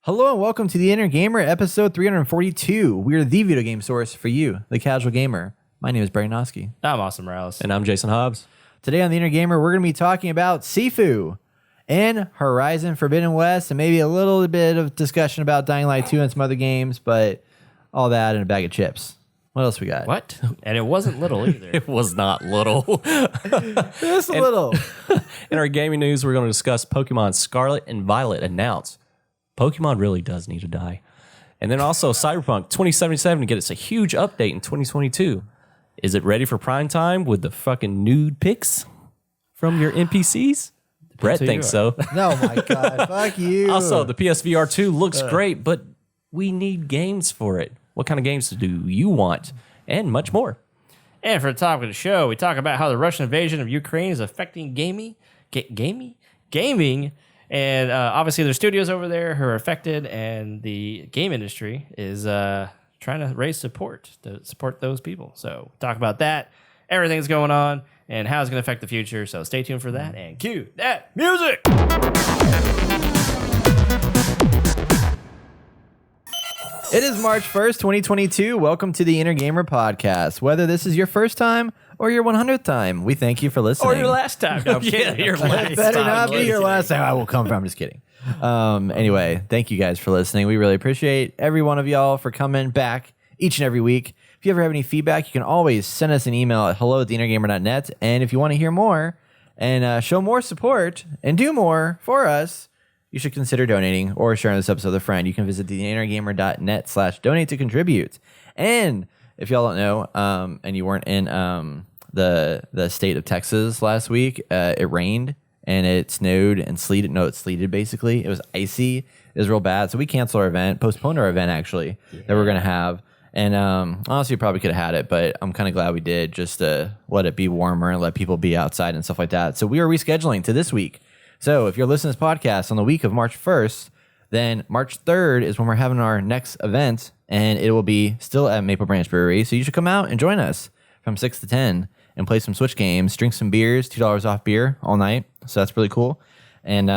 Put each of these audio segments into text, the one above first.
Hello and welcome to The Inner Gamer, episode 342. We're the video game source for you, the casual gamer. My name is Brian Noski. I'm Austin Morales. And I'm Jason Hobbs. Today on The Inner Gamer, we're going to be talking about Sifu and Horizon Forbidden West, and maybe a little bit of discussion about Dying Light 2 and some other games, but all that in a bag of chips. What else we got? What? And it wasn't little either. It was not little. Just a little. In our gaming news, we're going to discuss Pokemon Scarlet and Violet announced. Pokemon really does need to die. And then also Cyberpunk 2077 to get us a huge update in 2022. Is it ready for prime time with the fucking nude pics from your NPCs? Brett thinks so. No, my God. Fuck you. Also, the PSVR 2 looks great, but we need games for it. What kind of games do you want? And much more. And for the topic of the show, we talk about how the Russian invasion of Ukraine is affecting gaming. And obviously there's studios over there who are affected, and the game industry is trying to raise support to support those people. So talk about that, everything that's going on, and how it's going to affect the future. So stay tuned for that, and cue that music! It is March 1st, 2022. Welcome to the Inner Gamer podcast. Whether this is your first time or your 100th time, we thank you for listening. Or your last time. No, I'm kidding. your last Better time. not be your last time. I will come from. I'm just kidding. Anyway, thank you guys for listening. We really appreciate every one of y'all for coming back each and every week. If you ever have any feedback, you can always send us an email at hello@theinnergamer.net. And if you want to hear more and show more support and do more for us, you should consider donating or sharing this episode with a friend. You can visit theinnergamer.net/donate to contribute. And if y'all don't know, and you weren't in the state of Texas last week, it rained and it snowed and sleeted. No, it sleeted basically. It was icy. It was real bad. So we canceled our event, postponed our event actually, that we're going to have. And honestly, we probably could have had it, but I'm kind of glad we did, just to let it be warmer and let people be outside and stuff like that. So we are rescheduling to this week. So if you're listening to this podcast on the week of March 1st, then March 3rd is when we're having our next event, and it will be still at Maple Branch Brewery. So you should come out and join us from 6 to 10 and play some Switch games, drink some beers, $2 off beer all night. So that's really cool. And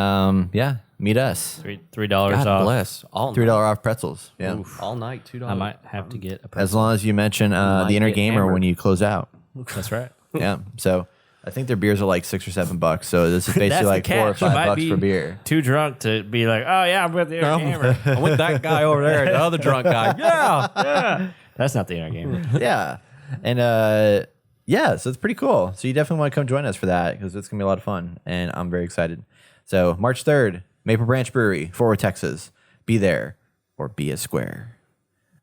yeah, meet us. $3 God off. bless. All $3 night. off pretzels. Yeah. Oof. All night, $2. I might have to get a As long as you mention the Inner get Gamer hammered. when you close out. That's right. Yeah. So I think their beers are like $6 or $7. So this is basically That's like the $4 or catch. You might $5 be for beer. Too drunk to be like, oh yeah, I'm with the Inner Gamer. I'm with that guy over there, the other drunk guy. Yeah. That's not the Inner Gamer. Yeah. And yeah, so it's pretty cool. So you definitely want to come join us for that because it's going to be a lot of fun. And I'm very excited. So March 3rd, Maple Branch Brewery, Fort Worth, Texas. Be there or be a square.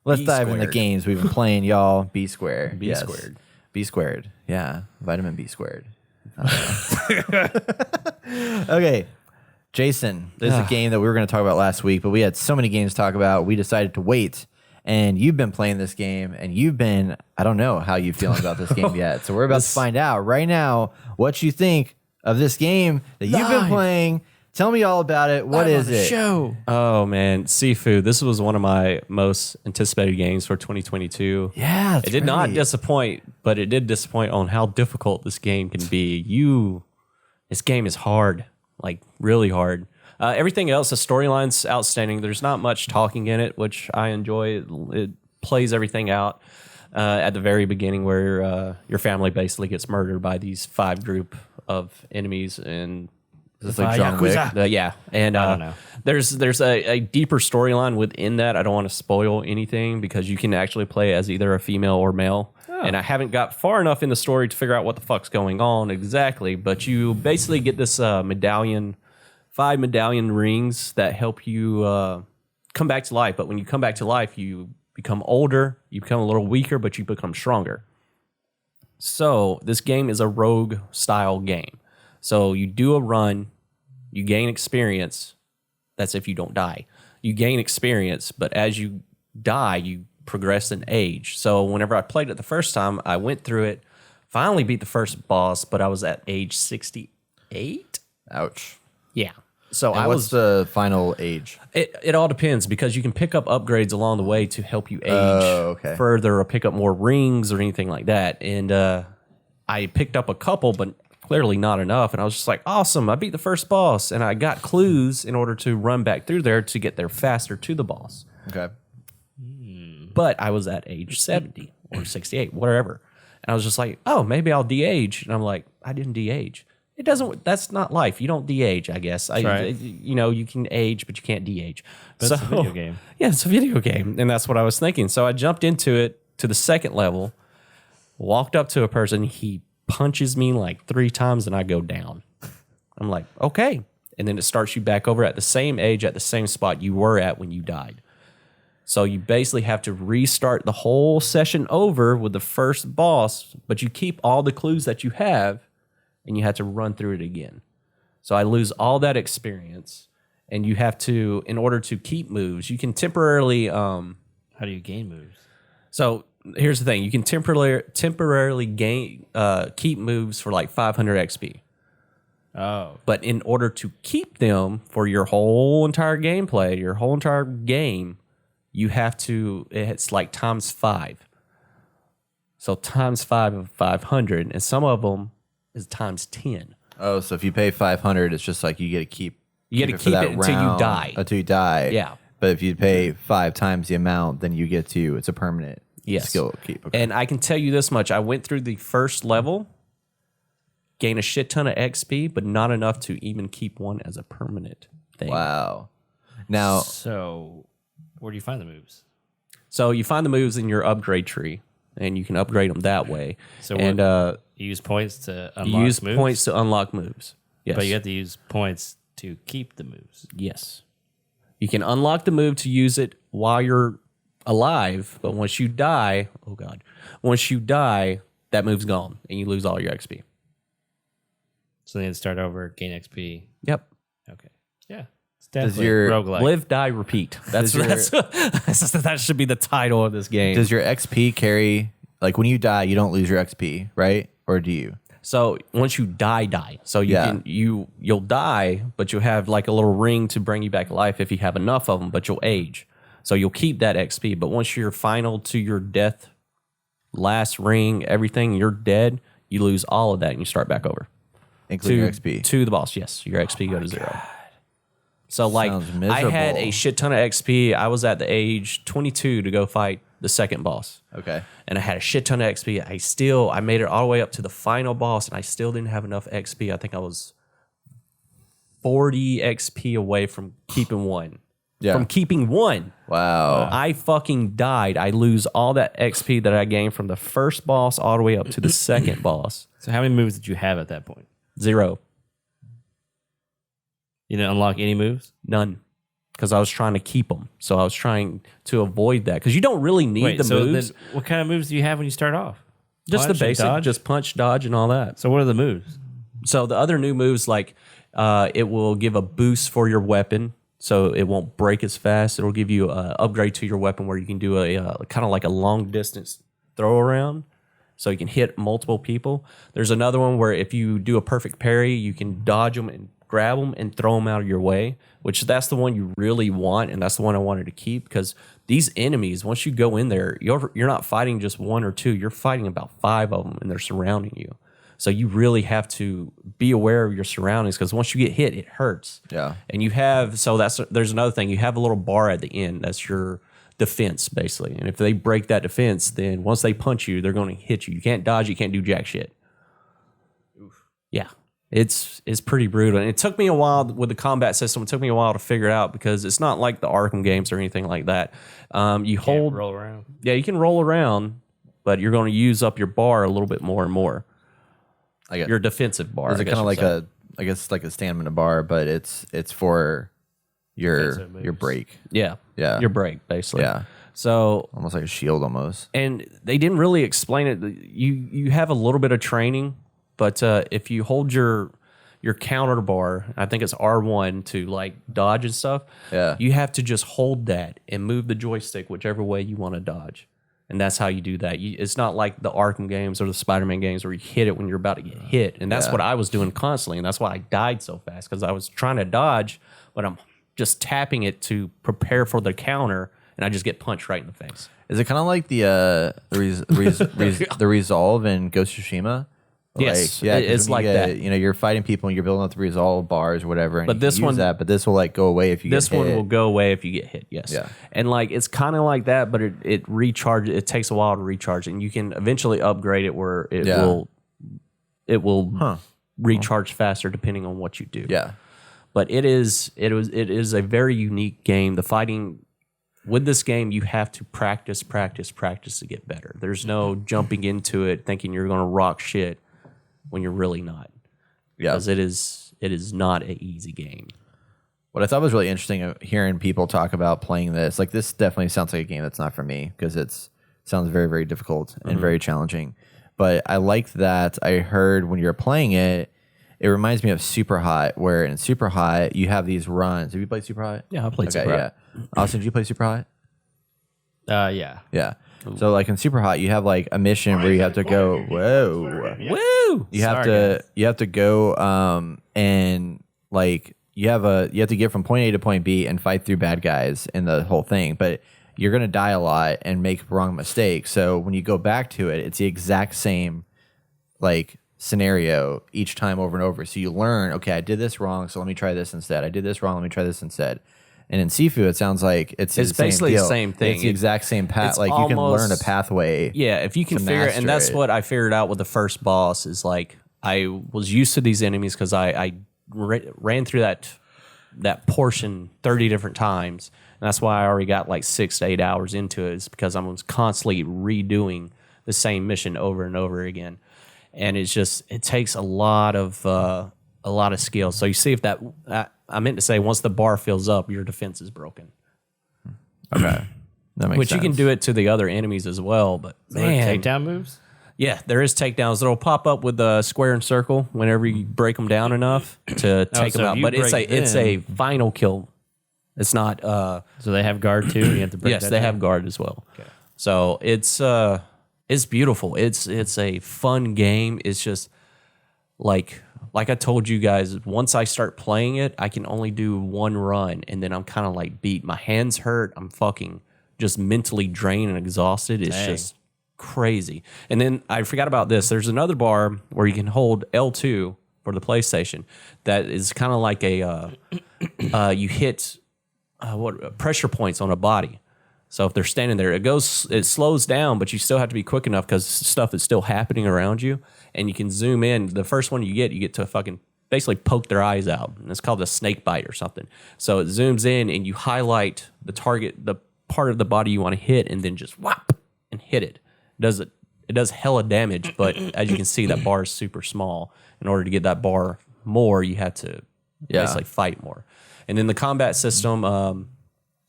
Let's Be dive into the squared. games we've been playing, y'all. Be square. Be squared. Be squared. Yeah. Vitamin B squared. Okay. Jason, there's a game that we were going to talk about last week, but we had so many games to talk about. We decided to wait. And you've been playing this game, and you've been, I don't know how you're feeling about this game yet. So we're about to find out right now what you think of this game that you've been playing. Tell me all about it. What is it? Show. Oh, man. Sifu. This was one of my most anticipated games for 2022. Yeah, It did not disappoint, but it did disappoint on how difficult this game can be. This game is hard, like really hard. Everything else, the storyline's outstanding. There's not much talking in it, which I enjoy. It plays everything out at the very beginning where your family basically gets murdered by these 5 group of enemies. And It's like John Wick. yeah. And I don't know. there's a deeper storyline within that. I don't want to spoil anything because you can actually play as either a female or male. And I haven't got far enough in the story to figure out what the fuck's going on exactly. But you basically get this medallion, 5 medallion rings that help you come back to life. But when you come back to life, you become older, you become a little weaker, but you become stronger. So this game is a rogue style game. So you do a run, you gain experience. That's if you don't die. You gain experience, but as you die, you progress in age. So whenever I played it the first time, I went through it, finally beat the first boss, but I was at age 68. Ouch. Yeah. So And I what's was. the final age? It all depends because you can pick up upgrades along the way to help you age okay. further or pick up more rings or anything like that. And I picked up a couple, but clearly not enough. And I was just like, awesome, I beat the first boss. And I got clues in order to run back through there to get there faster to the boss. Okay. But I was at age 70 or 68, whatever. And I was just like, oh, maybe I'll de-age. And I'm like, I didn't de-age. It doesn't, that's not life. You don't de-age, I guess. right. You know, you can age, but you can't de-age. But it's a video game. Yeah, it's a video game. And that's what I was thinking. So I jumped into it to the second level, walked up to a person. He punches me like 3 times and I go down. I'm like, okay. And then it starts you back over at the same age, at the same spot you were at when you died. So you basically have to restart the whole session over with the first boss, but you keep all the clues that you have and you have to run through it again. So I lose all that experience, and you have to, in order to keep moves, you can temporarily... How do you gain moves? So here's the thing. You can temporarily keep moves for like 500 XP. Oh. But in order to keep them for your whole entire gameplay, your whole entire game, you have to, it's like times 5. So times 5 of 500, and some of them is times 10. Oh, so if you pay 500, it's just like you get to keep. You get to keep it until you die. Until you die. Yeah. But if you pay 5 times the amount, then you get to. It's a permanent skill keep. Okay. And I can tell you this much: I went through the first level, gained a shit ton of XP, but not enough to even keep one as a permanent thing. Wow. Now, So, where do you find the moves? So you find the moves in your upgrade tree, and you can upgrade them that way. So and you use points to unlock you use moves? points to unlock moves. Yes. But you have to use points to keep the moves. Yes. You can unlock the move to use it while you're alive, but once you die, oh God, once you die, that move's gone, and you lose all your XP. So then start over, gain XP. Yep. Okay. Yeah. It's Does definitely your roguelike. Live, die, repeat. That should be the title of this game. does your XP carry, like when you die, you don't lose your XP, right? Or do you? So once you die. So you'll die, but you'll have like a little ring to bring you back to life if you have enough of them, but you'll age. So you'll keep that XP. But once you're final to your death, last ring, everything, you're dead, you lose all of that and you start back over. Including your XP. To the boss, yes. Your XP go to 0. So like Sounds I had miserable. a shit ton of XP. I was at the age 22 to go fight the second boss. Okay. And I had a shit ton of XP. I made it all the way up to the final boss, and I still didn't have enough XP. I think I was 40 XP away from keeping one. Yeah. From keeping one. Wow. I fucking died. I lose all that XP that I gained from the first boss all the way up to the second boss. So how many moves did you have at that point? 0. You didn't unlock any moves? None. Because I was trying to keep them. So I was trying to avoid that. Because you don't really need the moves. Then what kind of moves do you have when you start off? Just Punch the and basic. dodge? Just punch, dodge, and all that. So what are the moves? So the other new moves, like it will give a boost for your weapon. So it won't break as fast. It'll give you an upgrade to your weapon where you can do a kind of like a long distance throw around. So you can hit multiple people. There's another one where if you do a perfect parry, you can dodge them and grab them and throw them out of your way, which that's the one you really want, and that's the one I wanted to keep because these enemies, once you go in there, you're not fighting just 1 or 2, you're fighting about 5 of them, and they're surrounding you. So you really have to be aware of your surroundings because once you get hit, it hurts. Yeah. And there's another thing. You have a little bar at the end. That's your defense, basically. And if they break that defense, then once they punch you, they're going to hit you. You can't dodge. You can't do jack shit. Oof. Yeah. It's pretty brutal. And it took me a while with the combat system. It took me a while to figure it out because it's not like the Arkham games or anything like that. You hold, roll around. Yeah, you can roll around, but you're going to use up your bar a little bit more and more. I get Your defensive bar. Is it kind of like I guess like a stamina bar, but it's for your break. Yeah. Your break, basically. Yeah. So Almost like a shield almost. and they didn't really explain it. You have a little bit of training, but if you hold your counter bar, I think it's R1 to like dodge and stuff. Yeah. You have to just hold that and move the joystick whichever way you want to dodge. And that's how you do that. It's not like the Arkham games or the Spider-Man games where you hit it when you're about to get hit. And that's what I was doing constantly. And that's why I died so fast because I was trying to dodge, but I'm just tapping it to prepare for the counter, and I just get punched right in the face. Is it kind of like the Resolve in Ghost of Tsushima, Yes, yeah, 'cause it's when you like that. You know, you're fighting people and you're building up the resolve bars or whatever. And But you this can use one- but this will like go away if you This get hit. one will go away if you get hit. Yes. Yeah. And like it's kind of like that, but it recharges. It takes a while to recharge, and you can eventually upgrade it where it will recharge faster depending on what you do. Yeah. But it is a very unique game. The fighting with this game, you have to practice to get better. There's no jumping into it thinking you're going to rock shit when you're really not. Yeah. Because it is not an easy game. What I thought was really interesting hearing people talk about playing this, like this definitely sounds like a game that's not for me because sounds very, very difficult and very challenging. But I liked that I heard when you're playing it, it reminds me of Super Hot, where in Super Hot you have these runs. Have you played Super Hot? Yeah, I played Super Hot. Yeah. Austin, did you play Super Hot? Yeah. Yeah. So like in Super Hot, you have like a mission where you have to go. Whoa. Woo! You have to go and like you have to get from point A to point B and fight through bad guys in the whole thing, but you're gonna die a lot and make wrong mistakes. So when you go back to it, it's the exact same like scenario each time over and over. So you learn, okay, I did this wrong, so let me try this instead. I did this wrong, let me try this instead. And in Sifu, it sounds like it's basically the same thing. It's the exact same path. Like you can learn a pathway. Yeah, if you can figure it, and that's what I figured out with the first boss is like I was used to these enemies because I ran through that portion 30 different times, and that's why I already got like 6 to 8 hours into it. Is because I was constantly redoing the same mission over and over again, and it takes a lot of skill. So you see if that. I meant to say, once the bar fills up, your defense is broken. Okay. That makes Which sense. you can do it to the other enemies as well. But man, Takedown moves? yeah, there is takedowns that'll pop up with a square and circle whenever you break them down enough to take them so out. you But it's break a them. final kill. It's not. So they have guard too? You have to break Yes, that they down? have guard as well. Okay. So it's beautiful. It's a fun game. It's just like I told you guys, once I start playing it, I can only do one run, and then I'm kind of like beat. My hands hurt. I'm fucking just mentally drained and exhausted. It's just crazy. And then I forgot about this. There's another bar where you can hold L2 for the PlayStation. That is kind of like a you hit pressure points on a body. So if they're standing there, it slows down, but you still have to be quick enough because stuff is still happening around you. And you can zoom in. The first one you get to fucking basically poke their eyes out. And it's called a snake bite or something. So it zooms in and you highlight the target, the part of the body you want to hit, and then just whop and hit it. It does hella damage, but as you can see, that bar is super small. In order to get that bar more, you have to basically fight more. And then the combat system,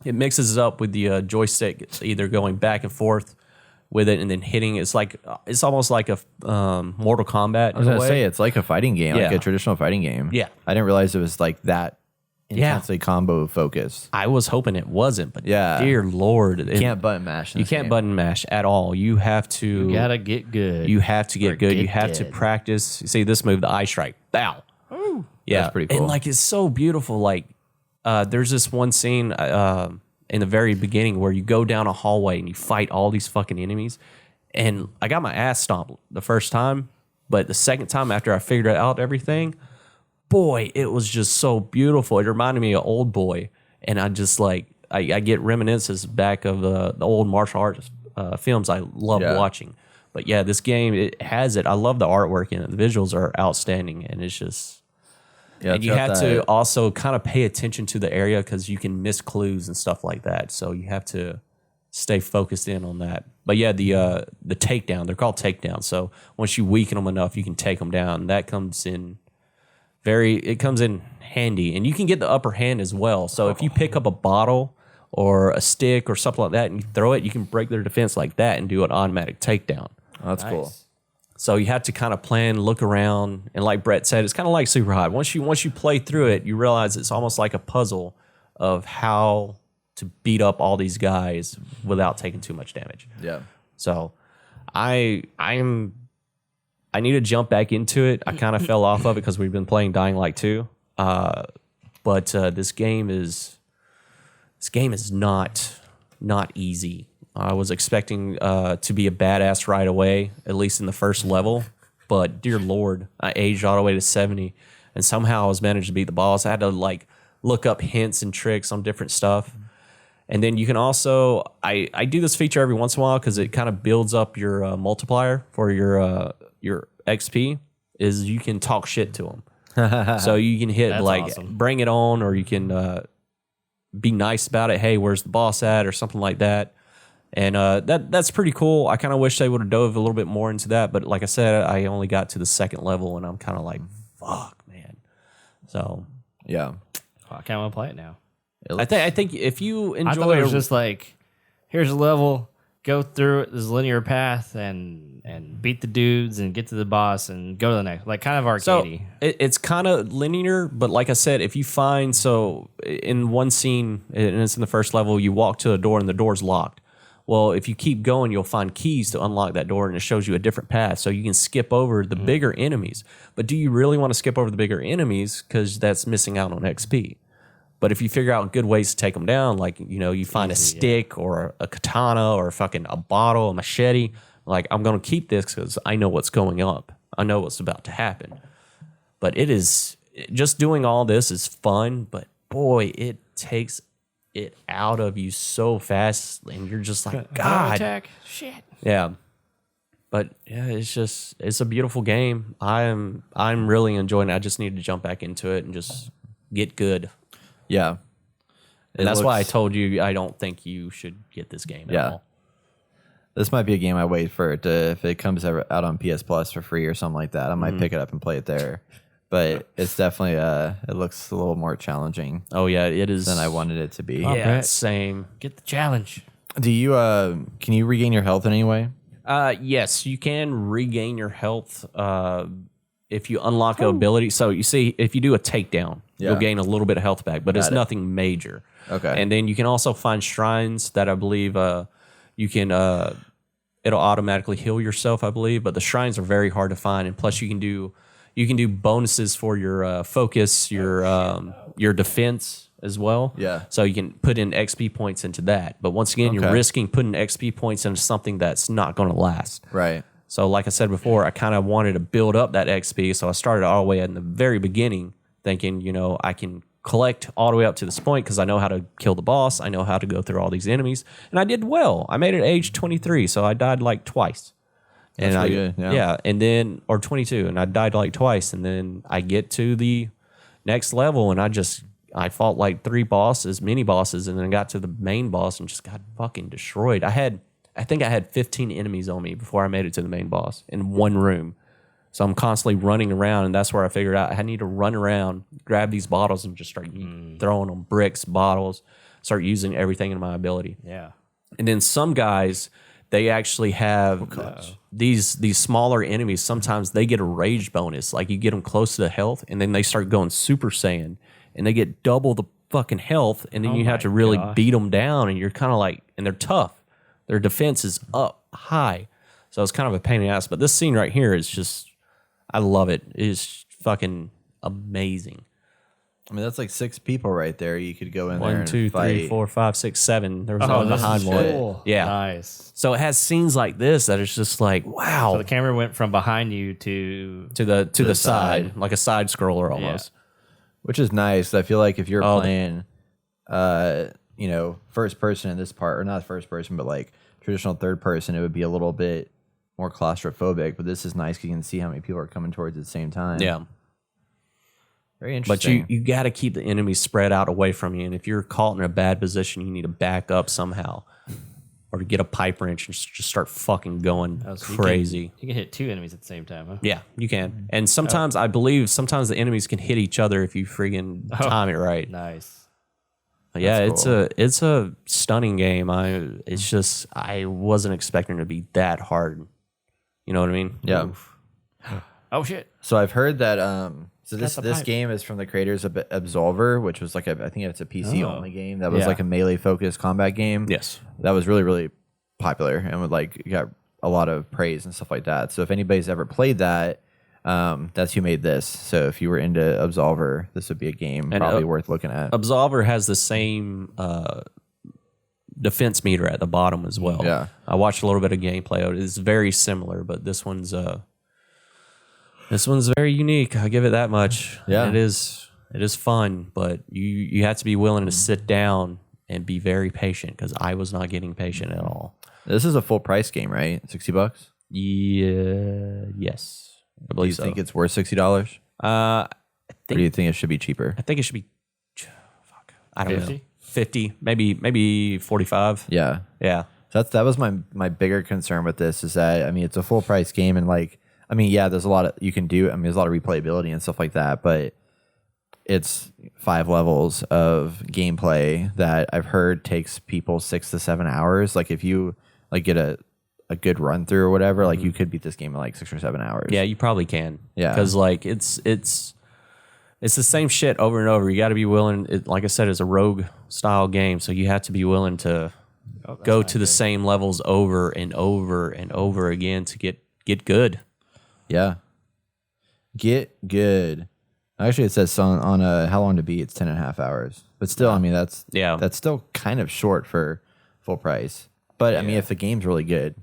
it mixes it up with the joystick. It's either going back and forth with it and then hitting. It's almost like a Mortal Kombat. I was going to say, it's like a fighting game, like Yeah. a traditional fighting game. Yeah. I didn't realize it was like that intensely combo focused. I was hoping it wasn't, but Yeah. dear Lord. You can't button mash. In You this can't game. button mash at all. You have to. You gotta get good. You have to get good. You have to dead. practice. You see this move, the eye strike. Bow. Ooh. Yeah, That's pretty cool. And like it's so beautiful. Like there's this one scene in the very beginning where you go down a hallway and you fight all these fucking enemies. And I got my ass stomped the first time, but the second time after I figured out everything, boy, it was just so beautiful. It reminded me of Old Boy, and I just like I get reminiscences back of the old martial arts films I love watching. But yeah, this game, it has it. I love the artwork in it. The visuals are outstanding, and it's just. Yeah, And you have to also kind of pay attention to the area because you can miss clues and stuff like that. So you have to stay focused in on that. But yeah, the takedown, they're called takedowns. So once you weaken them enough, you can take them down. That comes in handy. And you can get the upper hand as well. So if you pick up a bottle or a stick or something like that and you throw it, you can break their defense like that and do an automatic takedown. Oh, that's cool. So you have to kind of plan, look around, and like Brett said, it's kind of like Super Hot. Once you play through it, you realize it's almost like a puzzle of how to beat up all these guys without taking too much damage. Yeah. So I need to jump back into it. I kind of fell off of it because we've been playing Dying Light 2. But this game is not easy. I was expecting to be a badass right away, at least in the first level. But dear Lord, I aged all the way to 70, and somehow I was managed to beat the boss. I had to like look up hints and tricks on different stuff. And then you can also, I do this feature every once in a while because it kind of builds up your multiplier for your XP. Is you can talk shit to them, so you can hit awesome. bring it on, or you can be nice about it. Hey, where's the boss at, or something like that. And that's pretty cool. I kind of wish they would have dove a little bit more into that, but like I said, I only got to the second level, and I'm kind of like, fuck, man. So Yeah. I kind of want to play it now. I think if you I thought enjoy, it was just like, here's a level, go through it, this linear path, and beat the dudes and get to the boss and go to the next, like kind of arcadey. so it's kind of linear, but like I said, if you find in one scene, and it's in the first level, you walk to a door and the door's locked. Well, if you keep going, you'll find keys to unlock that door, and it shows you a different path, so you can skip over the bigger enemies. But do you really want to skip over the bigger enemies? Because that's missing out on XP. But if you figure out good ways to take them down, like, you find a stick or a katana or fucking a bottle, a machete, like, I'm going to keep this because I know what's going up. I know what's about to happen. But just doing all this is fun, but boy, it takes it out of you so fast, and you're just like, God. Attack. Shit. Yeah. But yeah, it's a beautiful game. I'm really enjoying it. I just need to jump back into it and just get good. Yeah. And that's why I told you I don't think you should get this game at all. This might be a game I wait for it to, if it comes out on PS Plus for free or something like that. I might pick it up and play it there. But it's definitely it looks a little more challenging. Oh yeah, it is than I wanted it to be. Yeah, same. Get the challenge. Do you can you regain your health in any way? Yes, you can regain your health if you unlock an ability. So you see, if you do a takedown, you'll gain a little bit of health back, but it's nothing major. Okay. And then you can also find shrines that I believe you can it'll automatically heal yourself, I believe, but the shrines are very hard to find, and plus you can do bonuses for your focus, your defense as well. Yeah. So you can put in XP points into that. But once again, you're risking putting XP points into something that's not going to last. Right. So like I said before, I kind of wanted to build up that XP, so I started all the way in the very beginning, thinking, I can collect all the way up to this point because I know how to kill the boss. I know how to go through all these enemies, and I did well. I made it age 23, so I died like twice. That's pretty good, yeah. And then, or 22, and I died like twice, and then I get to the next level, and I fought like 3 mini bosses, and then I got to the main boss and just got fucking destroyed. I think I had 15 enemies on me before I made it to the main boss in one room. So I'm constantly running around, and that's where I figured out I need to run around, grab these bottles, and just start throwing them bricks, bottles, start using everything in my ability. Yeah. And then some guys, they actually have these smaller enemies. Sometimes they get a rage bonus. Like you get them close to the health, and then they start going Super Saiyan, and they get double the fucking health, and then you have to really beat them down, and you're kind of like, and they're tough. Their defense is up high. So it's kind of a pain in the ass. But this scene right here is just, I love it. It is fucking amazing. I mean, that's like 6 people right there. You could go in there 1, and 2, fight. 3, 4, 5, 6, 7. There was Oh, one this behind is one. cool. Yeah. Nice. So it has scenes like this that it's just like, wow. So the camera went from behind you to to the side, like a side scroller almost. Which is nice. I feel like if you're playing, first person in this part, or not first person, but like traditional third person, it would be a little bit more claustrophobic. But this is nice because you can see how many people are coming towards at the same time. Yeah. Very interesting. But you got to keep the enemies spread out away from you. And if you're caught in a bad position, you need to back up somehow. Or to get a pipe wrench and just start fucking going crazy. You can hit 2 enemies at the same time, huh? Yeah, you can. And sometimes, I believe, sometimes the enemies can hit each other if you friggin' time it right. Nice. Yeah, That's cool. it's a stunning game. I wasn't expecting it to be that hard. You know what I mean? Yeah. Oof. Oh, shit. So I've heard that. So this pipe. game is from the creators of Absolver, which was like I think it's a PC only game that was like a melee focused combat game. Yes. That was really, really popular and would like got a lot of praise and stuff like that. So if anybody's ever played that, that's who made this. So if you were into Absolver, this would be a game probably worth looking at. Absolver has the same defense meter at the bottom as well. Yeah. I watched a little bit of gameplay. It's very similar, but this one's This one's very unique. I give it that much. Yeah. It is fun, but you have to be willing to sit down and be very patient because I was not getting patient at all. This is a full price game, right? $60? Yeah, yes. I Do believe you so. think it's worth $60? I Or do you think it should be cheaper? think it should be I don't know. 50? 50, maybe 45. Yeah. Yeah. That was my bigger concern with this is that, I mean, it's a full price game and like, I mean, yeah, there's a lot of, you can do, I mean, there's a lot of replayability and stuff like that, but it's 5 levels of gameplay that I've heard takes people 6 to 7 hours. Like if you like get a good run through or whatever, like you could beat this game in like 6 or 7 hours. Yeah, you probably can. Yeah. Because like it's the same shit over and over. You got to be willing. Like I said, it's a rogue style game, so you have to be willing to go to the same levels over and over and over again to get good. Yeah. Get good. Actually, it says on how long to beat, it's 10.5 hours. But still, I mean, that's still kind of short for full price. But I mean, if the game's really good,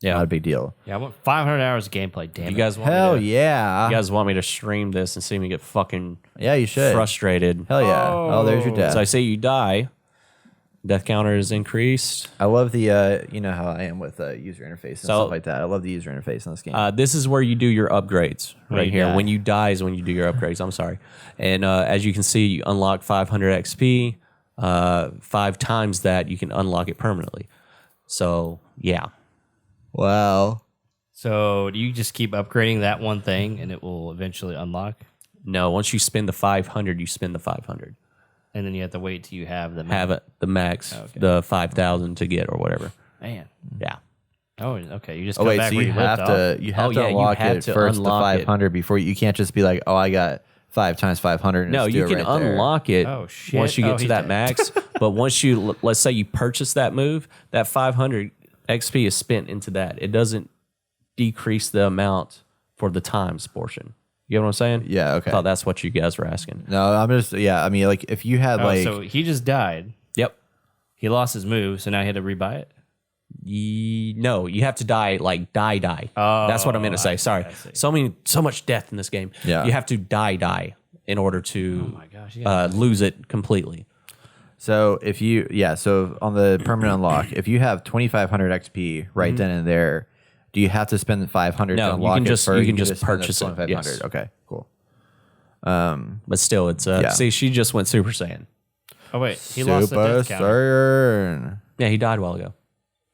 not a big deal. Yeah, I want 500 hours of gameplay. Damn You it. guys want Hell me to, yeah. You guys want me to stream this and see me get fucking Yeah, you should. frustrated? Hell yeah. Oh, there's your death. So I say you die. Death counter is increased. I love the, you know how I am with user interface and So- stuff like that. I love the user interface in this game. This is where you do your upgrades right you here. die. When you die is when you do your upgrades. I'm sorry. And as you can see, you unlock 500 XP. 5 times that, you can unlock it permanently. So, yeah. Wow. So do you just keep upgrading that one thing and it will eventually unlock? No, once you spend the 500, you spend the 500. And then you have to wait till you have the Have it, the max, the 5,000 to get or whatever. Man. Yeah. Oh, okay. You just Oh come wait, back so where you left have off. to you have Oh, to yeah, you unlock have it to first to unlock it. 500 before you can't just be like, oh, I got 5 times 500. And No, just do you it can right there. unlock it Oh, shit. once you Oh, get to he's that dead. max. But once you, let's say you purchase that move, that 500 XP is spent into that. It doesn't decrease the amount for the times portion. You know what I'm saying? Yeah, okay. I thought that's what you guys were asking. No, I'm just I mean, like if you had Oh, like so he just died. Yep. He lost his move, so now he had to rebuy it. No, you have to die, like die. Oh, That's what I meant to say. I Sorry. see. So much death in this game. Yeah. You have to die in order to Oh my gosh, yeah. lose it completely. so if you so on the permanent unlock, if you have 2,500 XP right then and there, do you have to spend the 500 No, to you unlock can it just- first? you can just spend the purchase it, 2,500. yes. Okay, cool. But still, it's Yeah. see, she just went Super Saiyan. Oh, wait. He lost the death counter. Saiyan. Yeah, he died a while ago.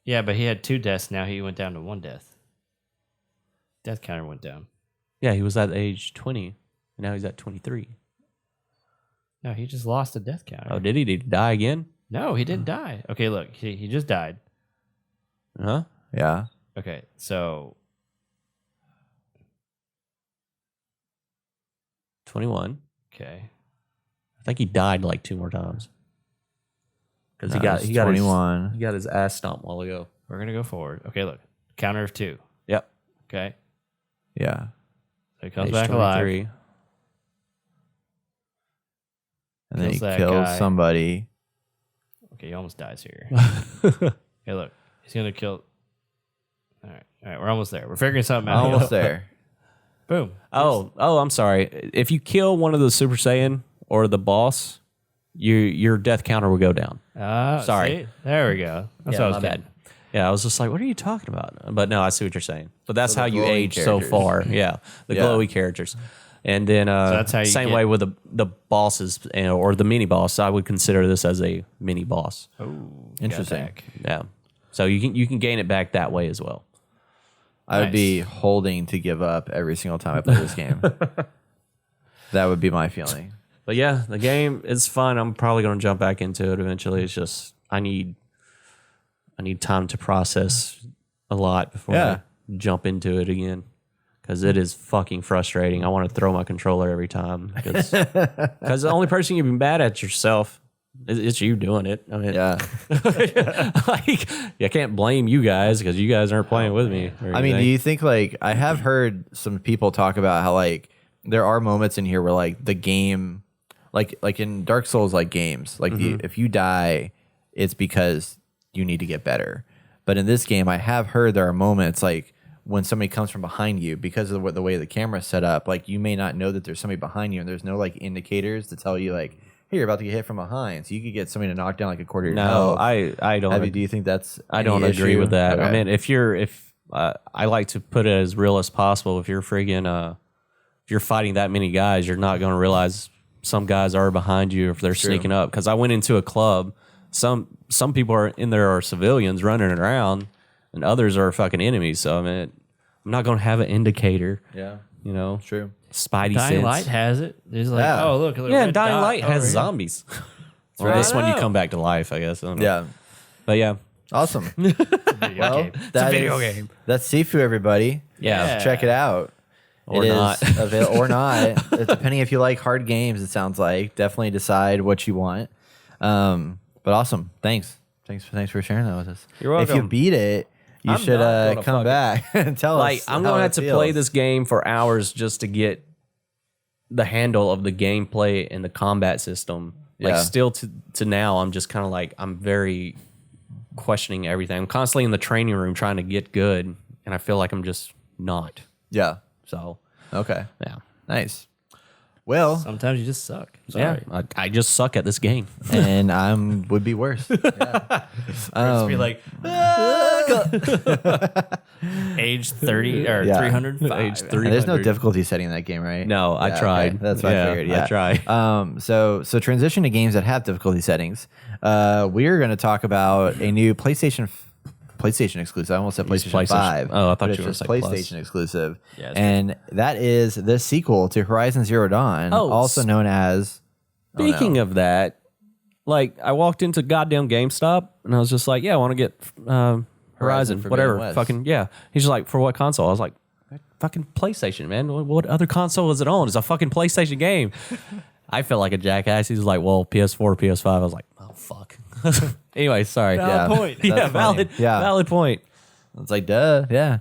Yeah, but he had 2 deaths. Now he went down to 1 death. Death counter went down. Yeah, he was at age 20. And now he's at 23. No, he just lost the death counter. Oh, did he? Did he die again? No, he didn't die. Okay, look. He just died. Huh? Yeah. Okay, so 21. okay. I think he died like 2 more times. Because No, he got it's he got 21. he got his ass stomped a while ago. We're gonna go forward. Okay, look. Counter of 2. Yep. Okay. Yeah. So he comes Age back alive. 23. And then he Kills that kills guy. somebody. Okay, he almost dies here. Hey, look. He's gonna kill. All right. We're almost there. We're figuring something out. Almost there. Boom. Oh, I'm sorry. If you kill one of the Super Saiyan or the boss, your death counter will go down. Sorry. See? There we go. That's what I was my getting. bad. Yeah, I was just like, what are you talking about? But no, I see what you're saying. But that's So the how you glowing age so characters. far. Yeah, the Yeah. glowy characters. And then that's how you same get- way with the bosses or the mini boss. I would consider this as a mini boss. Oh, Interesting. Yeah. So you can gain it back that way as well. I would Nice. be holding to give up every single time I play this game. That would be my feeling. But yeah, the game is fun. I'm probably going to jump back into it eventually. It's just I need time to process a lot before Yeah. I jump into it again. Because it is fucking frustrating. I want to throw my controller every time. Because the only person you've been bad at yourself, it's you doing it. I mean, Yeah. like, I can't blame you guys because you guys aren't playing with me. or I mean, do anything. you think like I have heard some people talk about how like there are moments in here where like the game, like in Dark Souls like games, like if you die, it's because you need to get better. But in this game, I have heard there are moments like when somebody comes from behind you, because of the way the camera's set up, like you may not know that there's somebody behind you, and there's no like indicators to tell you like, hey, you're about to get hit from behind. So you could get somebody to knock down like a quarter of your health. I don't. Do you think that's? I don't agree issue? with that. Okay. I mean, if I like to put it as real as possible. If you're if you're fighting that many guys, you're not going to realize some guys are behind you if they're sneaking up. Because I went into a club. Some people are in there are civilians running around, and others are fucking enemies. So I mean, I'm not going to have an indicator. Yeah, You know, true. Spidey Dying sense. Light has it. There's like, Yeah. oh look, a little Yeah, red and Dying dot Light has over here. zombies. Well, right. this one you I know. come back to life, I guess. I don't know. Yeah, But yeah, awesome. Video Well, game. that video is- game. That's Sifu, everybody. Yeah. Check it out. Or It is not. or not. Depending if you like hard games, it sounds like. Definitely decide what you want. But awesome. Thanks for sharing that with us. You're If you welcome. beat it, you I'm should not gonna come fuck back and tell like us. I'm how gonna it have to play feels. this game for hours just to get the handle of the gameplay and the combat system. Like Yeah. still to now, I'm just kind of like I'm very questioning everything. I'm constantly in the training room trying to get good, and I feel like I'm just not. Yeah. So Okay. yeah, Nice. Well, Sometimes you just suck. Sorry. yeah, I just suck at this game. and would be worse. Yeah. Be like age 30 or Yeah. 305. Age And 300. there's no difficulty setting in that game, right? No, I Yeah, tried. okay. That's what I Yeah, figured. Yeah, I tried. So transition to games that have difficulty settings. We are going to talk about a new PlayStation exclusive. I almost said PlayStation, PlayStation. 5. Oh, I thought but you it's were just gonna say PlayStation Plus. exclusive. Yeah, it's And that is the sequel to Horizon Zero Dawn, Oh, also known as. Speaking of that, like I walked into goddamn GameStop and I was just like, yeah, I want to get Horizon, Forbidden whatever. West. Fucking yeah. He's just like, for what console? I was like, fucking PlayStation, man. What other console is it on? It's a fucking PlayStation game. I felt like a jackass. He was like, well, PS4, PS5. I was like, oh fuck. Anyway, sorry. Yeah, point. that's Yeah, funny. valid. Yeah. Valid point. It's like, duh, yeah.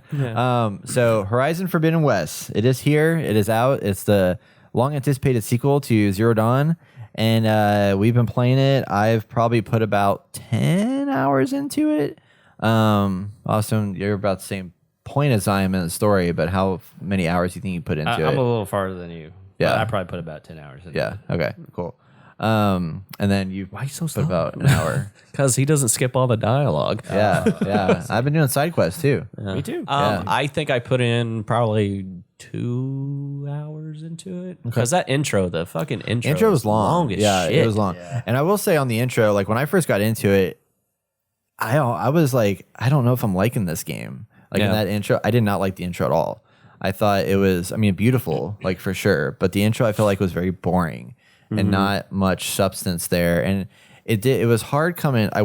So Horizon Forbidden West, it is here. It is out. It's the long anticipated sequel to Zero Dawn. And we've been playing it. I've probably put about 10 hours into it. Austin, you're about the same point as I am in the story, but how many hours do you think you put into I'm it? a little farther than you. Yeah. But I probably put about 10 hours in. Yeah. Okay. Cool. And then you Why you so put slow? about an hour. Because he doesn't skip all the dialogue. Yeah. Yeah. I've been doing side quests too. Me too. Yeah. I think I put in probably 2 hours into it. Because that intro, the fucking intro Was long. as Yeah, shit. it was long. And I will say on the intro, like when I first got into it, I was like, I don't know if I'm liking this game. Like in Yeah. that intro, I did not like the intro at all. I thought it was, I mean, beautiful, like for sure. But the intro I felt like was very boring and not much substance there. And it was hard coming. I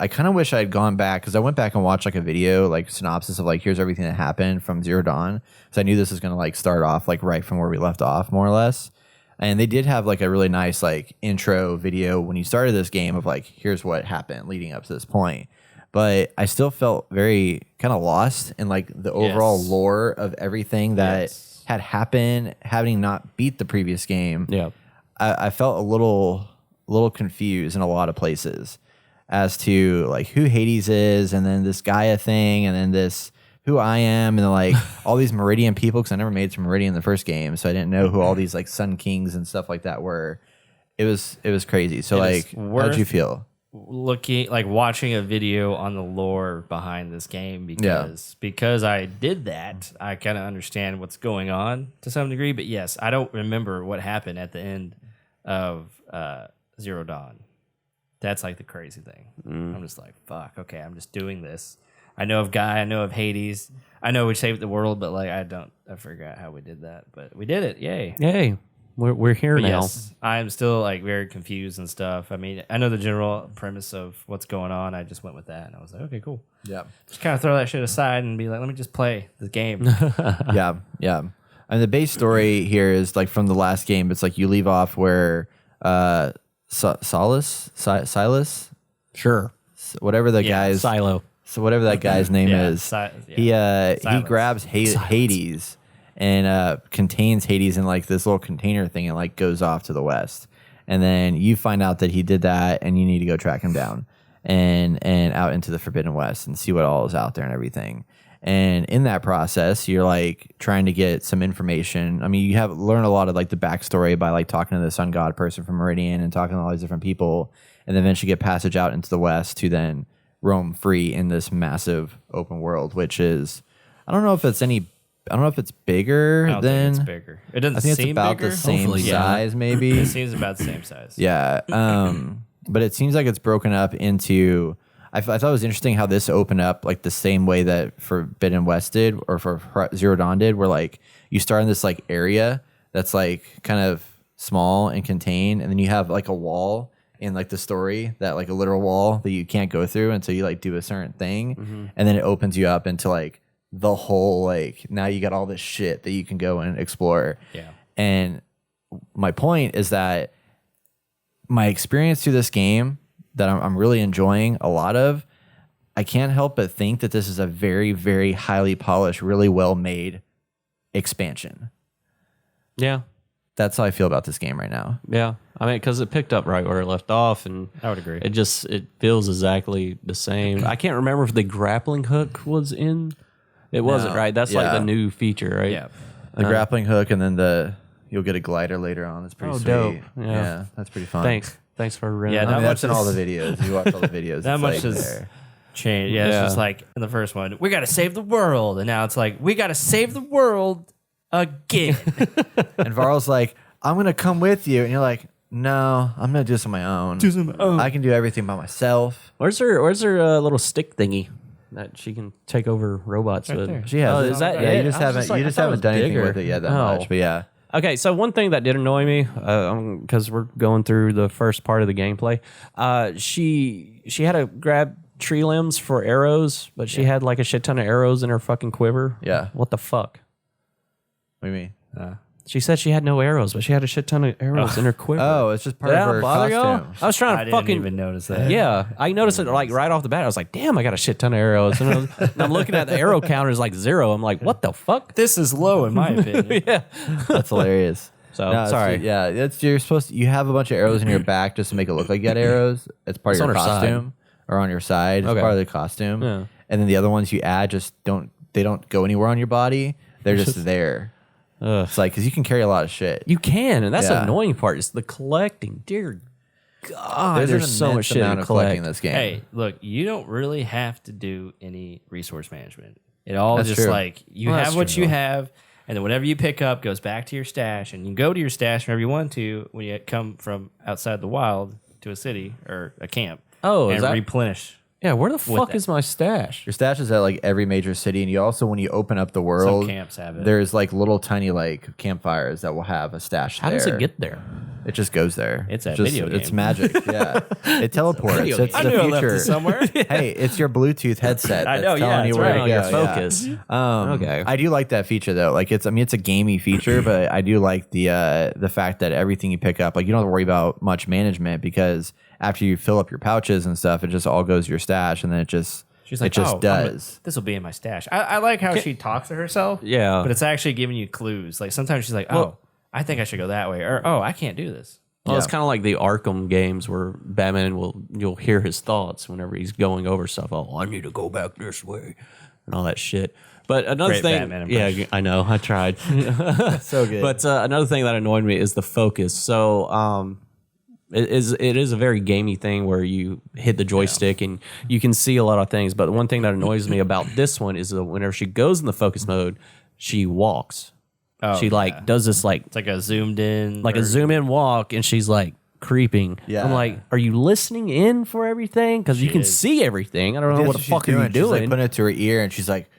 kind of wish I had gone back because I went back and watched like a video, like synopsis of like, here's everything that happened from Zero Dawn. Because I knew this was going to like start off like right from where we left off, more or less. And they did have like a really nice like intro video when you started this game of like, here's what happened leading up to this point. But I still felt very kind of lost in like the overall Yes. lore of everything that Yes. had happened, having not beat the previous game. Yeah. I felt a little confused in a lot of places as to like who Hades is, and then this Gaia thing, and then this who I am, and then like all these Meridian people, because I never made it to Meridian in the first game, so I didn't know who all these like Sun Kings and stuff like that were. It was crazy. So It is like, how'd you worth- feel? Watching a video on the lore behind this game because I did that, I kind of understand what's going on to some degree. But yes, I don't remember what happened at the end of Zero Dawn. That's like the crazy thing. I'm just like, fuck. Okay, I'm just doing this. I know of Guy. I know of Hades. I know we saved the world, but like I forgot how we did that. But we did it. Yay. Yay. We're here But now. yes, I'm still like very confused and stuff. I mean, I know the general premise of what's going on. I just went with that, and I was like, okay, cool. Yeah. Just kind of throw that shit aside and be like, let me just play the game. Yeah, yeah. And the base story here is like from the last game. It's like you leave off where Silas, Sure. whatever the Yeah, guy's, Silo. so whatever that guy's name Yeah, is, he Silence. grabs Hades and contains Hades in like this little container thing and like goes off to the west. And then you find out that he did that, and you need to go track him down and out into the Forbidden West and see what all is out there and everything. And in that process, you're like trying to get some information. I mean, you have learned a lot of like the backstory by like talking to the sun god person from Meridian and talking to all these different people, and then eventually get passage out into the west to then roam free in this massive open world, which is, I don't know if it's bigger I don't than. think it's bigger. It doesn't I think seem it's about bigger. the same Hopefully, yeah. size, maybe. It seems about the same size. Yeah. But it seems like it's broken up into. I thought it was interesting how this opened up like the same way that Forbidden West did, or for Zero Dawn did, where like you start in this like area that's like kind of small and contained, and then you have like a wall in like the story, that like a literal wall that you can't go through until you like do a certain thing, and then it opens you up into like the whole, like now you got all this shit that you can go and explore. Yeah. And my point is that my experience through this game that I'm really enjoying a lot of, I can't help but think that this is a very, very highly polished, really well made expansion. Yeah. That's how I feel about this game right now. Yeah. I mean, because it picked up right where it left off, and I would agree. it feels exactly the same. I can't remember if the grappling hook was in. It wasn't, right? That's like Yeah. the new feature, right? Yeah. The grappling hook, and then you'll get a glider later on. That's pretty Oh, sweet. dope. Yeah. Yeah. That's pretty fun. Thanks for running. Yeah, I that mean, much that's in is- all the videos. You watch all the videos. That it's much like is there. changed. Yeah, it's Yeah. just like in the first one, we got to save the world, and now it's like we got to save the world again. And Varl's like, I'm gonna come with you, and you're like, no, I'm gonna do this on my own. I can do everything by myself. Where's her little stick thingy that she can take over robots with? there. She has. Oh, it. is that Yeah, it? you just I was haven't. like, You I just thought it haven't was done anything bigger. with it yet that Oh. much. But yeah, Okay, so one thing that did annoy me, because we're going through the first part of the gameplay, she had to grab tree limbs for arrows, but she had like a shit ton of arrows in her fucking quiver. Yeah. What the fuck? what do you mean? She said she had no arrows, but she had a shit ton of arrows in her quiver. Oh, it's just part Did of that her bother y'all? costume. I was trying to I didn't fucking even notice that. Yeah, I noticed it like right off the bat. I was like, "Damn, I got a shit ton of arrows." And I'm looking at the arrow counter is like 0. I'm like, "What the fuck?" This is low in my opinion. Yeah. That's hilarious. So No, it's- sorry. Yeah, you're supposed to. You have a bunch of arrows in your back just to make it look like you got arrows. It's part It's of on your her side. costume or on your side. It's Okay. part of the costume. Yeah. And then the other ones you add just don't. They don't go anywhere on your body. They're just there. It's like because you can carry a lot of shit. You can, and that's the Yeah. annoying part. Is the collecting. Dear God, there's an so much immense shit amount to of collecting collect. in this game. Hey, look, you don't really have to do any resource management. It all That's just true. like you Well, have that's what true. you have, and then whatever you pick up goes back to your stash, and you can go to your stash whenever you want to when you come from outside the wild to a city or a camp. Oh, is and that- replenish. Yeah, where the fuck that. is my stash? Your stash is at like every major city, and you also when you open up the world, camps have it. There's like little tiny like campfires that will have a stash. How does it get there? It just goes there. It's a just, video It's game. magic. Yeah, it teleports. video It's game. the I knew I left future. it somewhere. Hey, it's your Bluetooth headset. I That's know, yeah, telling you it's where right to on go. your Yeah. Focus. Okay. I do like that feature though. Like it's a gamey feature, but I do like the fact that everything you pick up, like you don't have to worry about much management because after you fill up your pouches and stuff, it just all goes to your stash, and then it just She's like, it just oh, does. This will be in my stash. I like how she talks to herself. Yeah. But it's actually giving you clues. Like sometimes she's like, oh, I think I should go that way. Or, oh, I can't do this. Well, it's Yeah. kind of like the Arkham games where Batman you'll hear his thoughts whenever he's going over stuff. Oh, I need to go back this way, and all that shit. But another Great thing, Batman yeah, impression. I know, I tried. So good. But another thing that annoyed me is the focus. So it is a very gamey thing where you hit the joystick and you can see a lot of things. But one thing that annoys me about this one is that whenever she goes in the focus mode, she walks. Oh, She like does this like It's like a zoomed in. a zoom in walk, and she's like creeping. Yeah. I'm like, are you listening in for everything? Because you can is. see everything. I don't know That's what the she's fuck are you She's like doing. putting it to her ear, and she's like,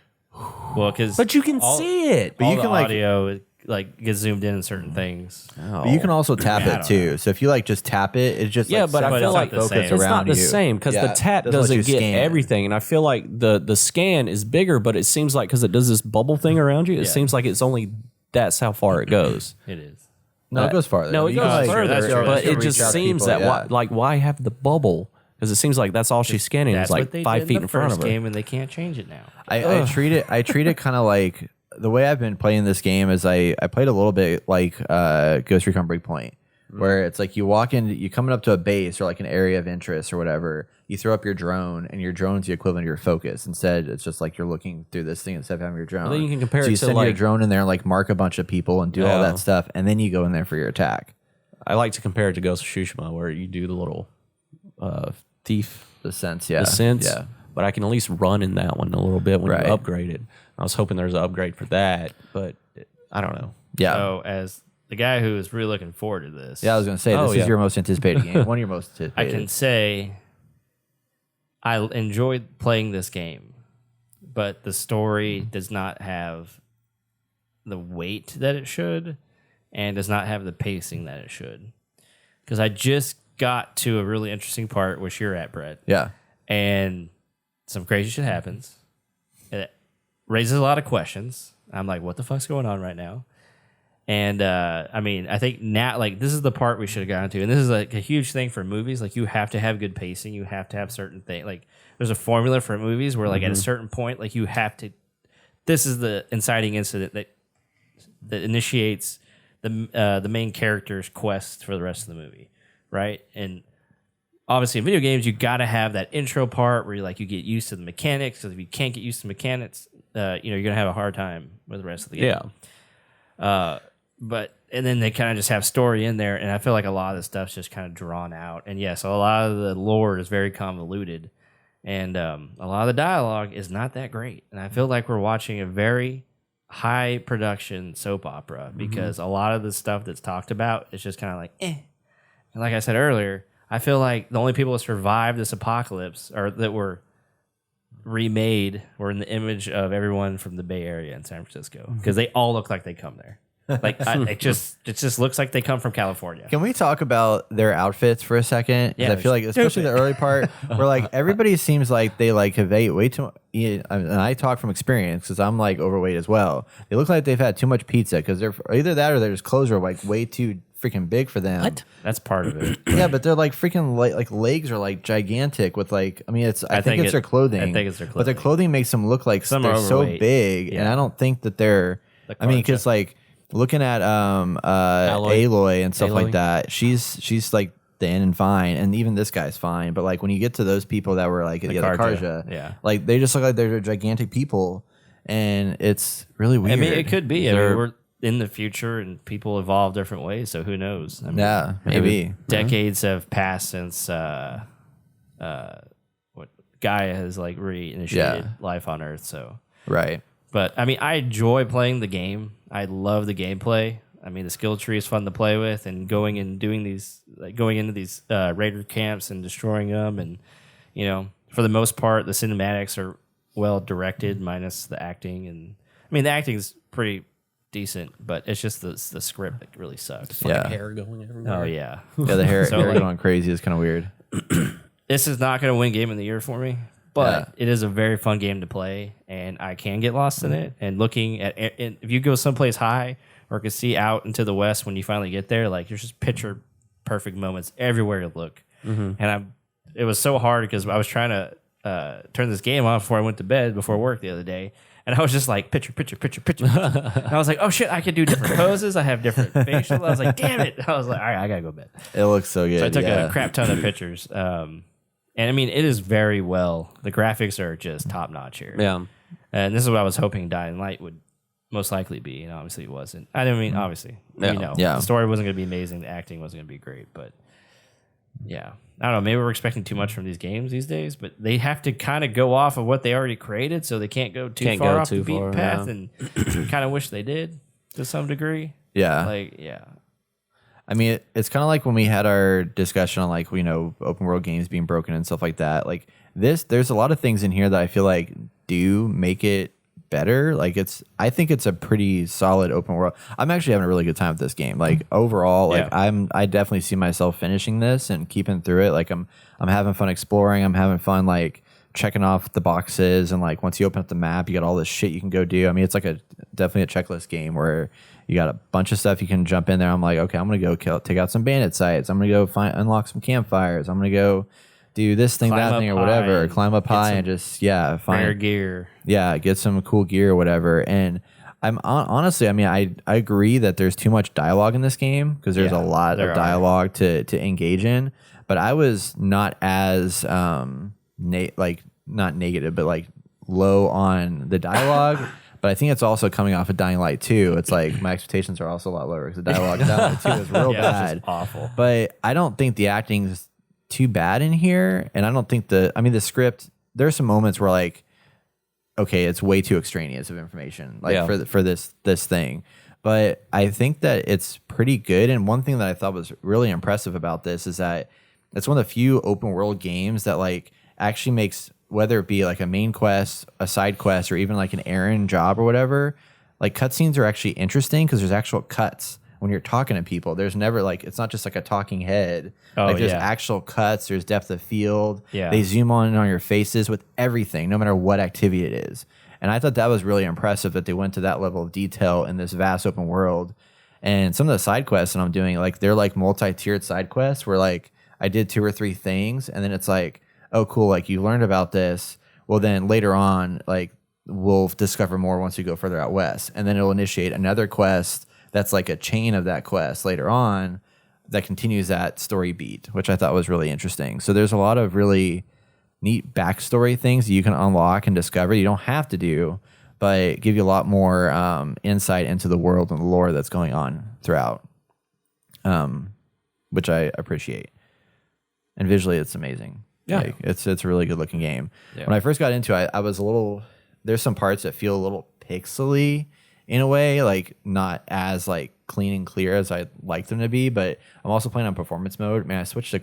well, because But you can see it. But you you can, can like- audio like gets zoomed in certain things. but you can also tap I it don't too. So if you like just tap it, it just Yeah, like, but I sets feel the like it's focus not around it's not the you. same because Yeah, the tap doesn't let doesn't you get scan. everything, and I feel like the scan is bigger, but it seems like because it does this bubble thing around you, it Yeah. seems like it's only that's how far it goes. It is. No, it goes farther. No, it You goes can, like, further, that's true. but you it can just reach out to seems people, that yeah. why have the bubble? Because it seems like that's all she's scanning is That's like what they 5 did feet in in the front first of her. game, and they can't change it now. I treat it kind of like the way I've been playing this game is I played a little bit like Ghost Recon Breakpoint, where it's like you walk in, you coming up to a base or like an area of interest or whatever. You throw up your drone, and your drone's the equivalent of your focus. Instead, it's just like you're looking through this thing instead of having your drone. Well, then you can compare so it you to send your like drone in there and like mark a bunch of people and do all Yeah. that stuff, and then you go in there for your attack. I like to compare it to Ghost of Tsushima, where you do the little thief The sense, yeah, sense. yeah. But I can at least run in that one a little bit when Right. you upgrade it. I was hoping there's an upgrade for that, but I don't know. Yeah. So as the guy who is really looking forward to this, Yeah, I was going to say, Oh, this is yeah. your most anticipated game. One of your most I anticipated. can say I enjoyed playing this game, but the story does not have the weight that it should and does not have the pacing that it should. Because I just got to a really interesting part, which you're at, Brett, Yeah. and some crazy shit happens. It raises a lot of questions. I'm like, what the fuck's going on right now? And I mean, I think now, like, this is the part we should have gotten to, and this is like a huge thing for movies. Like, you have to have good pacing. You have to have certain things. Like, there's a formula for movies where, like, at a certain point, like, you have to. This is the inciting incident that initiates the main character's quest for the rest of the movie, right? And obviously, in video games, you got to have that intro part where you get used to the mechanics. Because if you can't get used to mechanics, you're gonna have a hard time with the rest of the game. Yeah. And then they kind of just have story in there, and I feel like a lot of the stuff's just kind of drawn out. And yes, a lot of the lore is very convoluted, and a lot of the dialogue is not that great. And I feel like we're watching a very high production soap opera because a lot of the stuff that's talked about is just kind of like, eh. And like I said earlier, I feel like the only people that survived this apocalypse or that were remade were in the image of everyone from the Bay Area in San Francisco because they all look like they come there. Like it just looks like they come from California. Can we talk about their outfits for a second? 'Cause Yeah, I feel like, especially the early part, where like everybody seems like they like have ate way too. And I talk from experience because I'm like overweight as well. They look like they've had too much pizza because they're either that or their clothes are like way too freaking big for them. What? That's part of it. Yeah, but they're like freaking like legs are like gigantic with like. I mean, I think it's their clothing. I think it's their But their clothing. clothing makes them look like Some they're are so overweight. big, and Yeah. I don't think that they're. The I mean, cards, because like looking at Aloy and stuff like Aloy. that, she's like thin and fine, and even this guy's fine. But like when you get to those people that were like the Karja, yeah. like they just look like they're gigantic people, and it's really weird. I mean, it could be. I They're- mean, we're in the future and people evolve different ways, so who knows? I mean, Yeah, maybe. decades have passed since what Gaia has like reinitiated Yeah. life on Earth. So, Right. but I mean, I enjoy playing the game. I love the gameplay. I mean, the skill tree is fun to play with, and going and doing these, like going into these raider camps and destroying them, and for the most part, the cinematics are well directed, minus the acting. And I mean, the acting is pretty decent, but it's just the script that really sucks. Yeah. Hair going everywhere. Oh yeah. Yeah, the hair, So, hair like- going crazy is kind of weird. This is not going to win Game of the Year for me, but it is a very fun game to play, and I can get lost in it. And looking at and if you go someplace high or can see out into the west when you finally get there, like there's just picture perfect moments everywhere you look. And it was so hard because I was trying to turn this game on before I went to bed before work the other day. And I was just like, picture. And I was like, oh shit, I can do different poses. I have different facial. I was like, damn it. I was like, all right, I gotta go to bed. It looks so good. So I took yeah. a crap ton of pictures. And I mean, it is very well. The graphics are just top notch here. Yeah. And this is what I was hoping Dying Light would most likely be. And obviously it wasn't. I mean, obviously, Yeah. Yeah. the story wasn't going to be amazing. The acting wasn't going to be great. But yeah, I don't know. Maybe we're expecting too much from these games these days, but they have to kind of go off of what they already created. So they can't go too Can't far go off too the beaten far, path. yeah. And kind of wish they did to some degree. Yeah. Like, yeah. I mean, it's kind of like when we had our discussion on like, open world games being broken and stuff like that. Like there's a lot of things in here that I feel like do make it better. Like I think it's a pretty solid open world. I'm actually having a really good time with this game. Like overall, like Yeah. I definitely see myself finishing this and keeping through it. Like I'm having fun exploring. I'm having fun like checking off the boxes, and like once you open up the map, you got all this shit you can go do. I mean, it's like definitely a checklist game where you got a bunch of stuff you can jump in there. I'm like, okay, I'm gonna go take out some bandit sites. I'm gonna go unlock some campfires. I'm gonna go do this thing, Climb that up thing, or high whatever. and Climb up get high some and just Rare find gear. get some cool gear or whatever. And Honestly, I mean, I agree that there's too much dialogue in this game because there's a lot of dialogue to engage in. But I was not as not negative, but like low on the dialogue. But I think it's also coming off of Dying Light 2. It's like my expectations are also a lot lower because the dialogue in Dying Light 2 is real bad. It's awful. But I don't think the acting's too bad in here. And I don't think the script, there's some moments where like, okay, it's way too extraneous of information for this thing. But I think that it's pretty good. And one thing that I thought was really impressive about this is that it's one of the few open world games that like actually makes, whether it be like a main quest, a side quest, or even like an errand job or whatever, like cutscenes are actually interesting because there's actual cuts when you're talking to people. There's never like, it's not just like a talking head. There's actual cuts, there's depth of field. Yeah. They zoom on your faces with everything, no matter what activity it is. And I thought that was really impressive that they went to that level of detail in this vast open world. And some of the side quests that I'm doing, like they're like multi-tiered side quests where like I did 2 or 3 things and then it's like, oh, cool, like you learned about this. Well, then later on, like we'll discover more once you go further out west. And then it'll initiate another quest that's like a chain of that quest later on that continues that story beat, which I thought was really interesting. So there's a lot of really neat backstory things that you can unlock and discover. You don't have to do, but give you a lot more insight into the world and the lore that's going on throughout, which I appreciate. And visually, it's amazing. Yeah, like, it's a really good looking game. Yeah. When I first got into it, I was a little. There's some parts that feel a little pixely in a way, like not as like clean and clear as I'd like them to be. But I'm also playing on performance mode. Man, I switched to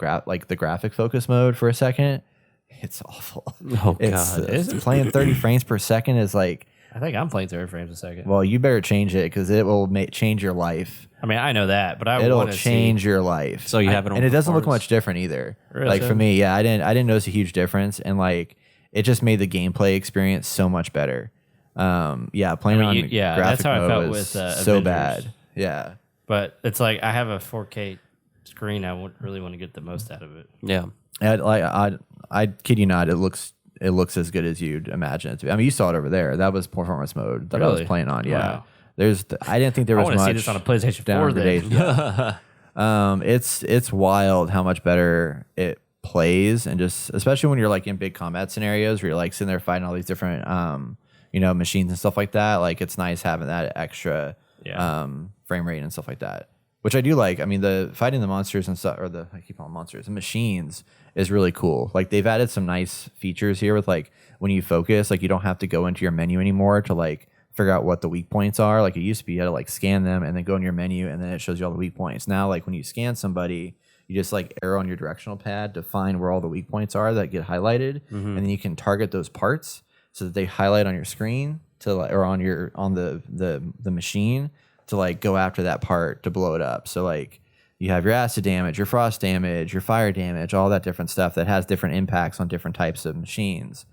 the graphic focus mode for a second. It's awful. Oh god, playing 30 frames per second is like. I think I'm playing 30 frames a second. Well, you better change it because it will change your life. I mean, I know that, but it'll change your life. So you have it on and it doesn't look performance? much different either. Really? Like for me, yeah, I didn't notice a huge difference, and like it just made the gameplay experience so much better. Playing on graphic that's how I mode felt was with so Avengers. bad. Yeah, But it's like I have a 4K screen. I would really want to get the most out of it. Yeah. I kid you not, it looks as good as you'd imagine it to be. I mean, you saw it over there. That was performance mode that I was Really? playing on. Yeah, Wow. I didn't think there was I want to much. see this on a PlayStation 4 then. It's wild how much better it plays, and just especially when you're like in big combat scenarios where you're like sitting there fighting all these different machines and stuff like that. Like it's nice having that extra frame rate and stuff like that, which I do like. I mean, the fighting the monsters and stuff, I keep calling them monsters, the machines is really cool. Like they've added some nice features here with like when you focus, like you don't have to go into your menu anymore to like figure out what the weak points are. Like it used to be, you had to like scan them and then go in your menu and then it shows you all the weak points. Now, like when you scan somebody, you just like arrow on your directional pad to find where all the weak points are that get highlighted, and then you can target those parts so that they highlight on your screen to like, or on the machine to like go after that part to blow it up. So like you have your acid damage, your frost damage, your fire damage, all that different stuff that has different impacts on different types of machines.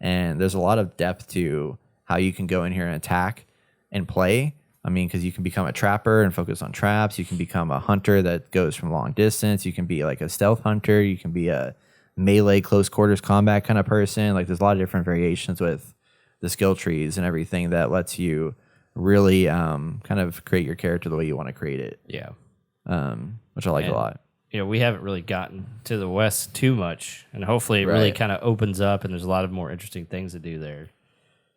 And there's a lot of depth to how you can go in here and attack and play. I mean, because you can become a trapper and focus on traps. You can become a hunter that goes from long distance. You can be like a stealth hunter. You can be a melee close quarters combat kind of person. Like there's a lot of different variations with the skill trees and everything that lets you really kind of create your character the way you want to create it. Yeah. Which I like a lot. We haven't really gotten to the West too much, and hopefully it really kind of opens up and there's a lot of more interesting things to do there.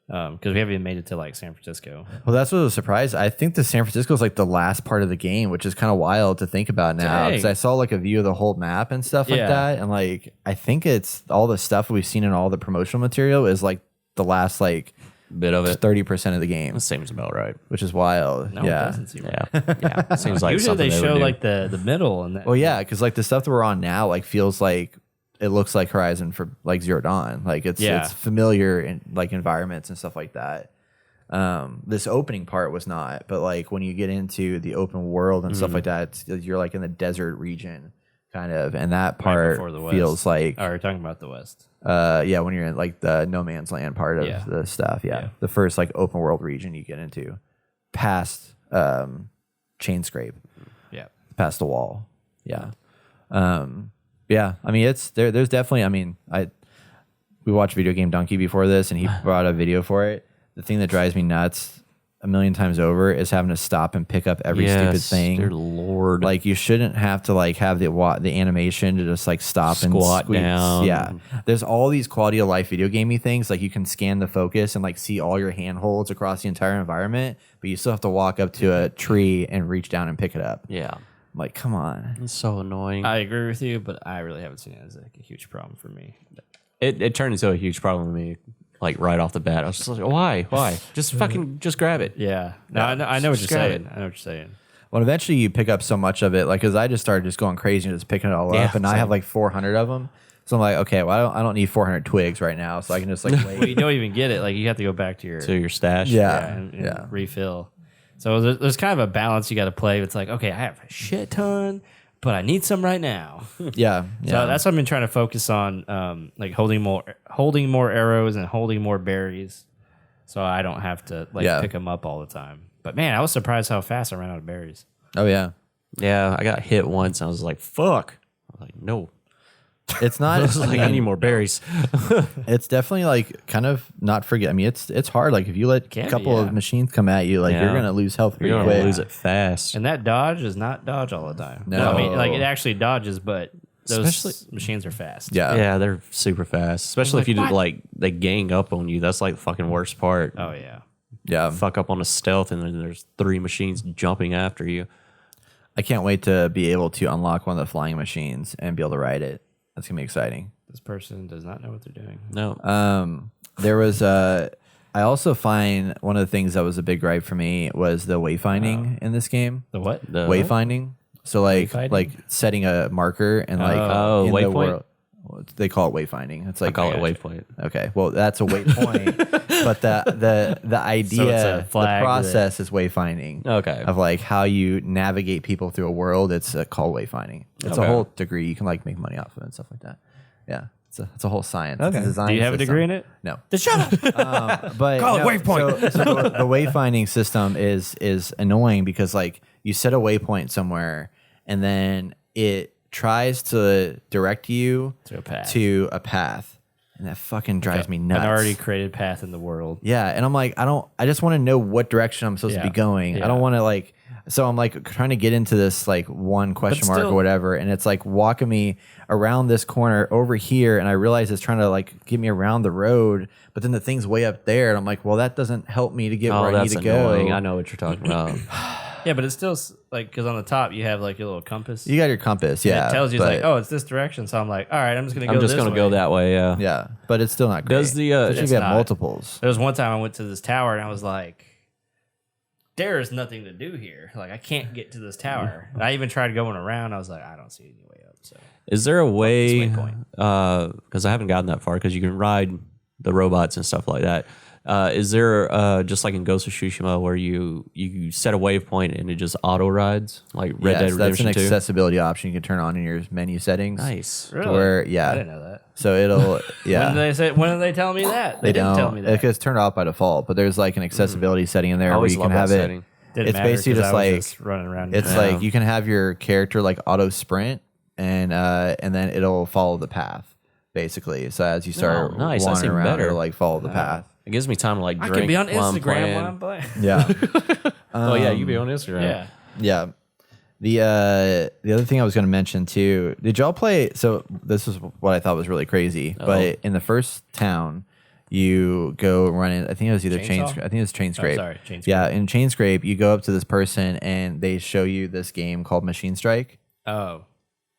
Because we haven't even made it to like San Francisco. Well, that's what was a surprise. I think the San Francisco is like the last part of the game, which is kind of wild to think about now. Because I saw like a view of the whole map and stuff like that, and like I think it's all the stuff we've seen in all the promotional material is like the last like Bit of it. 30% of the game, That seems about right. which is wild. No, it doesn't seem right. Yeah. Seems like Usually something they would show do. like the middle and that. Well, yeah, because like the stuff that we're on now like feels like it looks like Horizon for like Zero Dawn. Like it's familiar in like environments and stuff like that. This opening part was not, but like when you get into the open world and stuff like that, you're like in the desert region kind of, and that part before the West. feels like Oh, we're talking about the West. when you're in like the no man's land part of the stuff. Yeah. The first like open world region you get into past chain scrape. Yeah. Past the wall. Yeah. Yeah. I mean, there's definitely, I mean, we watched Video Game Donkey before this and he brought a video for it. The thing that drives me nuts a million times over is having to stop and pick up every stupid thing. Dear Lord. Like you shouldn't have to like have the animation to just like stop and Squat squeeze. down. Yeah, there's all these quality of life video gamey things. Like you can scan the focus and like see all your handholds across the entire environment, but you still have to walk up to a tree and reach down and pick it up. yeah. Like, come on. It's so annoying. I agree with you, but I really haven't seen it as like a huge problem for me. It turned into a huge problem with me, like right off the bat. I was just like, why? Just fucking, just grab it. Yeah. No, I know what you're Grab saying. it. I know what you're saying. Well, eventually you pick up so much of it, like, because I just started just going crazy and just picking it all Yeah, up, and I same. have like 400 of them. So I'm like, okay, well, I don't need 400 twigs right now, so I can just like wait. Well, you don't even get it. Like you have to go back to your To your stash. and refill. So there's kind of a balance you got to play. It's like, okay, I have a shit ton, but I need some right now. Yeah. So that's what I've been trying to focus on, like holding more arrows and holding more berries, so I don't have to pick them up all the time. But man, I was surprised how fast I ran out of berries. Oh yeah. Yeah, I got hit once and I was like, fuck. I was like, no. It's not. I was like, I need more berries. It's definitely like kind of not forget. I mean, it's hard. Like if you let a Can be, couple of yeah. machines come at you, like Yeah. you're gonna lose health pretty You're going to quick. lose it fast. And that dodge does not dodge all the time. No. I mean, like it actually dodges, but those Especially- machines are fast. Yeah. Yeah, they're super fast. Especially like, if you do what? like they gang up on you. That's like the fucking worst part. Oh yeah. Yeah. Fuck up on a stealth and then there's 3 machines jumping after you. I can't wait to be able to unlock one of the flying machines and be able to ride it. That's gonna be exciting. This person does not know what they're doing. No. There was I also find one of the things that was a big gripe for me was the wayfinding in this game. The what? The- Wayfinding. So Wayfinding? like setting a marker and like Oh, in the waypoint? world. They call it wayfinding. It's I like call it waypoint. Okay, well that's a waypoint, but the idea, the flag process is wayfinding. Okay. Of like how you navigate people through a world. It's called wayfinding. It's a Okay. whole degree. You can like make money off of it and stuff like that. Yeah, it's a whole science. It's a Okay. design Do you have a system. degree in it? No. Then shut up. But Call it no, waypoint. So the wayfinding system is annoying because like you set a waypoint somewhere and then it tries to direct you To a path. and that fucking drives me nuts. An already created path in the world. Yeah, and I'm like, I just want to know what direction I'm supposed to be Yeah. going. Yeah. I don't want to like. So I'm like trying to get into this like one question mark still- or whatever, and it's like walking me around this corner over here, and I realize it's trying to like get me around the road, but then the thing's way up there, and I'm like, well, that doesn't help me to get Oh, where I need that's to annoying. go. I know what you're talking about. Yeah, but it's still like because on the top you have like your little compass. You got your compass, yeah. It tells you it's but- like, oh, it's this direction. So I'm like, all right, I'm just gonna go. I'm just this going to way. go that way. Yeah. yeah, but it's still not great. Does the, Especially if it's you have not. multiples. There was one time I went to this tower and I was like, there is nothing to do here. Like I can't get to this tower. And I even tried going around. I was like, I don't see any way up. So Is there a way, waypoint. because I haven't gotten that far, because you can ride the robots and stuff like that. Is there just like in Ghost of Tsushima where you set a waypoint and it just auto rides like Red Dead Yes, that's an Redemption 2? accessibility option you can turn on in your menu settings. Nice. really, Where I yeah, didn't know that. so it'll When did they tell me that? They didn't don't. tell me that. It's turned off by default, but there's like an accessibility setting in there I where always you love can have that it. setting. Didn't It's matter basically 'cause just I was like just running around. it's Yeah. like you can have your character like auto sprint and then it'll follow the path basically. So as you start Oh, nice. That's wandering even around, better. it'll like follow the path. It gives me time to like I drink can be on while I'm Instagram playing. when I'm playing. Yeah, Oh yeah, you be on Instagram. Yeah. yeah. The other thing I was going to mention too. Did y'all play? So this is what I thought was really crazy. But in the first town, you go run in. I think it was either Chainsaw? I think it was Chain Scrape. sorry, Chain Scrape. Yeah, in Chain Scrape, you go up to this person and they show you this game called Machine Strike. Oh,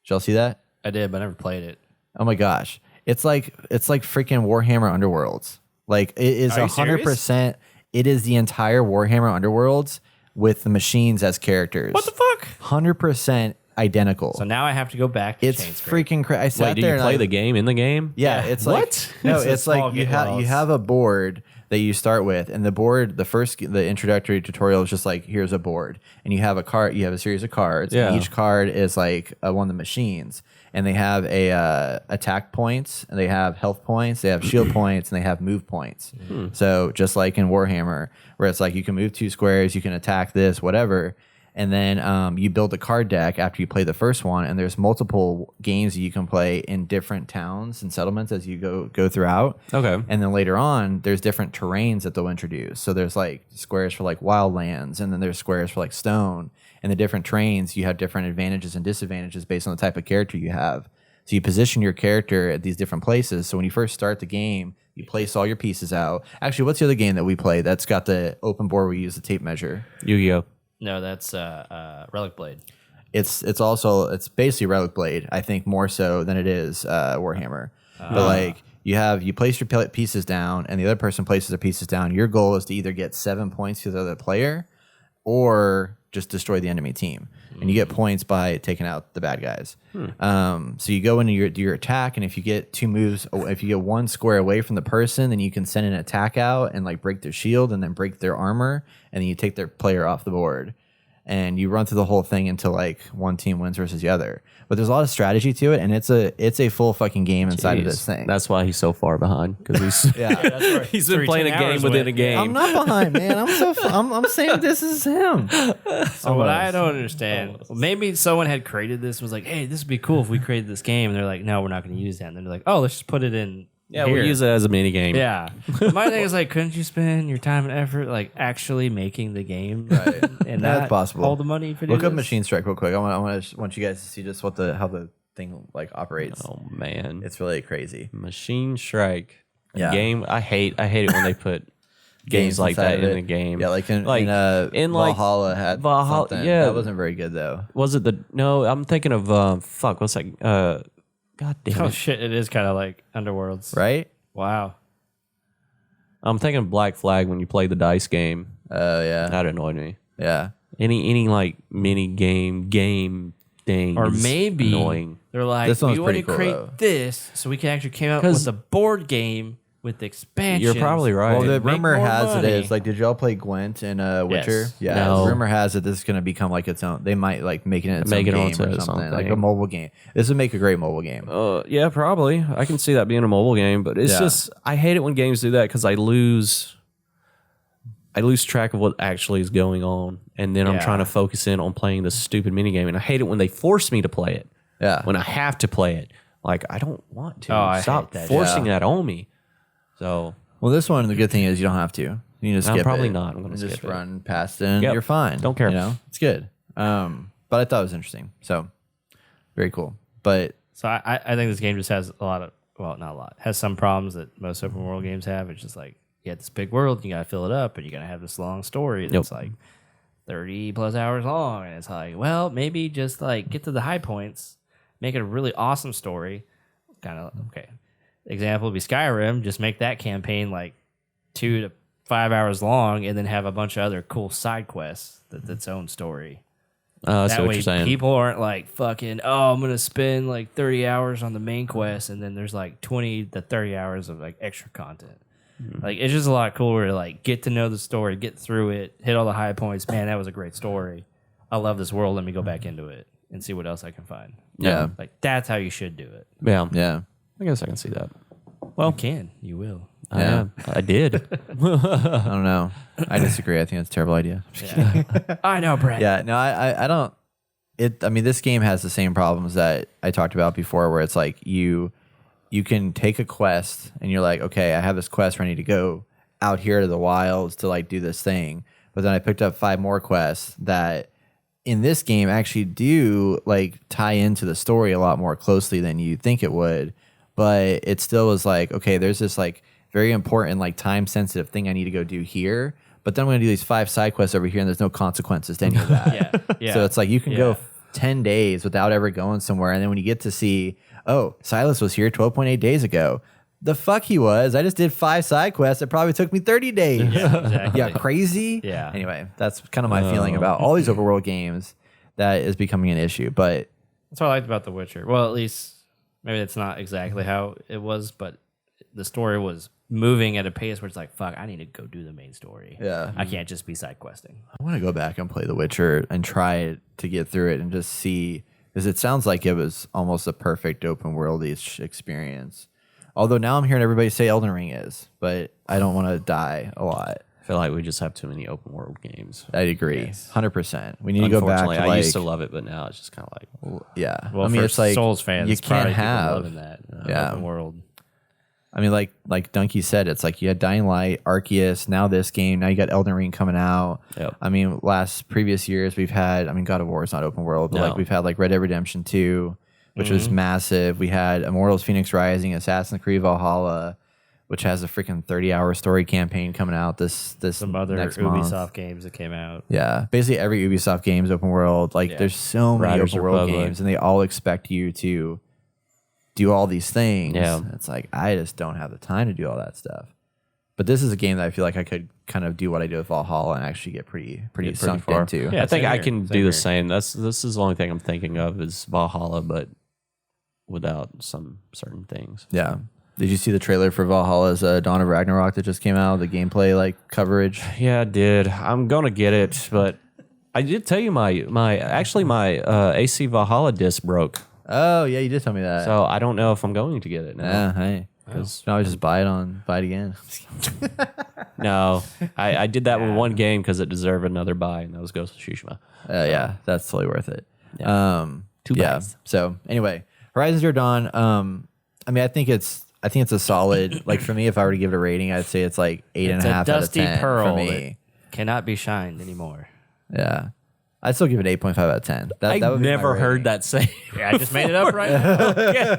Did y'all see that? I did, but I never played it. Oh my gosh. It's like freaking Warhammer Underworlds. Like it is Are you 100%. It is the entire Warhammer Underworlds with the machines as characters. What the fuck? 100% identical. So now I have to go back to It's Chain Scrape. freaking crazy. I sat Wait, do there you and play I- the game in the game? Yeah, it's like What? no, It's a it's like small you game. have Well, you it's- have a board that you start with, and the board, the introductory tutorial is just like here's a board, and you have a card, you have a series of cards, and Yeah. each card is like one of the machines, and they have a attack points, and they have health points, they have shield points, and they have move points. So just like in Warhammer, where it's like you can move 2 squares, you can attack this, whatever. And then you build a card deck after you play the first one, and there's multiple games that you can play in different towns and settlements as you go throughout. Okay. And then later on, there's different terrains that they'll introduce. So there's like squares for like wildlands, and then there's squares for like stone. And the different terrains, you have different advantages and disadvantages based on the type of character you have. So you position your character at these different places. So when you first start the game, you place all your pieces out. Actually, what's the other game that we play that's got the open board where you use the tape measure? Yu-Gi-Oh. No, that's Relic Blade. It's basically Relic Blade, I think, more so than it is Warhammer. But like you place your pieces down, and the other person places their pieces down. Your goal is to either get 7 points to the other player, or just destroy the enemy team, and you get points by taking out the bad guys. So you go into your attack, and if you get 2 moves, if you get 1 square away from the person, then you can send an attack out and like break their shield and then break their armor, and then you take their player off the board. And you run through the whole thing until like one team wins versus the other. But there's a lot of strategy to it, and it's a full fucking game inside of this thing. That's why he's so far behind, because he's That's right. he's been playing a game within a game. I'm not behind, man. I'm saying this is him. So what I don't understand, maybe someone had created this, was like, hey, this would be cool if we created this game, and they're like, no, we're not going to use that. And they're like, oh, let's just put it in. Yeah, here. we'll use it as a mini game. Yeah. My thing is like, couldn't you spend your time and effort like actually making the game, Right. and That's not possible. all the money for Look up Machine Strike real quick. I want you guys to see just how the thing like operates. Oh man, It's really crazy. Machine Strike. Yeah. Game. I hate it when they put games like inside that of in it. the game. Yeah, like in Valhalla had Valhalla. something. Yeah, That wasn't very good though. Was it the? No, I'm thinking of what's that? God damn Oh it. shit! It is kind of like Underworlds, Right? Wow. I'm thinking Black Flag when you play the dice game. Oh yeah. That annoyed me. Yeah. Any like mini game thing, Or is maybe annoying. they're like, This one's we want to pretty cool, create though. this so we can actually come out 'Cause- with a board game with expansions. You're probably right. Well, the Make rumor more has money. it is like, did y'all play Gwent in Witcher? Yes. Yeah. No. The rumor has it this is going to become like its own. They might like make it its Make own it game onto or its something, own like a thing. mobile game. This would make a great mobile game. Yeah, probably. I can see that being a mobile game, but it's Yeah. just I hate it when games do that because I lose track of what actually is going on, and then I'm Yeah. trying to focus in on playing this stupid mini game, and I hate it when they force me to play it. Yeah. When I have to play it, like I don't want to. Oh, I Stop hate that. forcing Yeah. that on me. So Well, this one, the good thing is you don't have to. You can just I'm skip probably it. not. I'm gonna And just skip it. run past it, and Yep. you're fine. Don't care. You know, it's good. But I thought it was interesting. So very cool. But So I think this game just has a lot of, well, not a lot, has some problems that most open world games have. It's just like, you have this big world, you got to fill it up, and you got to have this long story that's like 30 plus hours long. And it's like, well, maybe just like get to the high points, make it a really awesome story. Kind of, okay. Example would be Skyrim. Just make that campaign like 2 to 5 hours long, and then have a bunch of other cool side quests that's its own story. that's That what way, you're saying. people aren't like fucking, oh, I'm going to spend like 30 hours on the main quest, and then there's like 20 to 30 hours of like extra content. Like, it's just a lot cooler to like get to know the story, get through it, hit all the high points. Man, that was a great story. I love this world. Let me go back into it and see what else I can find. yeah, Like, that's how you should do it. yeah, yeah. I guess I can see that. Well, you can. You will. Yeah. I did. I don't know. I disagree. I think it's a terrible idea. I know, Brett. Yeah, no, I don't. I mean, this game has the same problems that I talked about before, where it's like you can take a quest and you're like, okay, I have this quest where I need to go out here to the wilds to like do this thing, but then I picked up 5 more quests that in this game actually do like tie into the story a lot more closely than you think it would, but it still was like, okay, there's this like very important like time sensitive thing I need to go do here. But then I'm going to do these 5 side quests over here, and there's no consequences to any of that. Yeah. Yeah. So it's like you can go Yeah. 10 days without ever going somewhere. And then when you get to see, oh, Silas was here 12.8 days ago. The fuck he was. I just did 5 side quests. It probably took me 30 days. Yeah, exactly. Yeah, crazy. Yeah. Anyway, that's kind of my feeling about all these overworld games that is becoming an issue. But That's what I liked about The Witcher. Well, at least maybe that's not exactly how it was, but the story was moving at a pace where it's like, fuck, I need to go do the main story. Yeah. I can't just be side questing. I want to go back and play The Witcher and try to get through it and just see, because it sounds like it was almost a perfect open world-ish experience. Although now I'm hearing everybody say Elden Ring is, but I don't want to die a lot. I feel like we just have too many open world games. I agree, 100%. We need to go back to I used to love it, but now it's just kind of like, yeah. Well, I mean, for it's like Souls fans, you it's probably can't people have loving that open world. I mean, like Donkey said, it's like you had Dying Light, Arceus, now this game, now you got Elden Ring coming out. Yep. I mean, previous years we've had, I mean, God of War is not open world, but like we've had like Red Dead Redemption 2, which was massive. We had Immortals Phoenix Rising, Assassin's Creed Valhalla, which has a freaking 30-hour story campaign coming out this Some other next Ubisoft month. games that came out. Yeah, basically every Ubisoft game is open world. Like there's so many Riders open world Republic. games, and they all expect you to do all these things. Yeah. It's like I just don't have the time to do all that stuff. But this is a game that I feel like I could kind of do what I do with Valhalla and actually get pretty sunk far. into. Yeah. I think same I here, can same do here. the same. This is the only thing I'm thinking of is Valhalla, but without some certain things. Yeah. Did you see the trailer for Valhalla's Dawn of Ragnarok that just came out? The gameplay like coverage. Yeah, I did. I'm gonna get it, but I did tell you my AC Valhalla disc broke, Oh yeah, you did tell me that. so I don't know if I'm going to get it now. yeah, hey. Because I just buy it again. No, I did that with one game because it deserved another buy, and that was Ghost of Tsushima. Yeah, that's totally worth it. Yeah. Two yeah. buys. So anyway, Horizon Zero Dawn. I mean, I think it's a solid. Like for me, if I were to give it a rating, I'd say it's like 8.5 It's a out of dusty 10 pearl for me. that cannot be shined anymore. Yeah, I'd still give it 8.5 out of 10. That I would be my never heard rating. that say. Yeah, I just made it up right now. Okay,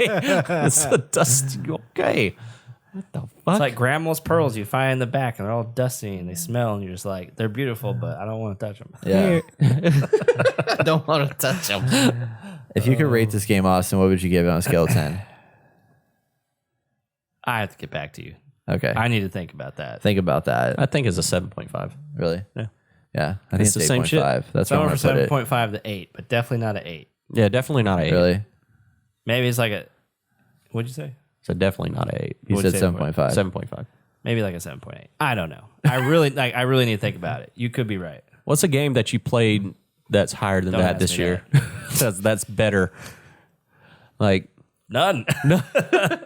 it's a dusty. Okay, what the fuck? It's like grandma's pearls you find in the back, and they're all dusty and they smell, and you're just like, they're beautiful, but I don't want to touch them. Yeah. I don't want to touch them. If you could rate this game, Austin, what would you give it on a scale of 10? I have to get back to you. Okay. I need to think about that. Think about that. I think it's a 7.5. Really? Yeah. Yeah. I think It's it's the same 8.5. shit. That's where I'm Somewhere going to from put it. 7.5 to 8, but definitely not an 8. Yeah, definitely not an 8. Really? Maybe it's like a, what'd you say? So definitely not an 8. You What'd said you say? 7.5. 7.5. Maybe like a 7.8. I don't know. I really need to think about it. You could be right. What's a game that you played that's higher than Don't that ask this me year? that's better. Like, None.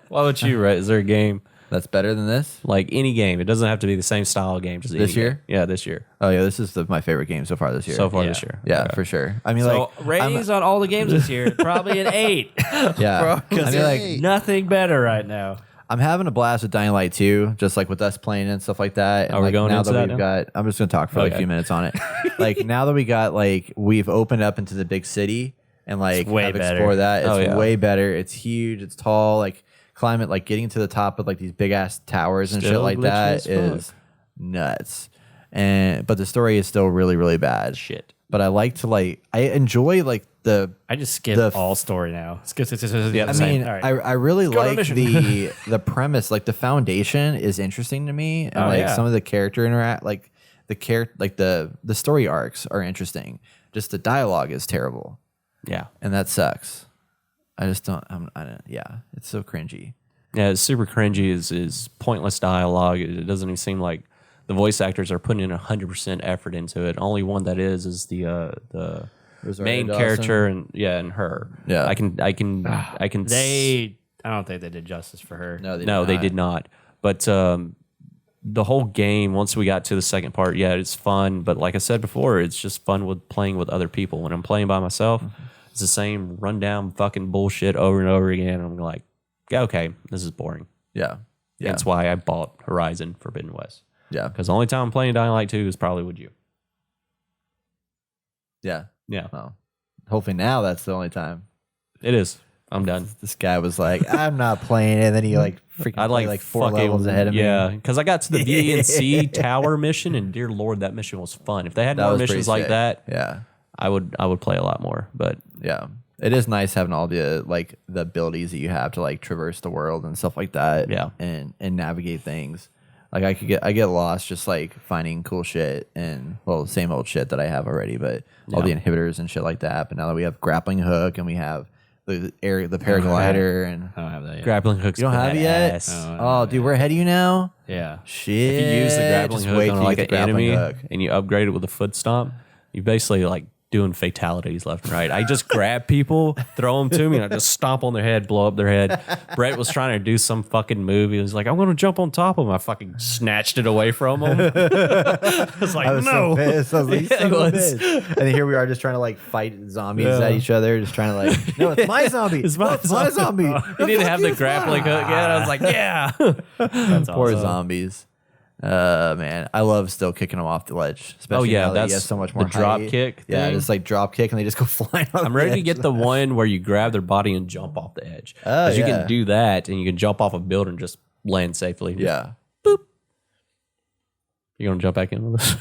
why would you rate? Is there a game That's better than this? like any game? It doesn't have to be the same style of game. Just any This year? game. Yeah, this year. Oh, yeah. This is my favorite game so far this year. So far Yeah. this year. Yeah, Okay. for sure. I mean, So like, ratings on all the games this year, probably an 8. yeah. I mean, like, Nothing better right now. I'm having a blast with Dying Light 2, just like with us playing and stuff like that. And Are we like, going now into that that we've now? got, I'm just gonna talk for like a Okay. few minutes on it. Like now that we've opened up into the big city and like It's way have better. explored that. It's Oh, yeah. way better. It's huge. It's tall. Like climate, like getting to the top of like these big ass towers and shit Still like glitchy that as is nuts. But the story is still really, really bad. Shit. But I enjoy like the. I just skip all story now. Skip. Yeah, I same. mean, All right. I really go to like mission. the premise, like the foundation is interesting to me, and Oh, like yeah. some of the character the story arcs are interesting. Just the dialogue is terrible, Yeah. and that sucks. I just don't. I don't. Yeah, it's so cringy. Yeah, it's super cringy. Is pointless dialogue. It doesn't even seem like the voice actors are putting in 100% effort into it. Only one that is the Rosario main Dawson? character and her. Yeah. I can. I don't think they did justice for her. No, they did not. But the whole game, once we got to the second part, yeah, it's fun. But like I said before, it's just fun with playing with other people. When I'm playing by myself, it's the same rundown fucking bullshit over and over again. I'm like, yeah, okay, this is boring. Yeah, yeah, That's why I bought Horizon Forbidden West. yeah, Because the only time I'm playing Dying Light 2 is probably with you. yeah. Yeah, Well, hopefully now that's the only time. it is. I'm done. This guy was like, I'm not playing it. And then he like freaking I played like 4 levels ahead of me. Yeah, because I got to the B and C tower mission, and dear Lord, that mission was fun. If they had That more was pretty missions like sick. that, Yeah. I would play a lot more. But Yeah. It is nice having all the like the abilities that you have to like traverse the world and stuff like that. Yeah. And navigate things. Like I get lost just like finding cool shit and well, same old shit that I have already, but all the inhibitors and shit like that. But now that we have grappling hook and we have the paraglider and I don't have that yet. grappling hooks. you don't have it yet? badass. Oh, dude, we're ahead of you now. Yeah. Shit. If you use the grappling Just hook wait on till you like get an the grappling enemy hook. and you upgrade it with a foot stomp, you basically like doing fatalities left and right. I just grab people, throw them to me, and I just stomp on their head, blow up their head. Brett was trying to do some fucking move. He was like, I'm going to jump on top of him. I fucking snatched it away from him. I was like, I was no. so pissed. I was like, Yeah, son it of a was. bitch. And here we are just trying to like fight zombies at each other, just trying to like, no, it's my zombie. It's my zombie. You need to have the grappling hook. Yeah, I was like, yeah. That's Poor awesome. zombies. Man, I love still kicking them off the ledge. Especially now that he has so much more the drop height. kick Yeah, thing. just like drop kick and they just go flying. I'm ready to get the one where you grab their body and jump off the edge. Oh, you yeah. can do that, and you can jump off a building and just land safely. Yeah. You gonna jump back in with us?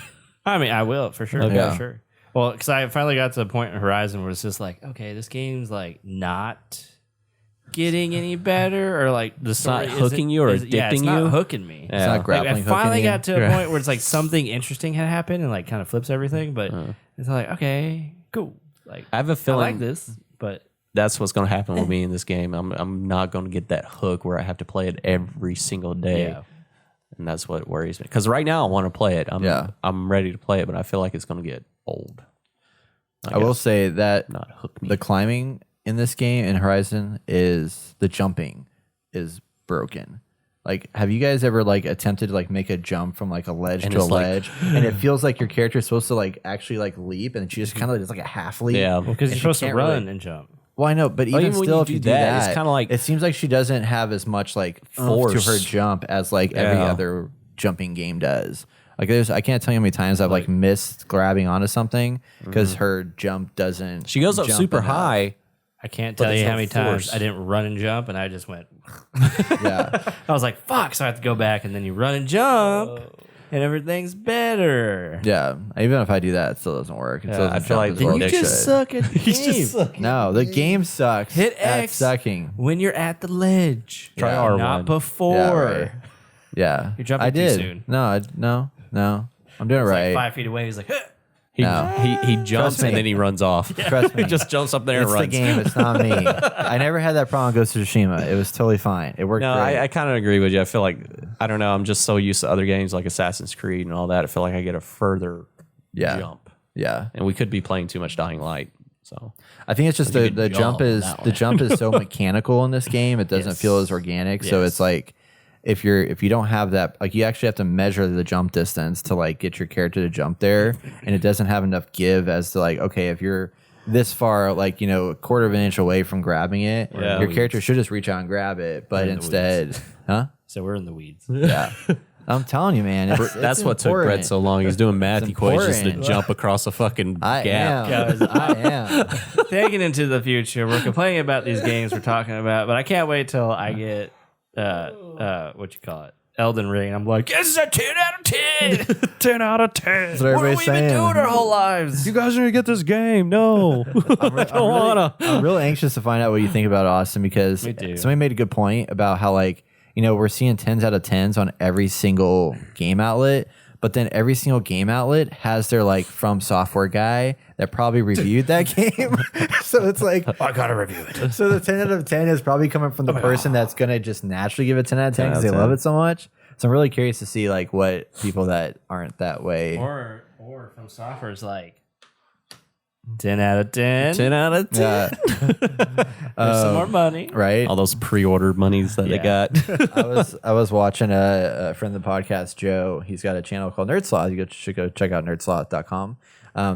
I mean, I will for sure. Okay. For sure. Well, because I finally got to the point in Horizon where it's just like, okay, this game's like not getting any better, or like the story not hooking you or yeah, it's addicting not you? hooking me. Yeah. It's not grappling I finally hooking you. got to a point where it's like something interesting had happened and like kind of flips everything, but it's like, okay, cool. Like I have a I feeling like this, but that's what's gonna happen with me in this game. I'm not gonna get that hook where I have to play it every single day. yeah. And that's what worries me. Because right now I want to play it. I'm ready to play it, but I feel like it's gonna get old. I will say that Not hook me. the climbing in this game in Horizon is the jumping is broken. Like, have you guys ever like attempted to like make a jump from like a ledge And to a it's like- ledge, and it feels like your character is supposed to like actually like leap, and she just kind of does like a half leap. Yeah. Because And you're she supposed to can't run really- and jump. Well, I know, but even even when still, you if you do do that, it's that, kinda like- it seems like she doesn't have as much like force to her Force. jump as like every Yeah. other jumping game does. Like, I can't tell you how many times I've like missed grabbing onto something because her jump doesn't. She goes up jump super enough. high. I can't But tell there's you how no many times force. I didn't run and jump, and I just went. Yeah, I was like, "Fuck!" So I have to go back, and then you run and jump, and everything's better. yeah. Even if I do that, it still doesn't work. It still I doesn't feel jump like as then well you as it just should. suck at the game. No, the game sucks. Hit at X sucking. when you're at the ledge. Try Yeah. R1. Not before. Yeah, right. Yeah, You're jumping I too did. soon. No, no. I'm doing it It's right. like 5 feet away. He's like, "Huh." He No. he jumps me. and then he runs off. Trust me. He just jumps up there It's and the runs. game. It's not me. I never had that problem with Ghost of Tsushima. It was totally fine. It worked No, great. I kind of agree with you. I feel like I don't know. I'm just so used to other games like Assassin's Creed and all that. I feel like I get a further Yeah. jump, Yeah. and we could be playing too much Dying Light. So I think it's just you the, could the jump jump is that the way. jump is so mechanical in this game. It doesn't feel as organic. So Yes. it's like if you don't have that, like you actually have to measure the jump distance to like get your character to jump there, and it doesn't have enough give as to like, okay, if you're this far, like, you know, a quarter of an inch away from grabbing it, Yeah. your character should just reach out and grab it, but in the instead, huh? So we're in the weeds. Yeah. I'm telling you, man. It's that's what took important. Brett so long. He's doing math It's equations to important. jump across a fucking I gap. am. Guys, I am. Taking into the future, we're complaining about these games we're talking about, but I can't wait till I get what you call it, Elden Ring. I'm like, this is a 10 out of 10. 10 out of 10. That's what What have everybody's we saying. been doing our whole lives? You guys need to get this game. No, I don't wanna. I'm real anxious to find out what you think about Austin because Me too. somebody made a good point about how, like, you know, we're seeing 10s out of 10s on every single game outlet, but then every single game outlet has their like from software guy that probably reviewed that game. So it's like, I gotta review it. so the 10 out of 10 is probably coming from the person that's gonna just naturally give it 10 out of 10 because they 10. love it so much. So I'm really curious to see like what people that aren't that way. Or from software is like 10 out of 10. 10 out of 10. Yeah, There's some more money. right. All those pre-order monies that they Yeah. got. I was watching a friend of the podcast, Joe. He's got a channel called Nerd Sloth. Should go check out nerdsloth.com.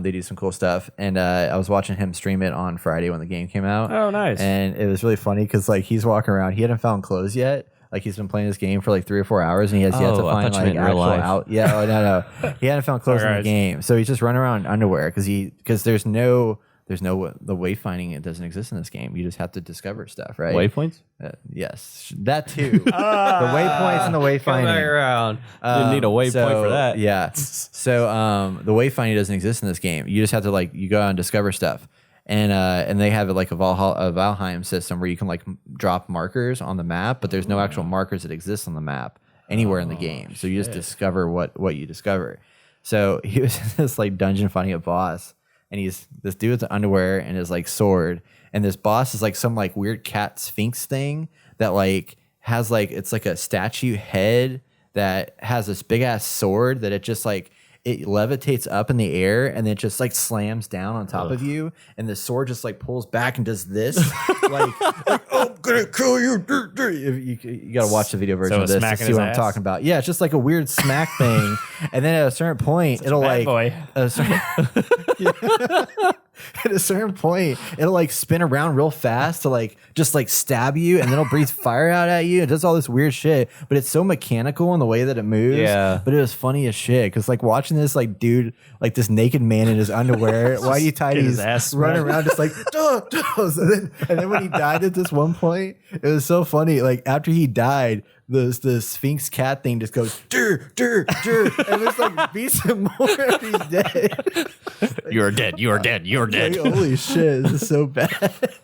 They do some cool stuff, and I was watching him stream it on Friday when the game came out. Oh, nice. And it was really funny because like he's walking around, he hadn't found clothes yet. Like he's been playing this game for like 3 or 4 hours, and he has yet to Oh, I find thought you like meant real actual life. out. Yeah, oh, no, he hadn't found clothes in the Alright. game, so he's just running around in underwear because there's no the wayfinding. It doesn't exist in this game. You just have to discover stuff, right? Waypoints? Yes, that too. The waypoints and the Come back wayfinding. around. Didn't need a waypoint for that. Yeah. So the wayfinding doesn't exist in this game. You just have to like you go out and discover stuff. And they have like a Valheim system where you can like drop markers on the map, but there's no actual markers that exist on the map anywhere in the game. So you just discover what you discover. So he was in this like dungeon fighting a boss, and he's this dude with the underwear and his like sword, and this boss is like some like weird cat sphinx thing that like has like it's like a statue head that has this big ass sword that it just like it levitates up in the air and then it just like slams down on top of you, and the sword just like pulls back and does this, like oh, I'm gonna kill you. You gotta watch the video version of this to see what I'm talking about. Yeah, it's just like a weird smack thing, and then at a certain point, it'll like at a certain point, it'll like spin around real fast to like just like stab you, and then it'll breathe fire out at you. It does all this weird shit, but it's so mechanical in the way that it moves. Yeah. But it was funny as shit because like watching this like dude, like this naked man in his underwear, whitey tighties, running around just like duh, duh. And then when he died at this one point, it was so funny. Like after he died, the Sphinx cat thing just goes dur dur dur, and it's like beats him more if he's dead. You're dead. You're dead. You're dead. Like, holy shit, this is so bad.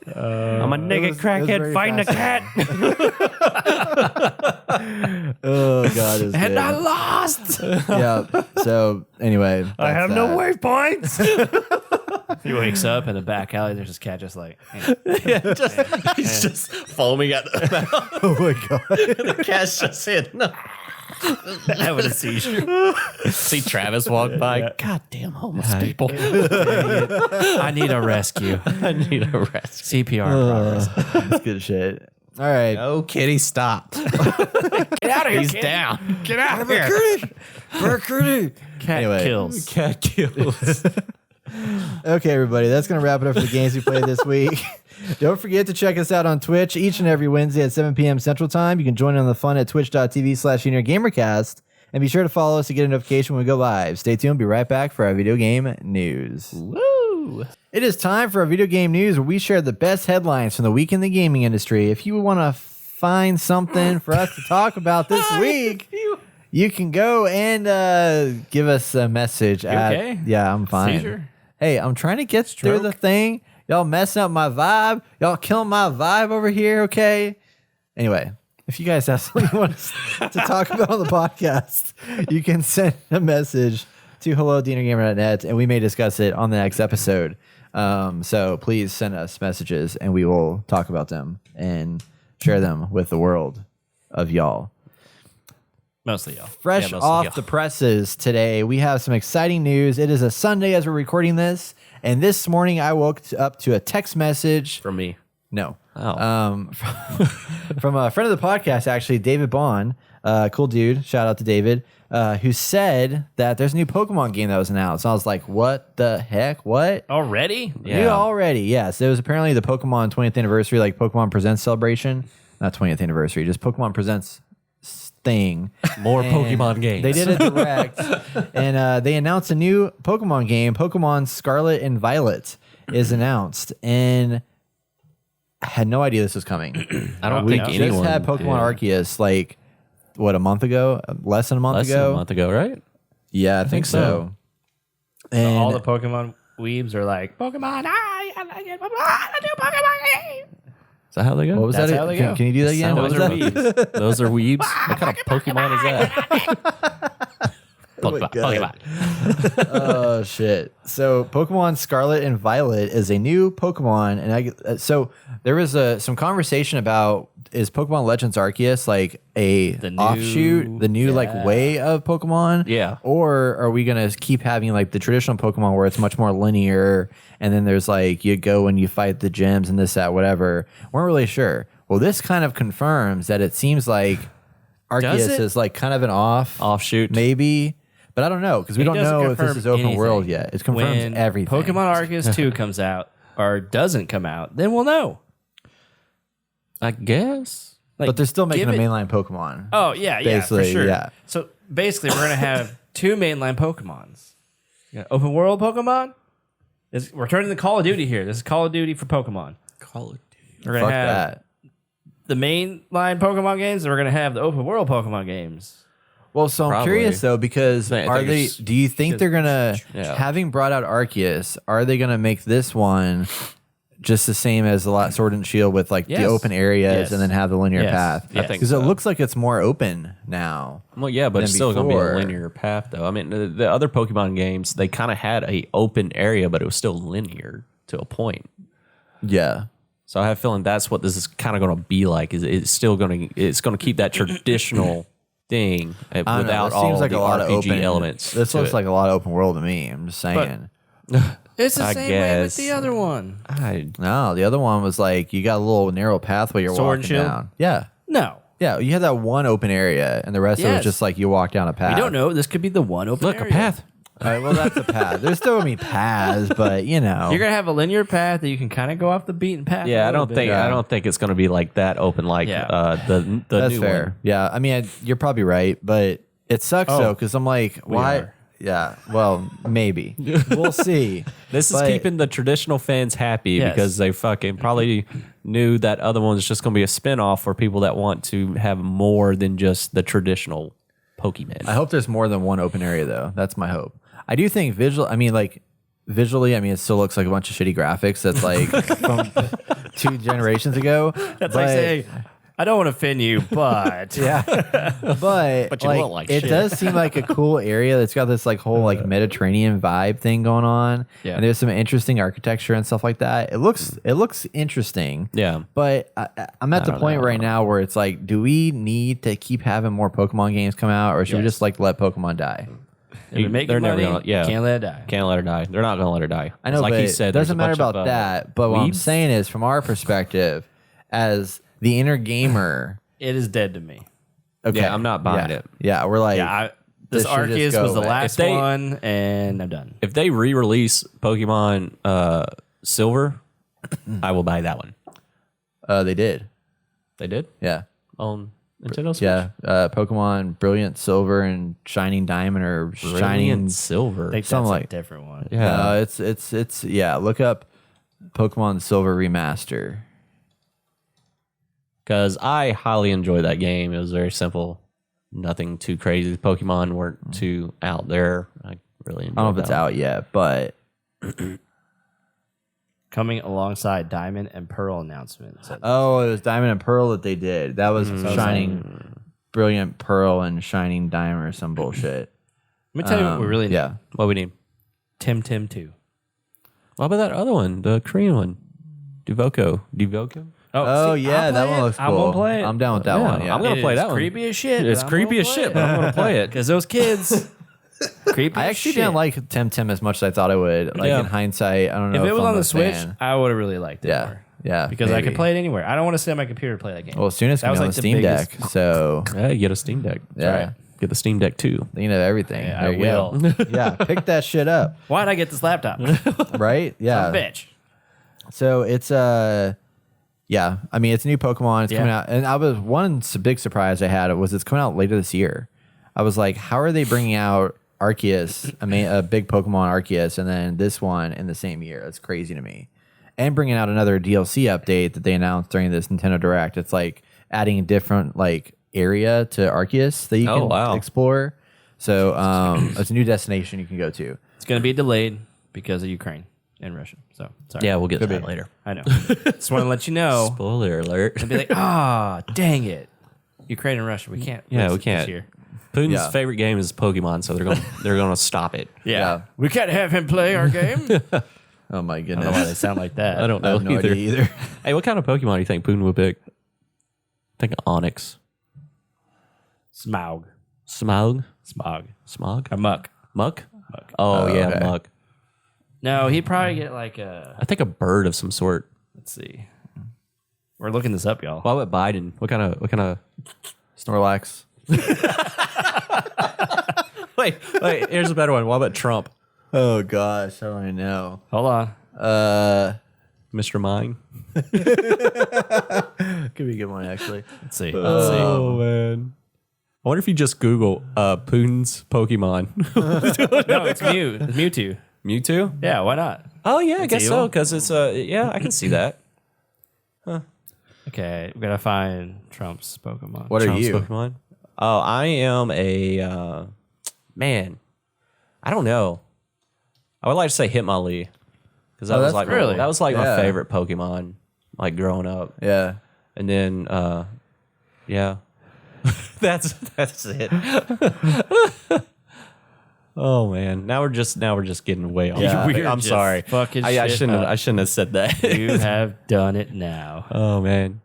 I'm a nigga crackhead fighting a cat. Oh god, it's And good. I lost. Yeah. So anyway, I have no waypoints. He wakes up in the back alley. There's this cat just like, He's just foaming at the mouth. Oh my god. The cat's just saying no. having a seizure. See Travis walk by. God damn homeless people. I need a rescue. I need a rescue. CPR in progress. That's good shit. All right. No, kitty, stop. Get out of here. He's kid. down. Get out of here. Cat Anyway. kills. Cat kills. Okay, everybody, that's going to wrap it up for the games we played this week. Don't forget to check us out on Twitch each and every Wednesday at 7 p.m. Central Time. You can join in on the fun at twitch.tv/JuniorGamercast. And be sure to follow us to get a notification when we go live. Stay tuned. Be right back for our video game news. Woo. It is time for our video game news where we share the best headlines from the week in the gaming industry. If you want to find something for us to talk about this week, you can go and give us a message. Okay? Yeah, I'm fine. Seizure? Hey, I'm trying to get through the thing. Y'all messing up my vibe. Y'all killing my vibe over here, okay? Anyway, if you guys have something you want to talk about on the podcast, you can send a message to hello@DNRgamer.net, and we may discuss it on the next episode. So please send us messages, and we will talk about them and share them with the world of y'all. Mostly y'all. Fresh off the presses today, we have some exciting news. It is a Sunday as we're recording this, and this morning I woke up to a text message From me. No. Oh. From a friend of the podcast, actually, David Bond, cool dude. Shout out to David, who said that there's a new Pokemon game that was announced. So I was like, what the heck? What? Already? Yeah. New already? Yes. It was apparently the Pokemon 20th anniversary, like Pokemon Presents celebration. Not 20th anniversary, just Pokemon Presents thing. More And Pokemon games. They did a direct, and they announced a new Pokemon game. Pokemon Scarlet and Violet is announced, and I had no idea this was coming. I don't We think just anyone had Pokemon did. Arceus like what, a month ago? Less than a month Less ago. than a month ago, right? Yeah, I think so. And All the Pokemon weebs are like, Pokemon, I like it. I do Pokemon game. Is that how they go? what was That's that? how they Can, go. can you do that again? What Those was are that? weebs. Those are weebs. What kind of Pokemon is that? Oh my Pokemon. God. Oh shit! So Pokemon Scarlet and Violet is a new Pokemon, and so there was some conversation about, is Pokemon Legends Arceus like The new- offshoot, the new like way of Pokemon? Yeah. Or are we gonna keep having like the traditional Pokemon where it's much more linear, and then there's like you go and you fight the gyms and this, that, whatever? Weren't really sure. Well, this kind of confirms that it seems like Arceus it? is like kind of an Offshoot. maybe. But I don't know, because we It don't doesn't know if this confirm is open anything. world yet. It confirms When everything. Pokemon Arceus 2 comes out or doesn't come out, then we'll know. I guess. Like, But they're still making a give it- mainline Pokemon. Oh, yeah, for Basically, sure. yeah. So basically, we're going to have two mainline Pokemons. You got open world Pokemon. We're turning to Call of Duty here. This is Call of Duty for Pokemon. Call it. We're going Fuck to have that. the mainline Pokemon games, and we're going to have the open world Pokemon games. Well, so I'm Probably. curious though, because I think are they? it's- Do you think they're gonna, Yeah. having brought out Arceus, are they gonna make this one just the same as the Sword and Shield with like the Yes. open areas Yes. and then have the linear Yes. path? I think Because so. it looks like it's more open now. Well, yeah, but than it's still going to be before. a linear path, though. I mean, the other Pokemon games, they kind of had a open area, but it was still linear to a point. Yeah. So I have a feeling that's what this is kind of going to be like. Is it's still going to keep that traditional thing I don't know, without it all seems like the a lot RPG of open elements. This to looks it. like a lot of open world to me. I'm just saying. It's the I same way with guess. the other one. No, the other one was like you got a little narrow pathway you're Sword and walking shield? down. Yeah. No. Yeah, you had that one open area, and the rest of it was Yes. just like you walk down a path. We don't know. This could be the one open Look, area. a path. All right, well, that's a path. There's still gonna be paths, but you know, You're gonna have a linear path that you can kind of go off the beaten path. Yeah, a I little don't bit. think Yeah. I don't think it's going to be like that open like Yeah. the that's new fair. one. Yeah, I mean, you're probably right, but it sucks though because I'm like, why? are. Yeah, well, maybe we'll see. This is But- keeping the traditional fans happy Yes. because they fucking probably knew that other one was just going to be a spinoff for people that want to have more than just the traditional Pokemon. I hope there's more than one open area though. That's my hope. I do think visually, it still looks like a bunch of shitty graphics. That's like from 2 generations ago. That's like saying, I don't want to offend you, but yeah, but you look like it shit. does seem like a cool area that's got this like whole like Mediterranean vibe thing going on. Yeah. And there's some interesting architecture and stuff like that. It looks interesting. Yeah. But I'm at the don't point know. right now where it's like, do we need to keep having more Pokemon games come out, or should we Yes. just like let Pokemon die? if you make They're money, never gonna- yeah. can't let it die. Can't let her die. They're not going to let her die. I know, like but he said, it there's doesn't a matter bunch about of, that. But what I'm weebs. saying is, from our perspective, as the inner gamer, It is dead to me. okay, Yeah, I'm not buying yeah, it. Yeah, we're like, Yeah, this This should just Arceus go was the away. last If they- one, and I'm done. If they re-release Pokemon Silver, I will buy that one. they did, They did yeah. on Nintendo Switch. Yeah, Pokemon Brilliant Silver and Shining Diamond or Shining. Brilliant Silver. I think Something that's like- a different one. Yeah. It's yeah. Look up Pokemon Silver Remaster. Because I highly enjoyed that game. It was very simple, nothing too crazy. The Pokemon weren't too out there. I really enjoyed I don't know if it's that one. out yet, but Coming alongside Diamond and Pearl announcements. oh, it was Diamond and Pearl that they did. That was Shining Brilliant Pearl and Shining Diamond or some bullshit. Let me tell you what we really need. Yeah. What we need? Tim 2. What about that other one, the Korean one? Duvoko. Oh see, yeah, I'll that play one it. looks cool. I'm gonna play it. I'm down with that one. Yeah, I'm gonna It play is that one. creepy as shit. It's creepy as shit, but I'm going to play it. Because those kids, creepy I as actually shit. didn't like Temtem as much as I thought I would. Like Yeah. in hindsight, I don't know If it was I'm on a the Switch, fan. I would have really liked it Yeah, more. yeah, Because I could maybe. play it anywhere. I don't want to sit on my computer to play that game. Well, as soon as That it's was on the like the Steam biggest- Deck, so Yeah, you get a Steam Deck. yeah, right. Get the Steam Deck too. you know everything. Yeah, There I you go. will. Yeah, pick that shit up, Why'd I get this laptop? right? Yeah. Bitch. So it's yeah. I mean, it's a new Pokemon. It's coming Yeah. out, and I was big surprise I had was it's coming out later this year. I was like, how are they bringing out Arceus? I mean, a big Pokemon Arceus, and then this one in the same year. That's crazy to me. And bringing out another DLC update that they announced during this Nintendo Direct. It's like adding a different like area to Arceus that you Oh, can wow. explore. So it's a new destination you can go to. It's going to be delayed because of Ukraine and Russia. So, sorry. Yeah, we'll get to that later. I know. Just want to let you know. Spoiler alert. And be like, dang it. Ukraine and Russia, we can't. Yeah, we this can't. year. Putin's Yeah. favorite game is Pokemon, so they're gonna stop it. Yeah. We can't have him play our game. I Oh my don't know why they goodness. sound like that. I don't I know have no either. idea either. Hey, what kind of Pokemon do you think Putin would pick? I think Onyx. Smaug. Smog? Smog. Or Muck. Muck? Oh, yeah, okay. Muck. No, he'd probably get like a. I think a bird of some sort. Let's see. We're looking this up, y'all. What about Biden? What kind of Snorlax. Wait, here's a better one. What about Trump? Oh gosh, I don't even know. Hold on. Mr. Mine? Could be a good one actually. Let's see. Oh, man. I wonder if you just Google Putin's Pokemon. No, it's Mew. It's Mewtwo. Mewtwo? Yeah, why not? Oh, yeah, I guess evil. so, because it's yeah, I can see that. Okay, we gotta find Trump's Pokemon. What are Trump's you? Pokemon? Oh, I am a man. I don't know. I would like to say Hitmonlee because that Oh, was that's like really- that was like Yeah. my favorite Pokemon, like growing up. Yeah. And then, yeah, that's it. Oh man, now we're just getting way off. Yeah. topic. We're I'm just sorry. fucking I shit shouldn't. up. I shouldn't have said that. You have done it now. Oh man,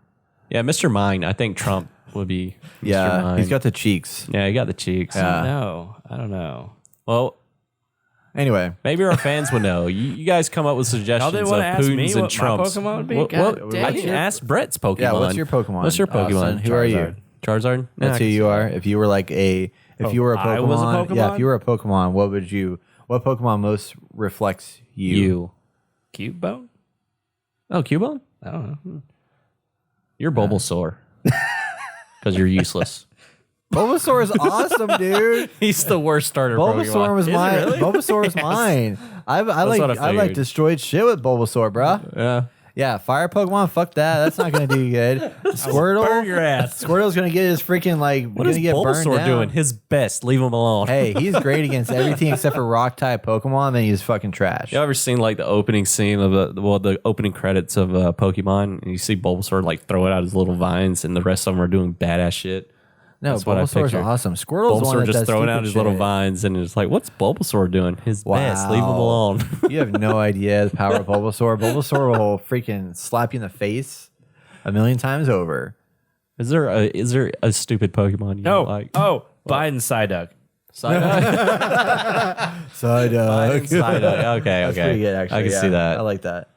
yeah, Mr. Mine. I think Trump would be. Yeah, Mr. he's Mime. got the cheeks. Yeah, he got the cheeks. Yeah. No, I don't know. Well, Anyway, maybe our fans would know. You guys come up with suggestions Y'all of didn't want to ask me Putin's and what my Trumps. Pokemon would be? What- God what- dang I didn't it. ask Brett's Pokemon. yeah, what's your Pokemon? What's your Pokemon? Austin, who are you? Charizard. That's who you are. If you were like if you were a Pokemon, I was a yeah, Pokemon? if you were a Pokemon, what Pokemon most reflects you? You. Cubone? Oh, Cubone? I don't know. You're Bulbasaur. Because you're useless. Bulbasaur is awesome, dude. He's the worst starter Bulbasaur Pokemon. was mine. really? Bulbasaur was mine. I what I like figured. destroyed shit with Bulbasaur, bro. Yeah. Yeah, fire Pokemon, fuck that. That's not gonna do you good. Burn Squirtle, your ass. Squirtle's gonna get his freaking What is gonna get burned Bulbasaur down. doing? His best. Leave him alone. Hey, he's great against everything except for rock type Pokemon. Then he's fucking trash. You ever seen like the opening scene of the opening credits of Pokemon, and you see Bulbasaur like throwing out his little vines, and the rest of them are doing badass shit. No, That's what I Bulbasaur's picture. awesome. Squirtle's the one Bulbasaur that just does throwing stupid out his little shit. vines, and it's like, what's Bulbasaur doing? His best. Leave him Wow. alone. You have no idea the power of Bulbasaur. Bulbasaur will freaking slap you in the face 1,000,000 times over. Is there a stupid Pokemon you No. don't like? Oh, Biden Psyduck. Psyduck. Psyduck. Psyduck. Okay, That's okay. pretty good, actually. I can yeah. see that. I like that.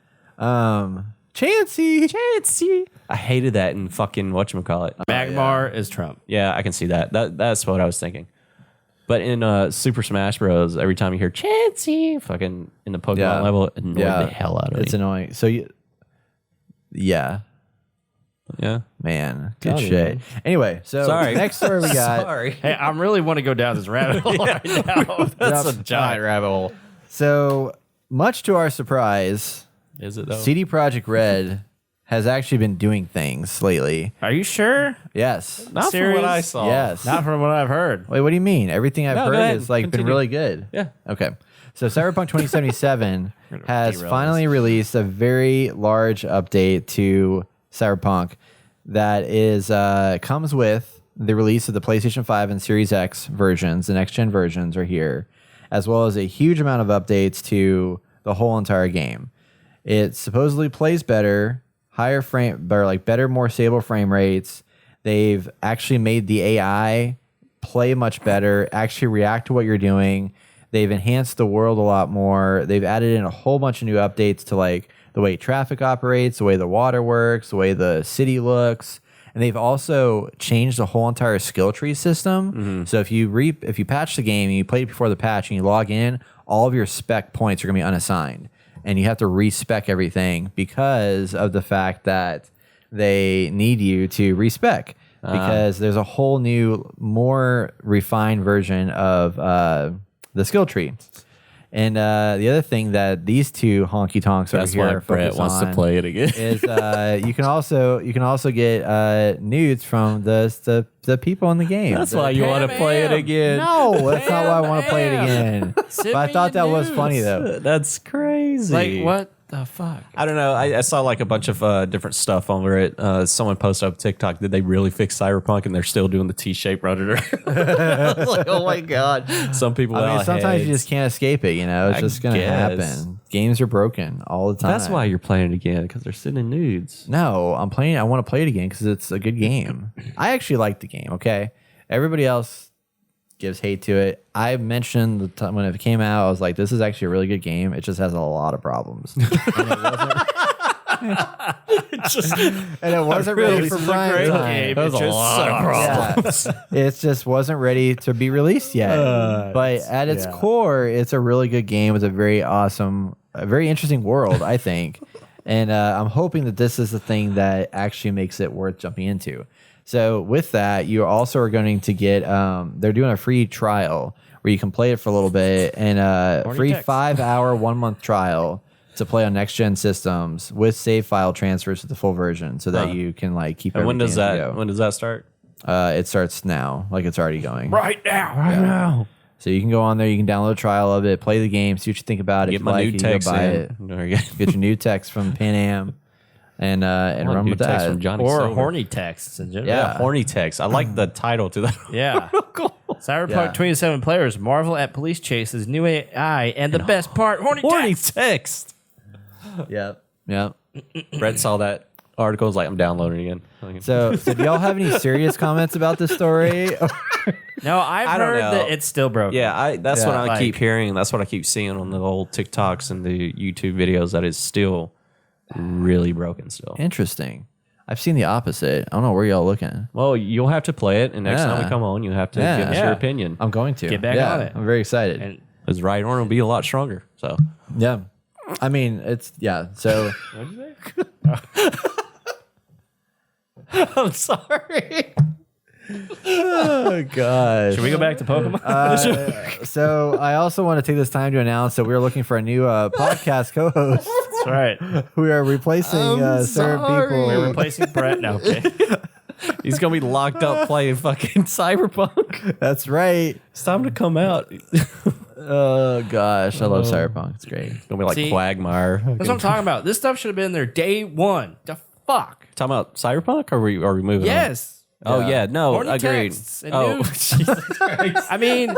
Chansey. I hated that in fucking whatchamacallit. Magmar is Trump. Yeah, I can see that. That's what I was thinking. But in Super Smash Bros, every time you hear Chansey fucking in the Pokemon Yeah. level, it annoyed the hell out of It's me. annoying. So yeah, Yeah. man, good Got it, shit. man. Anyway, so Sorry. next story we got. Sorry. Hey, I really want to go down this rabbit hole right now. That's Yep. a giant rabbit hole. So much to our surprise, Is it though? CD Projekt Red has actually been doing things lately. Are you sure? Yes. Not from Serious? what I saw. Yes. Not from what I've heard. Wait, what do you mean? Everything I've No, go heard ahead. has been Continue. really good. Yeah. Okay. So Cyberpunk 2077 has derail finally released a very large update to Cyberpunk that is comes with the release of the PlayStation 5 and Series X versions. The next gen versions are here, as well as a huge amount of updates to the whole entire game. It supposedly plays better, better, more stable frame rates. They've actually made the AI play much better, actually react to what you're doing. They've enhanced the world a lot more. They've added in a whole bunch of new updates to like the way traffic operates, the way the water works, the way the city looks. And they've also changed the whole entire skill tree system. So if you patch the game and you played before the patch and you log in, all of your spec points are going to be unassigned. And you have to respec everything because of the fact that they need you to respec. Because there's a whole new, more refined version of the skill tree. And the other thing that these two honky tonks That's over why here Brett focus wants to on play it again. is you can also get nudes from the people in the game. That's why you want to play it again. No, that's not why I want to play it again. But I thought that was funny though. That's crazy. Like, what the fuck? I don't know. I saw like a bunch of different stuff over it. Someone posted up TikTok, did they really fix Cyberpunk? And they're still doing the T-shaped rudder. I was like, oh my God. Some people I mean, sometimes you just can't escape it. You know, it's I just gonna guess. happen. Games are broken all the time. That's why you're playing it again, because they're sitting in nudes. No, I'm playing. I want to play it again because it's a good game. I actually like the game. Okay, everybody else gives hate to it. I mentioned the time when it came out, I was like, "This is actually a really good game. It just has a lot of problems." And it wasn't ready for prime time. There's a lot of problems. Yeah. It just wasn't ready to be released yet. But at its core, it's a really good game. It's a very awesome, a very interesting world, I think. And I'm hoping that this is the thing that actually makes it worth jumping into. So with that, you also are going to get, they're doing a free trial where you can play it for a little bit, and a free text. 5-hour, 1-month trial to play on next gen systems with save file transfers to the full version, so that you can like keep. And when does everything as that? you go. When does that start? It starts now, like it's already going. Right now. now. So you can go on there, you can download a trial of it, play the game, see what you think about it. Get If you my like new it, you go text buy in. it. There you go. Get your new text from Pan Am, and run New with text that. from Johnny Or Silver. horny texts in general. Yeah. Horny text. I like the title to that. Yeah. Cyberpunk Yeah. 27 players marvel at police chases, new AI, and the best part, horny Horny text. text. Yep. Yep. Brett saw that articles like I'm downloading again. Like, So do y'all have any serious comments about this story? No, I've don't heard know. that it's still broken. yeah, that's what I like- keep hearing. That's what I keep seeing on the old TikToks and the YouTube videos. That is still really broken. Still. Interesting. I've seen the opposite. I don't know where y'all looking. Well, you'll have to play it, and next time Yeah. we come on, you have to Yeah. give us Yeah. your opinion. I'm going to Get back on it. I'm very excited. And Because right on will be a lot stronger. So yeah. I mean, it's So what'd you say? I'm sorry. oh gosh. Should we go back to Pokemon? So I also want to take this time to announce that we're looking for a new podcast co-host. That's right. We are replacing certain people. We're replacing Brett. No, okay. He's gonna be locked up playing fucking Cyberpunk. That's right. It's time to come out. Oh gosh, I love Cyberpunk. It's great. It's gonna be like See, Quagmire. That's what I'm talking about. This stuff should have been there day one. The fuck? Talking about Cyberpunk, or are we moving? Yes. On? Oh yeah, no, More new agreed. texts and Oh, new- I mean,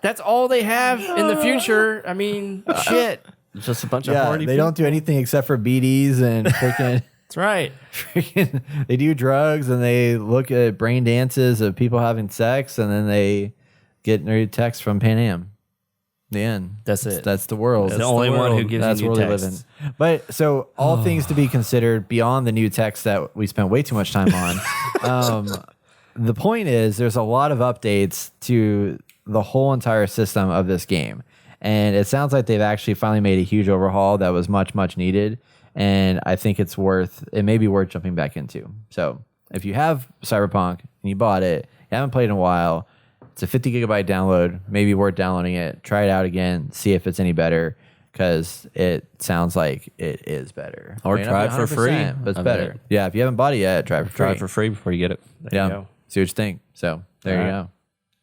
that's all they have in the future. I mean, shit. just a bunch of Yeah, horny they don't do anything except for BDs and freaking. That's right. They do drugs and they look at brain dances of people having sex, and then they get new texts from Pan Am. The end. That's it. That's the world. That's the only one who gives That's you new where we live in. texts. But so all things to be considered beyond the new text that we spent way too much time on. The point is, there's a lot of updates to the whole entire system of this game, and it sounds like they've actually finally made a huge overhaul that was much, much needed. And I think it may be worth jumping back into. So if you have Cyberpunk and you bought it, you haven't played in a while, it's a 50 gigabyte download, maybe worth downloading it, try it out again, see if it's any better, because it sounds like it is better. Or May not try be it for free. 100%, but it's I better. mean, Yeah, if you haven't bought it yet, try it for free. Try it for free before you get it. yeah, you go. see what you think. So there All you right. go.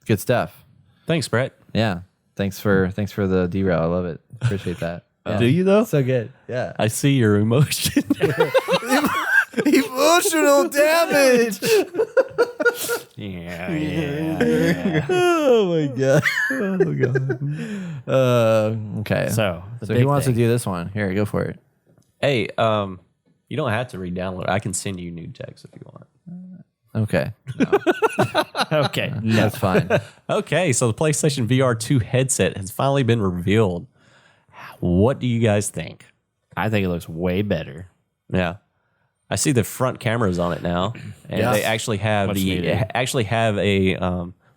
Good stuff. Thanks, Brett. Yeah. Thanks for the derail. I love it. Appreciate that. Yeah. Do you though? So good. Yeah. I see your emotion. Emotional damage. Yeah. Oh my god. Oh my god. Okay. So, So who wants to do this one? Here, go for it. Hey, you don't have to re-download. I can send you new text if you want. Okay. Okay. That's fine. Okay, so the PlayStation VR 2 headset has finally been revealed. What do you guys think? I think it looks way better. Yeah. I see the front cameras on it now, and Yes. they actually have Much the needed.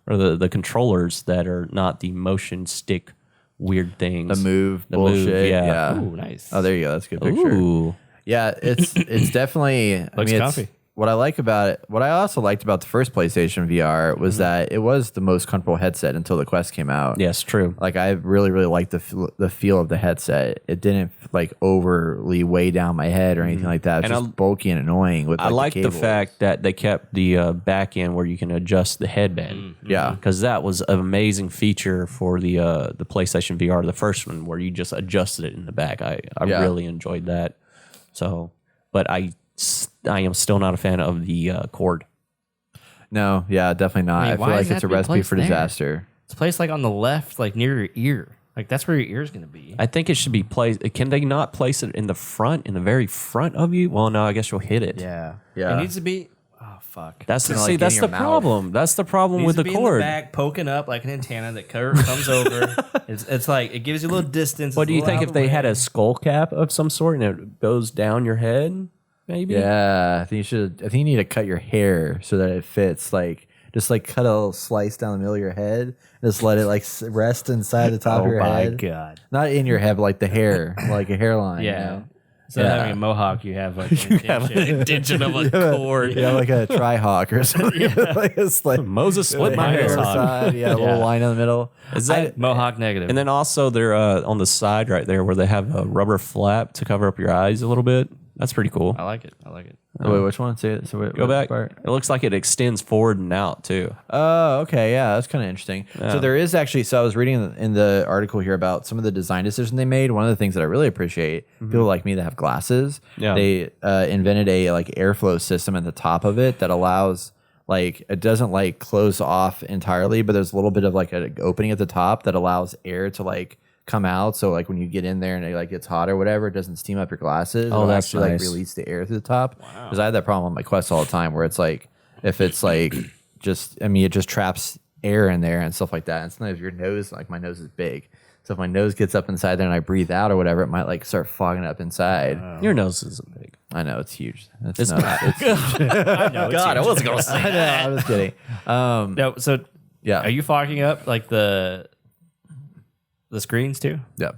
or the controllers that are not the motion stick weird things. The move The move, bullshit. yeah. Ooh, nice. Oh, there you go. That's a good picture. Ooh. Yeah, it's definitely. Looks comfy. What I like about it, what I also liked about the first PlayStation VR was that it was the most comfortable headset until the Quest came out. Yes, true. Like I really, really liked the feel of the headset. It didn't like overly weigh down my head or anything like that. It's And just bulky and annoying. With I like the cables. fact that they kept the back end where you can adjust the headband. Yeah. Because that was an amazing feature for the PlayStation VR, the first one, where you just adjusted it in the back. I Yeah. really enjoyed that. So, but I am still not a fan of the cord. No, yeah, definitely not. I mean, I feel why like does it it's have a to be recipe placed for there? disaster. It's placed like on the left, like near your ear. Like that's where your ear's going to be. I think it should be placed. Can they not place it in the front, in the very front of you? Well, no, I guess you'll hit it. Yeah. Yeah. It needs to be. Oh fuck. That's the, Kinda see, like that's in the your mouth. problem. That's the problem It with needs the to be cord. in the back, poking up like an antenna that comes over. It's like it gives you a little distance. What it's do you a think little if they out had of a skull cap of some sort and it goes down your head? Maybe. Yeah, I think you should. I think you need to cut your hair so that it fits. Like, just like cut a little slice down the middle of your head. Just let it like rest inside the top of Oh your my head. god. Not in your head, but like the hair, like a hairline. you Yeah. know? Instead of Yeah. having a mohawk, you have like an indentation of a cord. Yeah, like a tri-hawk or something. Like a slice. Moses split my hair hair. side, yeah, a little line in the middle. Is that? Mohawk negative. And then also they're on the side right there where they have a rubber flap to cover up your eyes a little bit. That's pretty cool. I like it. I like it. Oh, wait, which one? Say it. So Go back. It looks like it extends forward and out too. Oh, okay. Yeah, that's kind of interesting. So there is actually, so I was reading in the article here about some of the design decisions they made. One of the things that I really appreciate, people like me that have glasses, Yeah. they invented a like airflow system at the top of it that allows, like, it doesn't like close off entirely, but there's a little bit of like an opening at the top that allows air to like come out, so like when you get in there and it like gets hot or whatever, it doesn't steam up your glasses. Oh, It'll that's actually nice. like release the air through the top. Because I have that problem on my Quest all the time, where it's like if it's like it just traps air in there and stuff like that. And sometimes your nose, like my nose is big, so if my nose gets up inside there and I breathe out or whatever, it might like start fogging up inside. Your nose isn't big. I know it's huge. It's not. not. It's, I know. God, I wasn't gonna say I know. I'm just kidding. No, so Yeah. are you fogging up like the screens too, Yep.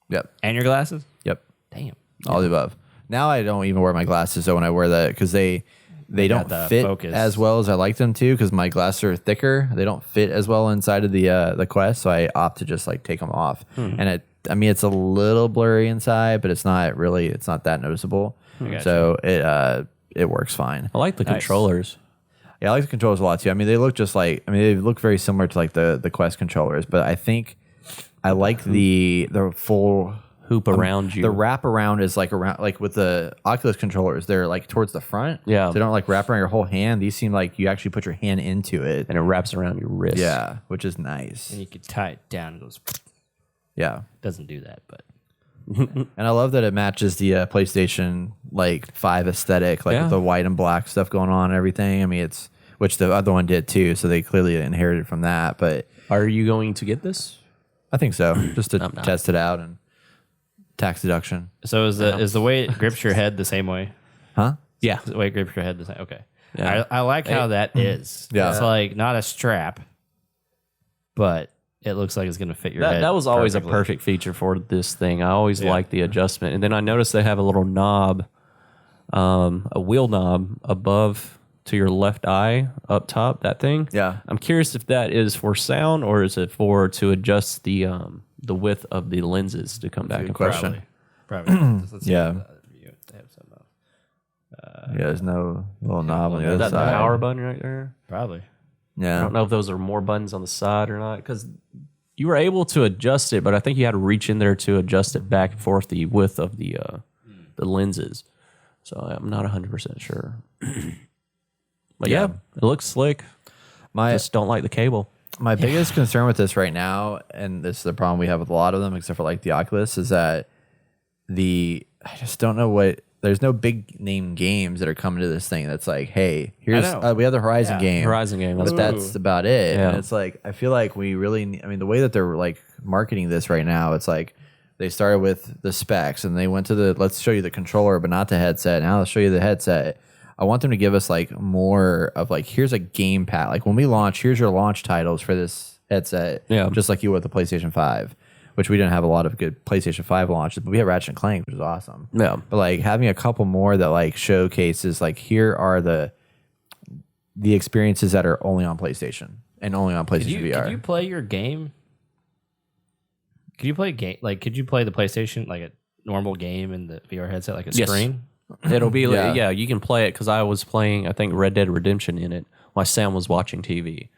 Yep. and your glasses? Yep. Damn. All the above. Now I don't even wear my glasses, so when I wear that, because they don't the fit focus. as well as I like them to, because my glasses are thicker. They don't fit as well inside of the Quest, so I opt to just like take them off. And it's a little blurry inside, but it's not that noticeable. Gotcha. So it works fine. I like the controllers. Yeah, I like the controllers a lot too. I mean, they look just like, they look very similar to like the Quest controllers, but I think I like the full Hoop around you. The wrap around is like around, like with the Oculus controllers, they're like towards the front. Yeah. So they don't like wrap around your whole hand. These seem like you actually put your hand into it. and it wraps around your wrist. Yeah, which is nice. And you could tie it down and it goes. Yeah. Doesn't do that, but And I love that it matches the PlayStation like 5 aesthetic, like Yeah. with the white and black stuff going on and everything. I mean, which the other one did too, so they clearly inherited from that. But Are you going to get this? I think so, just to I'm not. test it out and tax deduction. so is the way it grips your head the same way? Huh? Yeah. Is the way it grips your head the same? Okay. Yeah. I like how that is. Yeah. It's like not a strap, but it looks like it's going to fit your head. That was always perfectly. a perfect feature for this thing. I always liked the adjustment. And then I noticed they have a little knob, a wheel knob above to your left eye up top, that thing. Yeah. I'm curious if that is for sound or is it for to adjust the width of the lenses to come back good and question. Probably. Let's see Yeah. if they have something else. Yeah, there's no little knob on the Is other that the side. power button right there? Probably. I Yeah. don't know if those are more buttons on the side or not because you were able to adjust it, but I think you had to reach in there to adjust it back and forth the width of the lenses. So I'm not 100% sure. But yeah, it looks slick. My Just don't like the cable. My biggest concern with this right now, and this is the problem we have with a lot of them, except for like the Oculus, is that I just don't know there's no big name games that are coming to this thing that's like, hey, here's know. we have the Horizon game. Horizon game. But that's about it. Yeah. And it's like, I feel like we really, the way that they're like marketing this right now, it's like they started with the specs and they went to let's show you the controller, but not the headset. Now let's show you the headset. I want them to give us like more of like, here's a game pad. Like when we launch, here's your launch titles for this headset. Yeah. Just like you would with the PlayStation 5, which we didn't have a lot of good PlayStation 5 launches, but we had Ratchet and Clank, which is awesome. Yeah. But like having a couple more that like showcases like, here are the experiences that are only on PlayStation and only on PlayStation VR. Could you play your game? Could you play a game? Like, could you play the PlayStation like a normal game in the VR headset, like a Yes. screen? It'll be Yeah. yeah, you can play it because I was playing, I think, Red Dead Redemption in it while Sam was watching TV.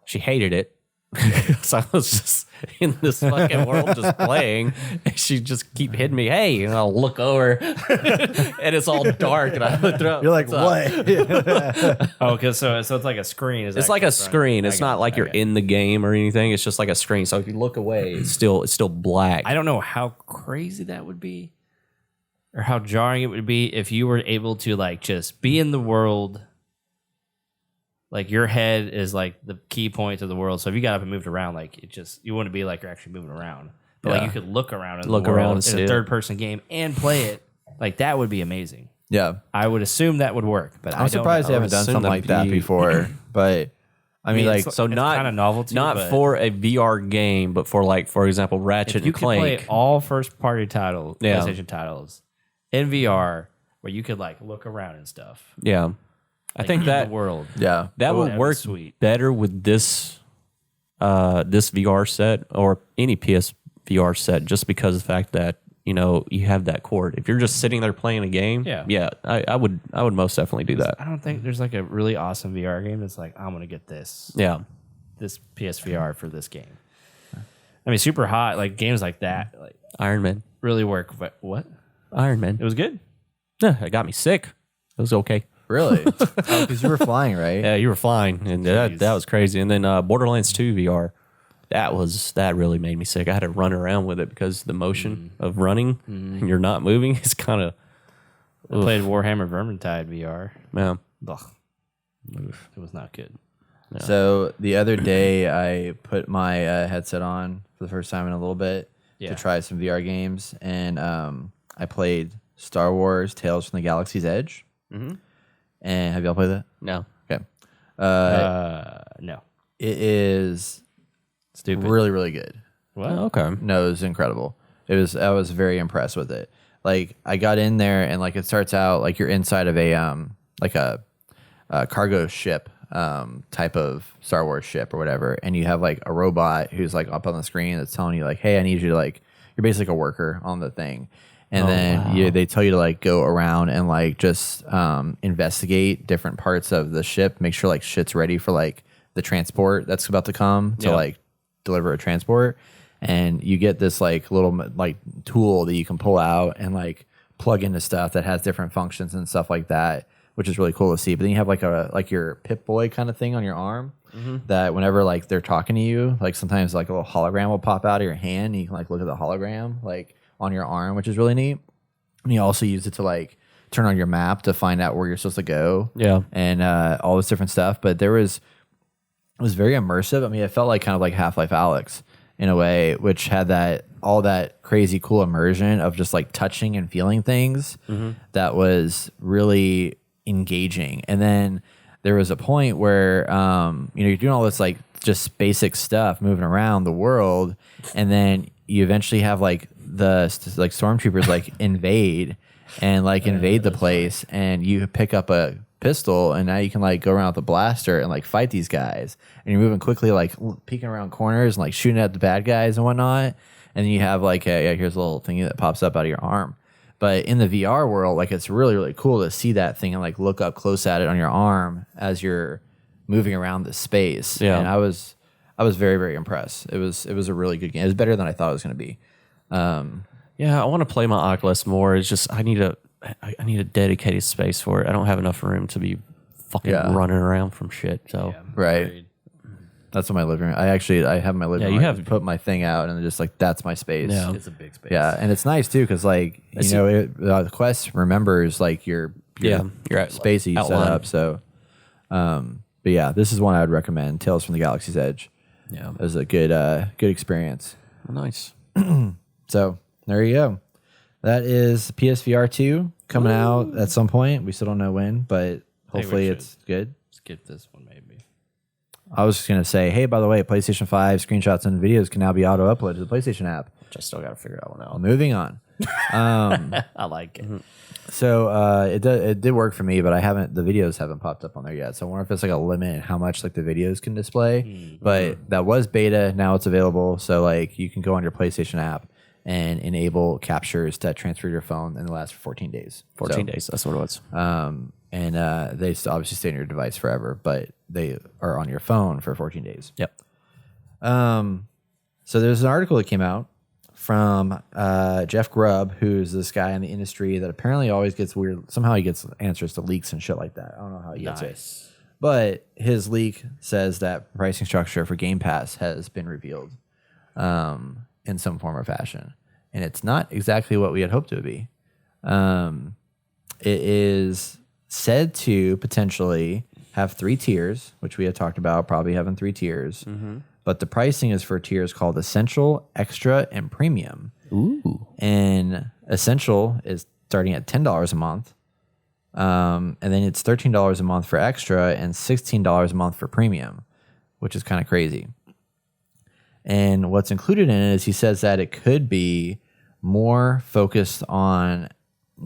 She hated it. So I was just in this fucking world just playing. And she just keep hitting me, hey, and I'll look over and it's all dark and I looked up. You're like, "What's up?" what? Oh, because so it's like a screen. It's like a screen. It's not like you're in the game or anything. It's just like a screen. So if you look away, it's still black. I don't know how crazy that would be, or how jarring it would be if you were able to like just be in the world. Like your head is like the key point of the world. So if you got up and moved around, like you wouldn't be like you're actually moving around. But like Yeah. you could look around in Look the world around and in see a it. third person game and play it. Like that would be amazing. Yeah. I would assume that would work, but I'm surprised they haven't done assume something that'd like that be- before. But I mean, like, it's so not kind of novelty, not but for a VR game, but for like, for example, Ratchet if you and could play Clank. all first party titles, Yeah. PlayStation titles in VR, where you could like look around and stuff. Yeah. I Like, think in that the world. yeah. that That'd would be work sweet. better with this this VR set or any PSVR set, just because of the fact that you have that cord. If you're just sitting there playing a game, Yeah. I would most definitely do that. I don't think there's like a really awesome VR game that's like I'm gonna get this PSVR for this game. I mean, super hot like games like that like Iron Man, really work. But what? Iron Man. It was good. Yeah, it got me sick. It was okay. Really? Because you were flying, right? Yeah, you were flying, and that was crazy. And then Borderlands 2 VR. That really made me sick. I had to run around with it because the motion of running and you're not moving is kind of. I played Warhammer Vermintide VR. Yeah. Ugh. It was not good. Yeah. So the other day, I put my headset on for the first time in a little bit to try some VR games, and I played Star Wars: Tales from the Galaxy's Edge. Mm-hmm. And have y'all played that? No. Okay. No. It is Stupid. really, really good. What? Oh, okay. No, it was incredible. I was very impressed with it. Like I got in there and like it starts out like you're inside of a cargo ship type of Star Wars ship or whatever, and you have like a robot who's like up on the screen that's telling you like, hey, I need you to like, you're basically like a worker on the thing. And they tell you to like go around and like just investigate different parts of the ship, make sure like shit's ready for like the transport that's about to come to like deliver a transport. And you get this like little like tool that you can pull out and like plug into stuff that has different functions and stuff like that, which is really cool to see. But then you have like your Pip-Boy kind of thing on your arm that whenever like they're talking to you, like sometimes like a little hologram will pop out of your hand and you can like look at the hologram like on your arm, which is really neat. And you also use it to like turn on your map to find out where you're supposed to go. Yeah. And all this different stuff. But it was very immersive. I mean, it felt like kind of like Half-Life Alyx in a way, which had all that crazy cool immersion of just like touching and feeling things that was really engaging. And then there was a point where you're doing all this like just basic stuff moving around the world, and then you eventually have like the like stormtroopers like invade the place, and you pick up a pistol, and now you can like go around with a blaster and like fight these guys, and you're moving quickly, like peeking around corners and like shooting at the bad guys and whatnot. And then you have like here's a little thingy that pops up out of your arm. But in the VR world, like it's really, really cool to see that thing and like look up close at it on your arm as you're moving around this space. Yeah. And I was very, very impressed. It was a really good game. It was better than I thought it was going to be. Yeah, I want to play my Oculus more. It's just I need a dedicated space for it. I don't have enough room to be fucking running around from shit. So right. That's what my living room. I have my living room. You have put my thing out, and just like that's my space. Yeah, it's a big space. Yeah, and it's nice too because like the Quest remembers like your space that you set up. So, but yeah, this is one I would recommend. Tales from the Galaxy's Edge. Yeah, it was a good experience. Nice. So there you go. That is PSVR 2 coming out at some point. We still don't know when, but hopefully it's good. Skip this one maybe. I was just going to say, hey, by the way, PlayStation 5 screenshots and videos can now be auto-uploaded to the PlayStation app. Which I still got to figure that one out. Moving on. I like it. So it did work for me, but the videos haven't popped up on there yet. So I wonder if it's like a limit in how much like the videos can display. But that was beta. Now it's available. So like you can go on your PlayStation app and enable captures that transfer your phone and it lasts for 14 days. 14 days. That's what it was. And they obviously stay on your device forever, but they are on your phone for 14 days. Yep. So there's an article that came out from Jeff Grubb, who's this guy in the industry that apparently always gets weird. Somehow he gets answers to leaks and shit like that. I don't know how he gets it. But his leak says that pricing structure for Game Pass has been revealed in some form or fashion. And it's not exactly what we had hoped it would be. It is said to potentially have 3 tiers, which we had talked about, probably having 3 tiers. But the pricing is for tiers called Essential, Extra, and Premium. Ooh. And Essential is starting at $10 a month. And then it's $13 a month for Extra and $16 a month for Premium, which is kind of crazy. And what's included in it is he says that it could be more focused on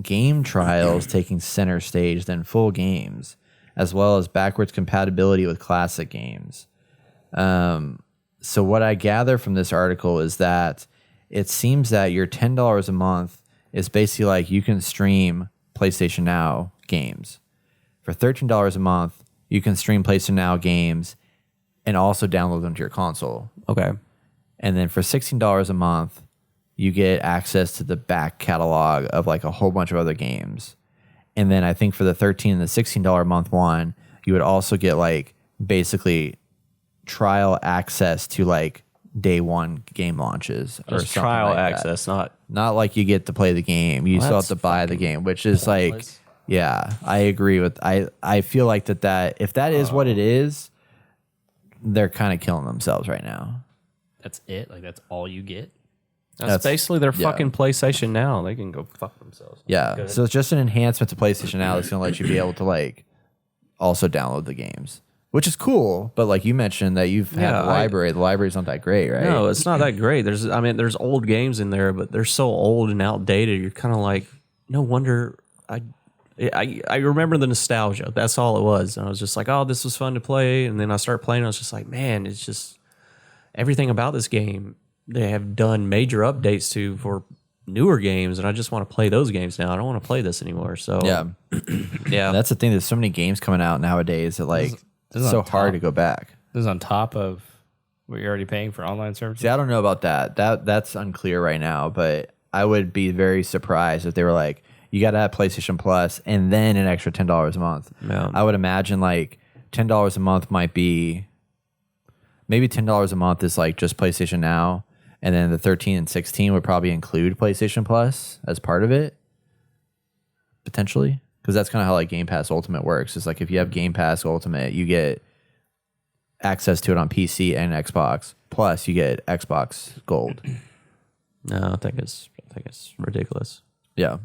game trials taking center stage than full games, as well as backwards compatibility with classic games. So what I gather from this article is that it seems that your $10 a month is basically like you can stream PlayStation Now games. For $13 a month, you can stream PlayStation Now games and also download them to your console. Okay. And then for $16 a month, you get access to the back catalog of like a whole bunch of other games. And then I think for the $13 and the $16 a month one, you would also get like basically trial access to like day one game launches or Just something trial like that. access, Not like you get to play the game. You still have to buy the game, which is like, yeah, I agree with. I feel like that if that is what it is, they're kind of killing themselves right now. That's it. Like that's all you get. That's basically their fucking PlayStation Now. They can go fuck themselves. Yeah. So it's just an enhancement to PlayStation Now that's going to let you be able to like also download the games, which is cool. But like you mentioned that you've had the library. The library's not that great, right? No, it's not that great. There's old games in there, but they're so old and outdated. You're kind of like, no wonder. I remember the nostalgia. That's all it was. And I was just like, oh, this was fun to play. And then I started playing. And I was just like, man, it's just everything about this game. They have done major updates to for newer games, and I just want to play those games now. I don't want to play this anymore. So Yeah. yeah, That's the thing. There's so many games coming out nowadays that like This is it's so on hard top. to go back. This is on top of what you're already paying for online services. See, I don't know about that. That's unclear right now, but I would be very surprised if they were like, you got to have PlayStation Plus and then an extra $10 a month. Yeah. I would imagine like $10 a month might be maybe $10 a month is like just PlayStation Now, and then the 13 and 16 would probably include PlayStation Plus as part of it, potentially, because that's kind of how like Game Pass Ultimate works. It's like if you have Game Pass Ultimate, you get access to it on PC and Xbox. Plus, you get Xbox Gold. no, I think it's ridiculous. Yeah,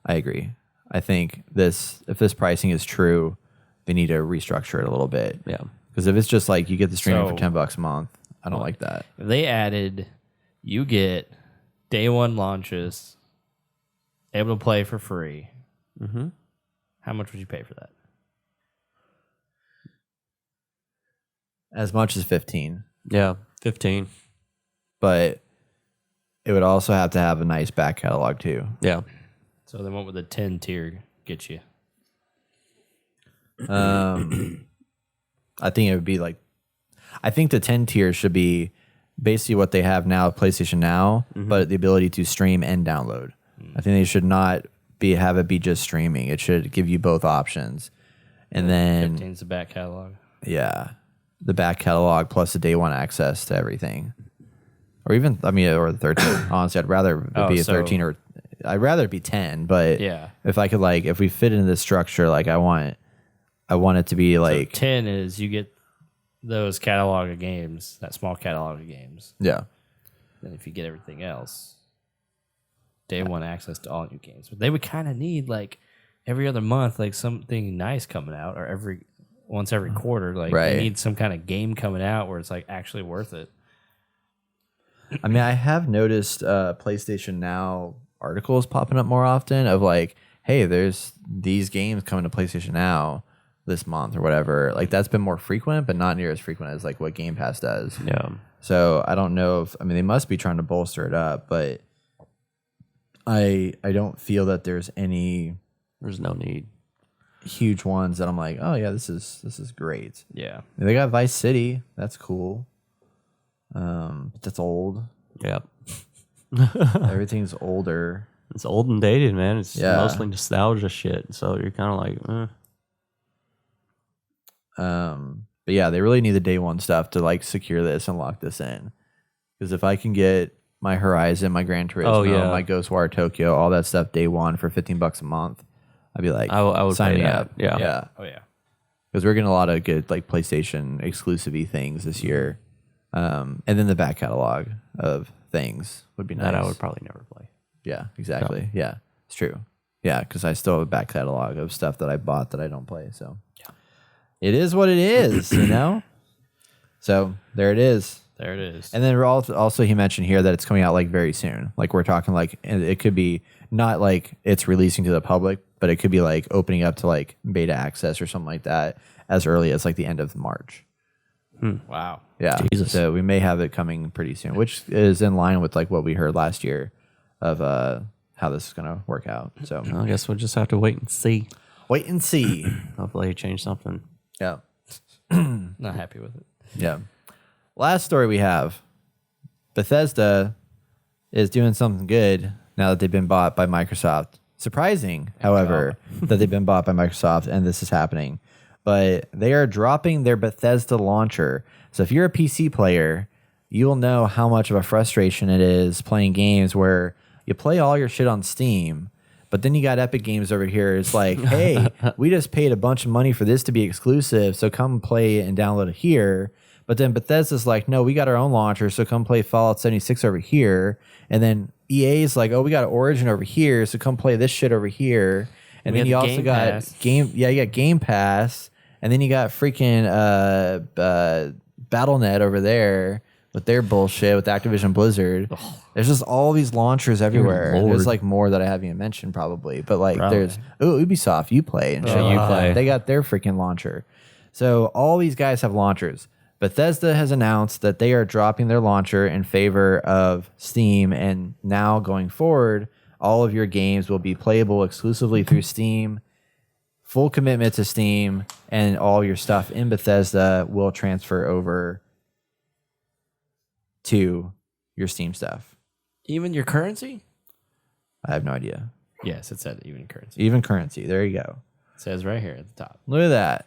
I agree. I think if this pricing is true, they need to restructure it a little bit. Yeah. Because if it's just like you get the streaming So- for $10 a month, I don't like that. If they added, you get day one launches, able to play for free. Mm-hmm. How much would you pay for that? As much as 15, Yeah, 15. but it would also have to have a nice back catalog too. Yeah. So then what would the 10 tier get you? I think it would be like, I think the 10 tier should be basically what they have now at PlayStation Now, but the ability to stream and download. I think they should not have it be just streaming. It should give you both options. And then 15's the back catalog. yeah, the back catalog plus the day one access to everything. Or even, or the 13. Honestly, I'd rather it be a 13 or I'd rather it be 10, but Yeah. if I could like, if we fit into this structure, like I want it to be like, So 10 is you get those catalog of games, that small catalog of games. yeah. Then if you get everything else, day one access to all new games. But they would kind of need like every other month, like something nice coming out, or once every quarter. Like Right. they need some kind of game coming out where it's like actually worth it. I mean, I have noticed PlayStation Now articles popping up more often of like, hey, there's these games coming to PlayStation Now this month or whatever. Like that's been more frequent, but not near as frequent as like what Game Pass does. Yeah. So I don't know if, they must be trying to bolster it up, but I don't feel that there's any There's no need. huge ones that I'm like, oh yeah, this is great. Yeah. They got Vice City, that's cool. But that's old. Yep. Everything's older. It's old and dated, man. It's Yeah. mostly nostalgia shit. So you're kind of like, But yeah, they really need the day one stuff to like secure this and lock this in. Because if I can get my Horizon, my Gran Turismo, my Ghostwire Tokyo, all that stuff day one for $15 a month, I'd be like, I would sign pay me that. up. Yeah. Yeah. Oh yeah. Because we're getting a lot of good like PlayStation exclusive-y things this year. And then the back catalog of things would be nice. That I would probably never play. Yeah, exactly. Yeah, it's true. Yeah, because I still have a back catalog of stuff that I bought that I don't play. So it is what it is, you know? So there it is. There it is. And then also he mentioned here that it's coming out like very soon. Like we're talking like it could be not like it's releasing to the public, but it could be like opening up to like beta access or something like that as early as like the end of March. Wow. Yeah. Jesus. So we may have it coming pretty soon, which is in line with like what we heard last year of how this is going to work out. So I guess we'll just have to wait and see. wait and see. Hopefully they change something. Yeah. Not happy with it. Yeah. Last story we have. Bethesda is doing something good now that they've been bought by Microsoft. Surprising, however, that they've been bought by Microsoft and this is happening. But they are dropping their Bethesda launcher. So if you're a PC player, you will know how much of a frustration it is playing games where you play all your shit on Steam, but then you got Epic Games over here. It's like, hey, we just paid a bunch of money for this to be exclusive, so come play it and download it here. But then Bethesda's like, no, we got our own launcher, so come play Fallout 76 over here. And then EA's like, oh, we got Origin over here, so come play this shit over here. And then you also got you got Game Pass, and then you got freaking BattleNet over there with their bullshit with Activision Blizzard. There's just all these launchers everywhere. There's like more that I haven't even mentioned probably, but like there's Ubisoft, Uplay and shit. Uplay. They got their freaking launcher. So all these guys have launchers. Bethesda has announced that they are dropping their launcher in favor of Steam, and now going forward, all of your games will be playable exclusively through Steam. Full commitment to Steam, and all your stuff in Bethesda will transfer over to your Steam stuff. Even your currency? I have no idea. Yes, it said even currency. Even currency. There you go. It says right here at the top. Look at that.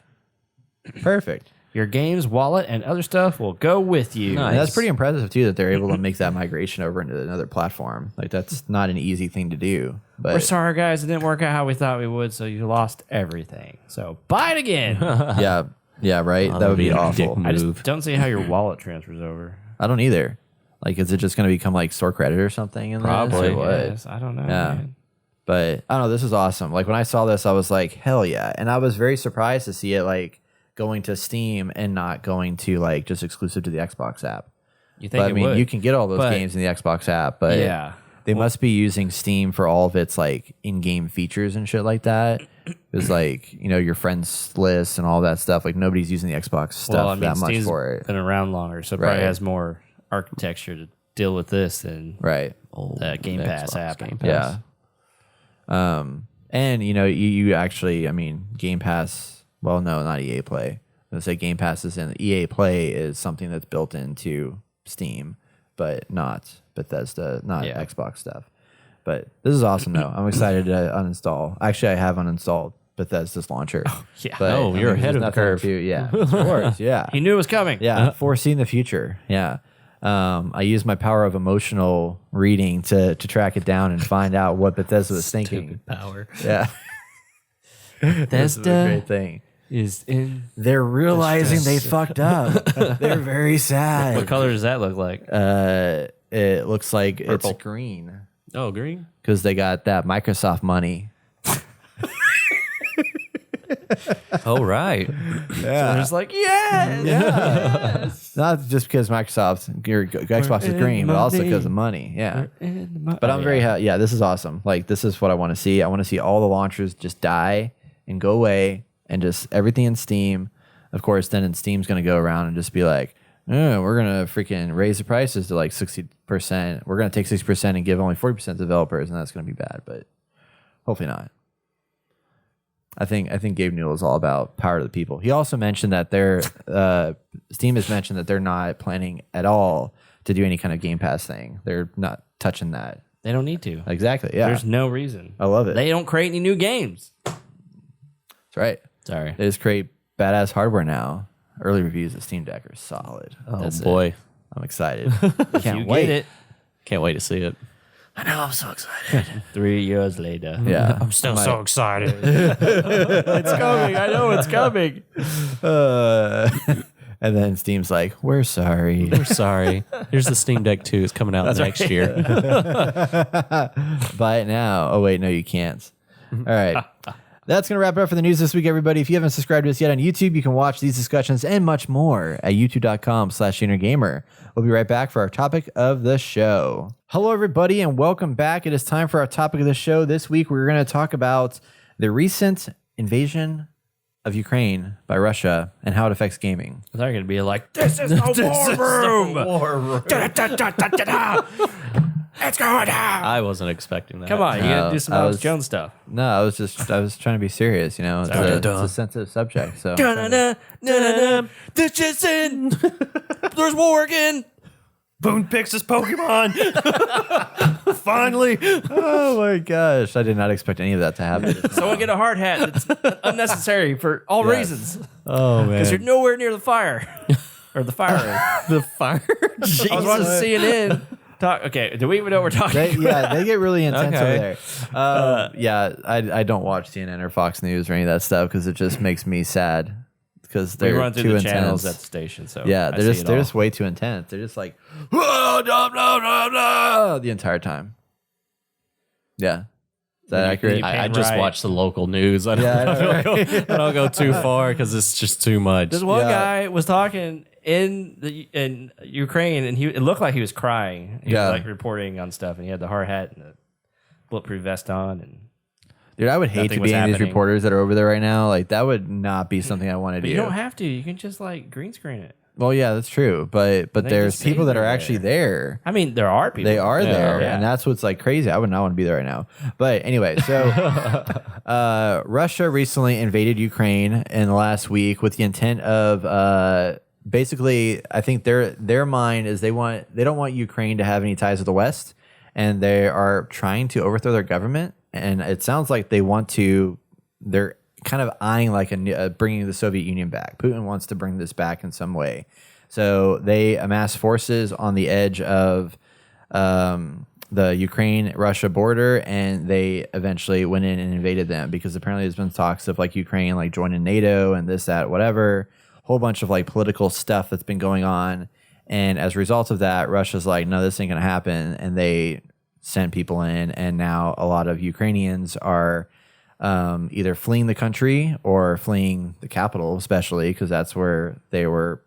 Perfect. Your game's wallet and other stuff will go with you. Nice. And that's pretty impressive too that they're able to make that migration over into another platform. Like that's not an easy thing to do. But we're sorry, guys. It didn't work out how we thought we would, so you lost everything. So buy it again. yeah, right. That would be awful. I just don't see how your wallet transfers over. I don't either. Like, is it just going to become like store credit or something? In Probably. Yes. I don't know. Yeah. Man. But I don't know. This is awesome. Like when I saw this, I was like, hell yeah. And I was very surprised to see it like going to Steam and not going to like just exclusive to the Xbox app. You think but, I mean, would, you can get all those games in the Xbox app, but they must be using Steam for all of its like in-game features and shit like that. It's like, you know, your friends list and all that stuff. Like nobody's using the Xbox stuff that much Steam's for it. Been around longer, so it probably has more architecture to deal with this than the Game Pass app. Game Pass. Yeah. And you know, you actually, I mean, Game Pass. Well, no, not EA Play. I was gonna say Game Pass is in EA Play is something that's built into Steam, but not Bethesda, not Xbox stuff. But this is awesome though. I'm excited to uninstall. Actually, I have uninstalled Bethesda's launcher. Yeah. But, you're ahead of the curve. Yeah, of course. Yeah. He knew it was coming. Yeah, foreseeing the future. Yeah. I used my power of emotional reading to track it down and find out what Bethesda was thinking. Power. Yeah. That's a great thing. Is in. They're realizing they fucked up. They're very sad. What color does that look like? It looks like Purple. it's green Oh, green? because they got that Microsoft money. Oh, right. So they're just like, yes. Not just because Microsoft, your Xbox is green, but also because of money. Yeah. But I'm very happy. Yeah, this is awesome. Like, this is what I want to see. I want to see all the launchers just die and go away and just everything in Steam. Of course, then Steam's going to go around and just be like, oh, we're going to freaking raise the prices to like 60%. We're going to take 60% and give only 40% to developers, and that's going to be bad, but hopefully not. I think Gabe Newell is all about power to the people. He also mentioned that Steam has mentioned that they're not planning at all to do any kind of Game Pass thing. They're not touching that. They don't need to. Exactly. Yeah. There's no reason. I love it. They don't create any new games. That's right. Sorry. They just create badass hardware now. Early reviews of Steam Deck are solid. Oh, boy. I'm excited. Can't Wait. wait. Can't wait to see it. I know. I'm so excited. 3 years later. Yeah. I'm still so excited. It's coming. I know it's coming. And then Steam's like, we're sorry. We're sorry. Here's the Steam Deck 2. It's coming out next year. Buy it now. Oh, wait. No, you can't. All right. That's going to wrap it up for the news this week, everybody. If you haven't subscribed to us yet on YouTube, you can watch these discussions and much more at youtube.com/gamer. We'll be right back for our topic of the show. Hello, everybody, and welcome back. It is time for our topic of the show. This week, we're going to talk about the recent invasion of Ukraine by Russia and how it affects gaming. I thought you were going to be like, this is the war room. It's going down. I wasn't expecting that. Come on, you got to do some Alex was- Jones stuff. No, I was trying to be serious, you know. It's a sensitive subject, so. This is in. There's war again. Boone picks his Pokemon. Finally. Oh my gosh, I did not expect any of that to happen. Someone get a hard hat. It's unnecessary for all reasons. Oh man. Because you're nowhere near the fire. or the firing. The fire. I was watching CNN. Okay, do we even know what we're talking about? Yeah, they get really intense Okay. over there. Yeah, I don't watch CNN or Fox News or any of that stuff because it just makes me sad because We they're run through too the intense. channels at the station, so Yeah, I they're see it they're all. just way too intense. They're just like the entire time. Yeah, is that accurate? you- I just Right. watch the local news. I don't, Yeah, I know, I don't go too far because it's just too much. This one Yeah. guy was talking in Ukraine, and it looked like he was crying. He Yeah. was like reporting on stuff, and he had the hard hat and the bulletproof vest on, and Dude, I would hate Nothing to was be any of these happening. reporters that are over there right now. Like that would not be something I want to but do. you don't have to. You can just like green screen it. Well, yeah, that's true. But they there's just people say that are they're actually there. I mean, there are people. They are there, Yeah. and that's what's like crazy. I would not want to be there right now. But anyway, so Russia recently invaded Ukraine in the last week with the intent of basically, I think their mind is they don't want Ukraine to have any ties with the West, and they are trying to overthrow their government. And it sounds like they're kind of eyeing like bringing the Soviet Union back. Putin wants to bring this back in some way. So they amassed forces on the edge of the Ukraine-Russia border, and they eventually went in and invaded them because apparently there's been talks of like Ukraine like joining NATO and this, that, whatever, whole bunch of like political stuff that's been going on. And as a result of that, Russia's like, no, this ain't gonna happen, and they sent people in, and now a lot of Ukrainians are either fleeing the country or fleeing the capital, especially because that's where they were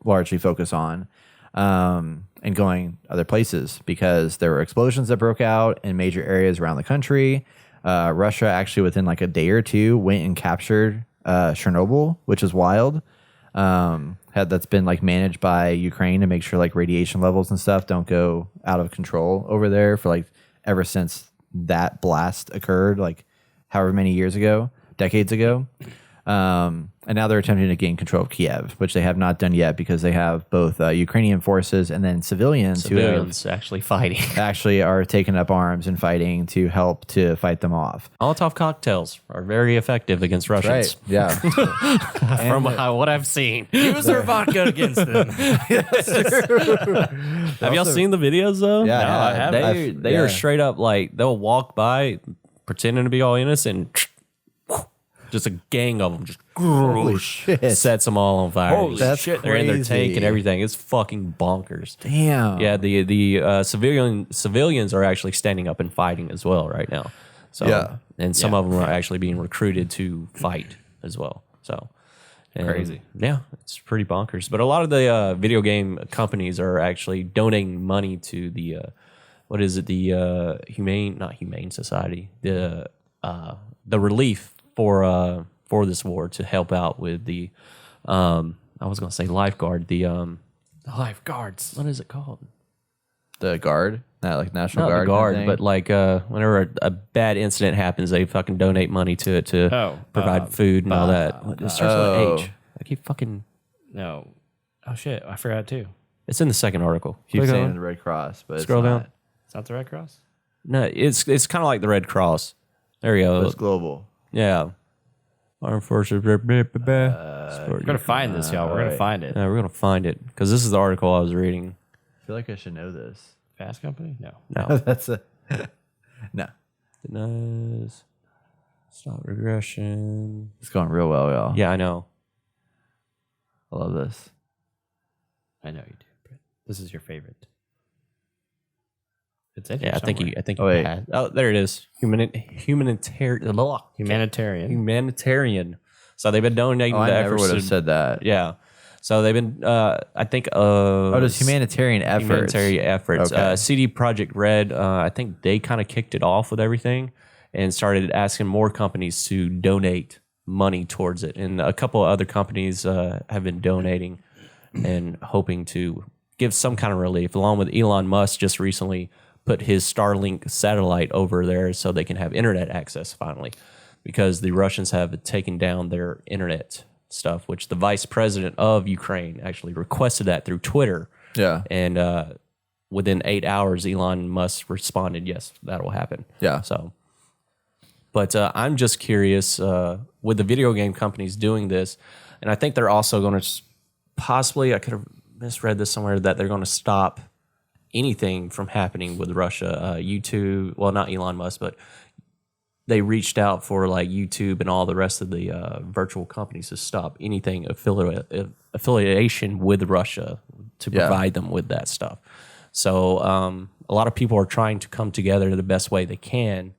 largely focused on, and going other places because there were explosions that broke out in major areas around the country. Russia actually within like a day or two went and captured Chernobyl, which is wild. That's been like managed by Ukraine to make sure like radiation levels and stuff don't go out of control over there for like ever since that blast occurred, like however many years ago, decades ago. And now they're attempting to gain control of Kiev, which they have not done yet because they have both Ukrainian forces and then civilians Civilians actually fighting. who actually are taking up arms and fighting to help to fight them off. Molotov cocktails are very effective against Russians. Yeah. From what I've seen. Use their vodka against them. Have y'all seen the videos though? Yeah, No, I haven't. They are straight up like they'll walk by pretending to be all innocent. Just a gang of them just Holy shit. sets them all on fire. Holy That's shit. They're in their crazy. tank and everything. It's fucking bonkers. Damn. Yeah, the civilians are actually standing up and fighting as well right now. So Yeah. and some of them are actually being recruited to fight as well. So and, Crazy. Yeah, it's pretty bonkers. But a lot of the video game companies are actually donating money to the what is it? The not humane society. The relief for this war to help out with the I was gonna say lifeguard. The Lifeguards. what is it called? The guard, not like National Not Guard. the guard, kind of but thing? like whenever a bad incident happens, they fucking donate money to it to provide food and all that. It starts with H. I keep fucking. No. Oh shit! I forgot too. It's in the second article. keep Click saying on. the Red Cross, but Scroll it's down. not. It's not the Red Cross. No, it's kind of like the Red Cross. There you go. It's global. Yeah. Armed Forces. We're gonna find this, y'all. We're gonna alright. find it. Yeah, we're gonna find it because this is the article I was reading. I feel like I should know this. Fast Company? No. No, That's a no. denies. Stop regression. It's going real well, y'all. Yeah, I know. I love this. I know you do. But this is your favorite. It's in Yeah, here I think somewhere. you. I think Oh, you wait. had. Oh, there it is. Humanitarian. Humanitarian. So they've been donating Oh, I the never efforts would have to- said that. Yeah. So they've been. I think. Oh, just humanitarian efforts. Humanitarian efforts. Okay. CD Projekt Red. I think they kind of kicked it off with everything, and started asking more companies to donate money towards it, and a couple of other companies have been donating and hoping to give some kind of relief. Along with Elon Musk, just recently put his Starlink satellite over there so they can have internet access finally, because the Russians have taken down their internet stuff, which the vice president of Ukraine actually requested that through Twitter. Yeah. And within 8 hours, Elon Musk responded, yes, that'll happen. Yeah. So, but I'm just curious with the video game companies doing this, and I think they're also going to possibly I could have misread this somewhere that they're going to stop anything from happening with Russia. YouTube, well, not Elon Musk, but they reached out for like YouTube and all the rest of the virtual companies to stop anything affiliation with Russia to provide them with that stuff. So a lot of people are trying to come together the best way they can.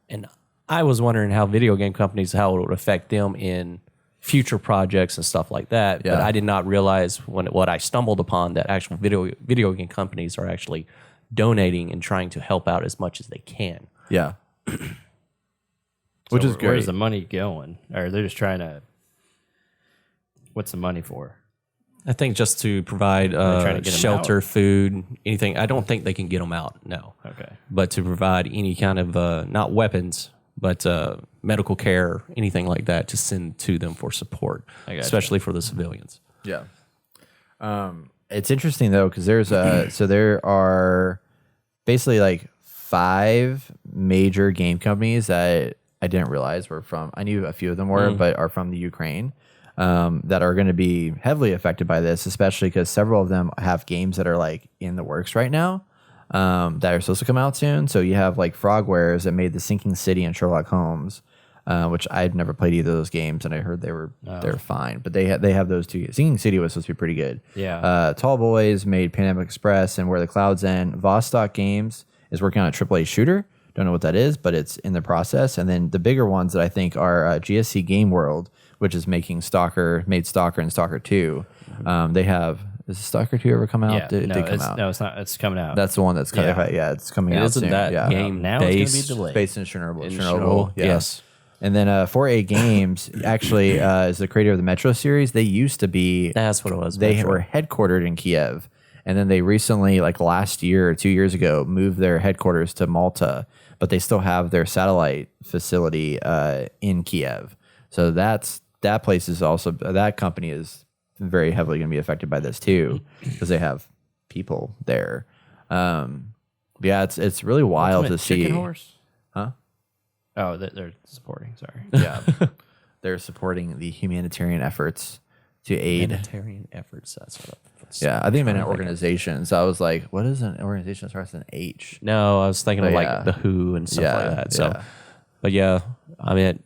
And I was wondering how video game companies, how it would affect them in future projects and stuff like that. Yeah. But I did not realize what I stumbled upon, that actual video game companies are actually donating and trying to help out as much as they can. Yeah. Which is great. Where's the money going? Or they're just trying to... What's the money for? I think just to provide trying to get 'em shelter, out? food, anything. I don't think they can get them out, no. Okay. But to provide any kind of, not weapons, but medical care, anything like that, to send to them for support, especially for the civilians. Yeah. It's interesting though, because there's so there are basically like 5 major game companies that I didn't realize were from. I knew a few of them were, but are from the Ukraine. That are going to be heavily affected by this, especially because several of them have games that are like in the works right now that are supposed to come out soon. So you have like Frogwares that made the Sinking City and Sherlock Holmes, which I'd never played either of those games, and I heard they're fine. But they have those 2. Sinking City was supposed to be pretty good. Yeah. Tall Boys made Pandemic Express and Where the Clouds End. Vostok Games is working on a AAA shooter. Don't know what that is, but it's in the process. And then the bigger ones that I think are GSC Game World, which is making Stalker and Stalker 2. They have, is Stalker 2 ever come out? Yeah. Did it come out? No, it's not. It's coming out. That's the one that's coming out. Yeah, it's coming out Isn't soon. that game Now it's based? going to be delayed. Based in Chernobyl. Chernobyl? Yeah. Yes. And then 4A Games actually is the creator of the Metro series. They used to be, That's what it was. they Metro. were headquartered in Kiev. And then they recently, like last year or 2 years ago, moved their headquarters to Malta, but they still have their satellite facility in Kiev. So that place is also, that company is very heavily going to be affected by this too, because they have people there. Yeah, it's really wild to see. Chicken horse? Huh? Oh, they're supporting. Sorry. Yeah, they're supporting the humanitarian efforts to aid. Humanitarian efforts. That's what. Yeah, I think I meant an organization. So I was like, what is an organization that starts with an H? No, I was thinking of like yeah. the Who and stuff like that. So, yeah. but yeah, I mean,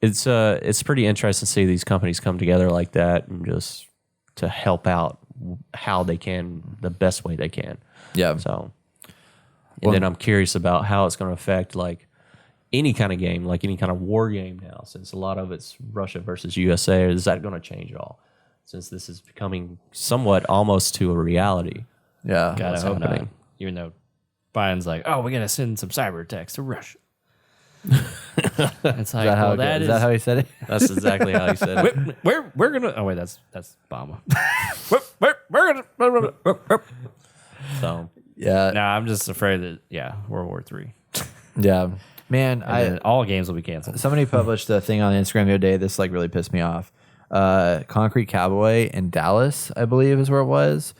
it's pretty interesting to see these companies come together like that and just to help out how they can, the best way they can. Yeah. So, and then I'm curious about how it's going to affect like any kind of game, like any kind of war game now, since a lot of it's Russia versus USA. Is that going to change at all? Since this is becoming somewhat almost to a reality. Yeah. God, I What's hope not. happening? Even though Biden's like, oh, we got to send some cyber attacks to Russia. It's like, well, Is that how he said it? That's exactly how he said it. we're gonna. Oh wait, that's Obama. we're gonna. So Yeah. No, I'm just afraid that World War III. Yeah. Man, And then all games will be canceled. somebody published a thing on Instagram the other day. This like really pissed me off. Concrete Cowboy in Dallas, I believe is where it was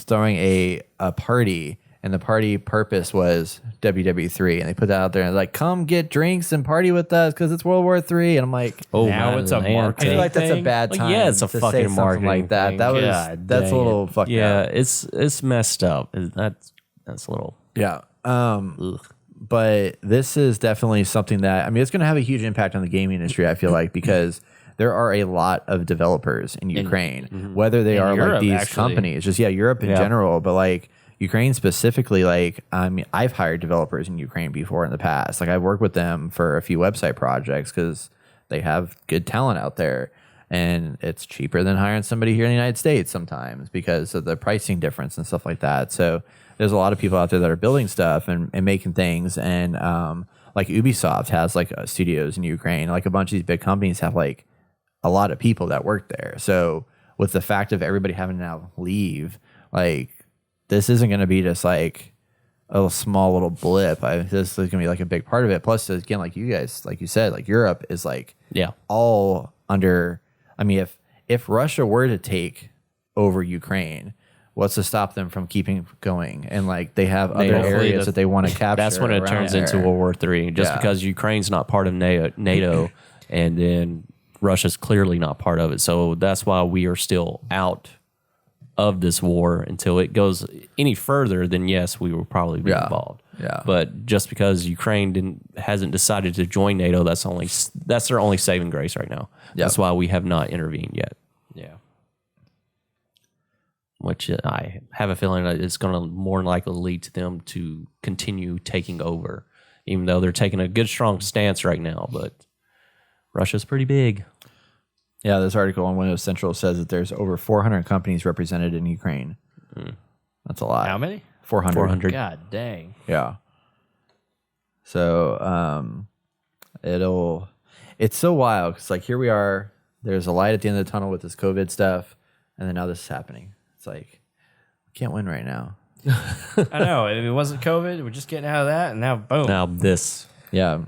throwing a party, and the party purpose was WW3, and they put that out there and like, come get drinks and party with us because it's World War III, and I'm like, oh, Now man, it's a man, marketing I feel like that's a thing? bad Like, time. yeah, it's a to say fucking something marketing like that. thing. That was God that's a dang little fucked Yeah, up. it's messed up. That's a little. Yeah. Ugh. But this is definitely something that, I mean, it's going to have a huge impact on the gaming industry, I feel like, because there are a lot of developers in Ukraine, whether they are Europe, like these actually. companies, just Europe in general, but like Ukraine specifically, like, I mean, I've hired developers in Ukraine before in the past. Like, I've worked with them for a few website projects because they have good talent out there. And it's cheaper than hiring somebody here in the United States sometimes because of the pricing difference and stuff like that. So there's a lot of people out there that are building stuff and making things. And like Ubisoft has like studios in Ukraine. Like a bunch of these big companies have like a lot of people that work there. So with the fact of everybody having to now leave, like this isn't going to be just like a small little blip. This is going to be like a big part of it. Plus, again, like you guys, like you said, like Europe is like all under. I mean, if Russia were to take over Ukraine, what's to stop them from keeping going? And like they have other areas that they want to capture. That's when it turns into World War III. Just because Ukraine's not part of NATO, and then Russia's clearly not part of it. So that's why we are still out of this war until it goes any further. Then yes, we will probably be involved. Yeah. But just because Ukraine hasn't decided to join NATO, that's their only saving grace right now. Yep. That's why we have not intervened yet. Yeah. Which I have a feeling that it's going to more likely lead to them to continue taking over, even though they're taking a good, strong stance right now. But Russia's pretty big. Yeah, this article on Windows Central says that there's over 400 companies represented in Ukraine. That's a lot. How many? 400. 400. God dang. Yeah. So it's so wild because like here we are, there's a light at the end of the tunnel with this COVID stuff, and then now this is happening. It's like we can't win right now. I know. If it wasn't COVID, we're just getting out of that, and now boom. Now this. Yeah.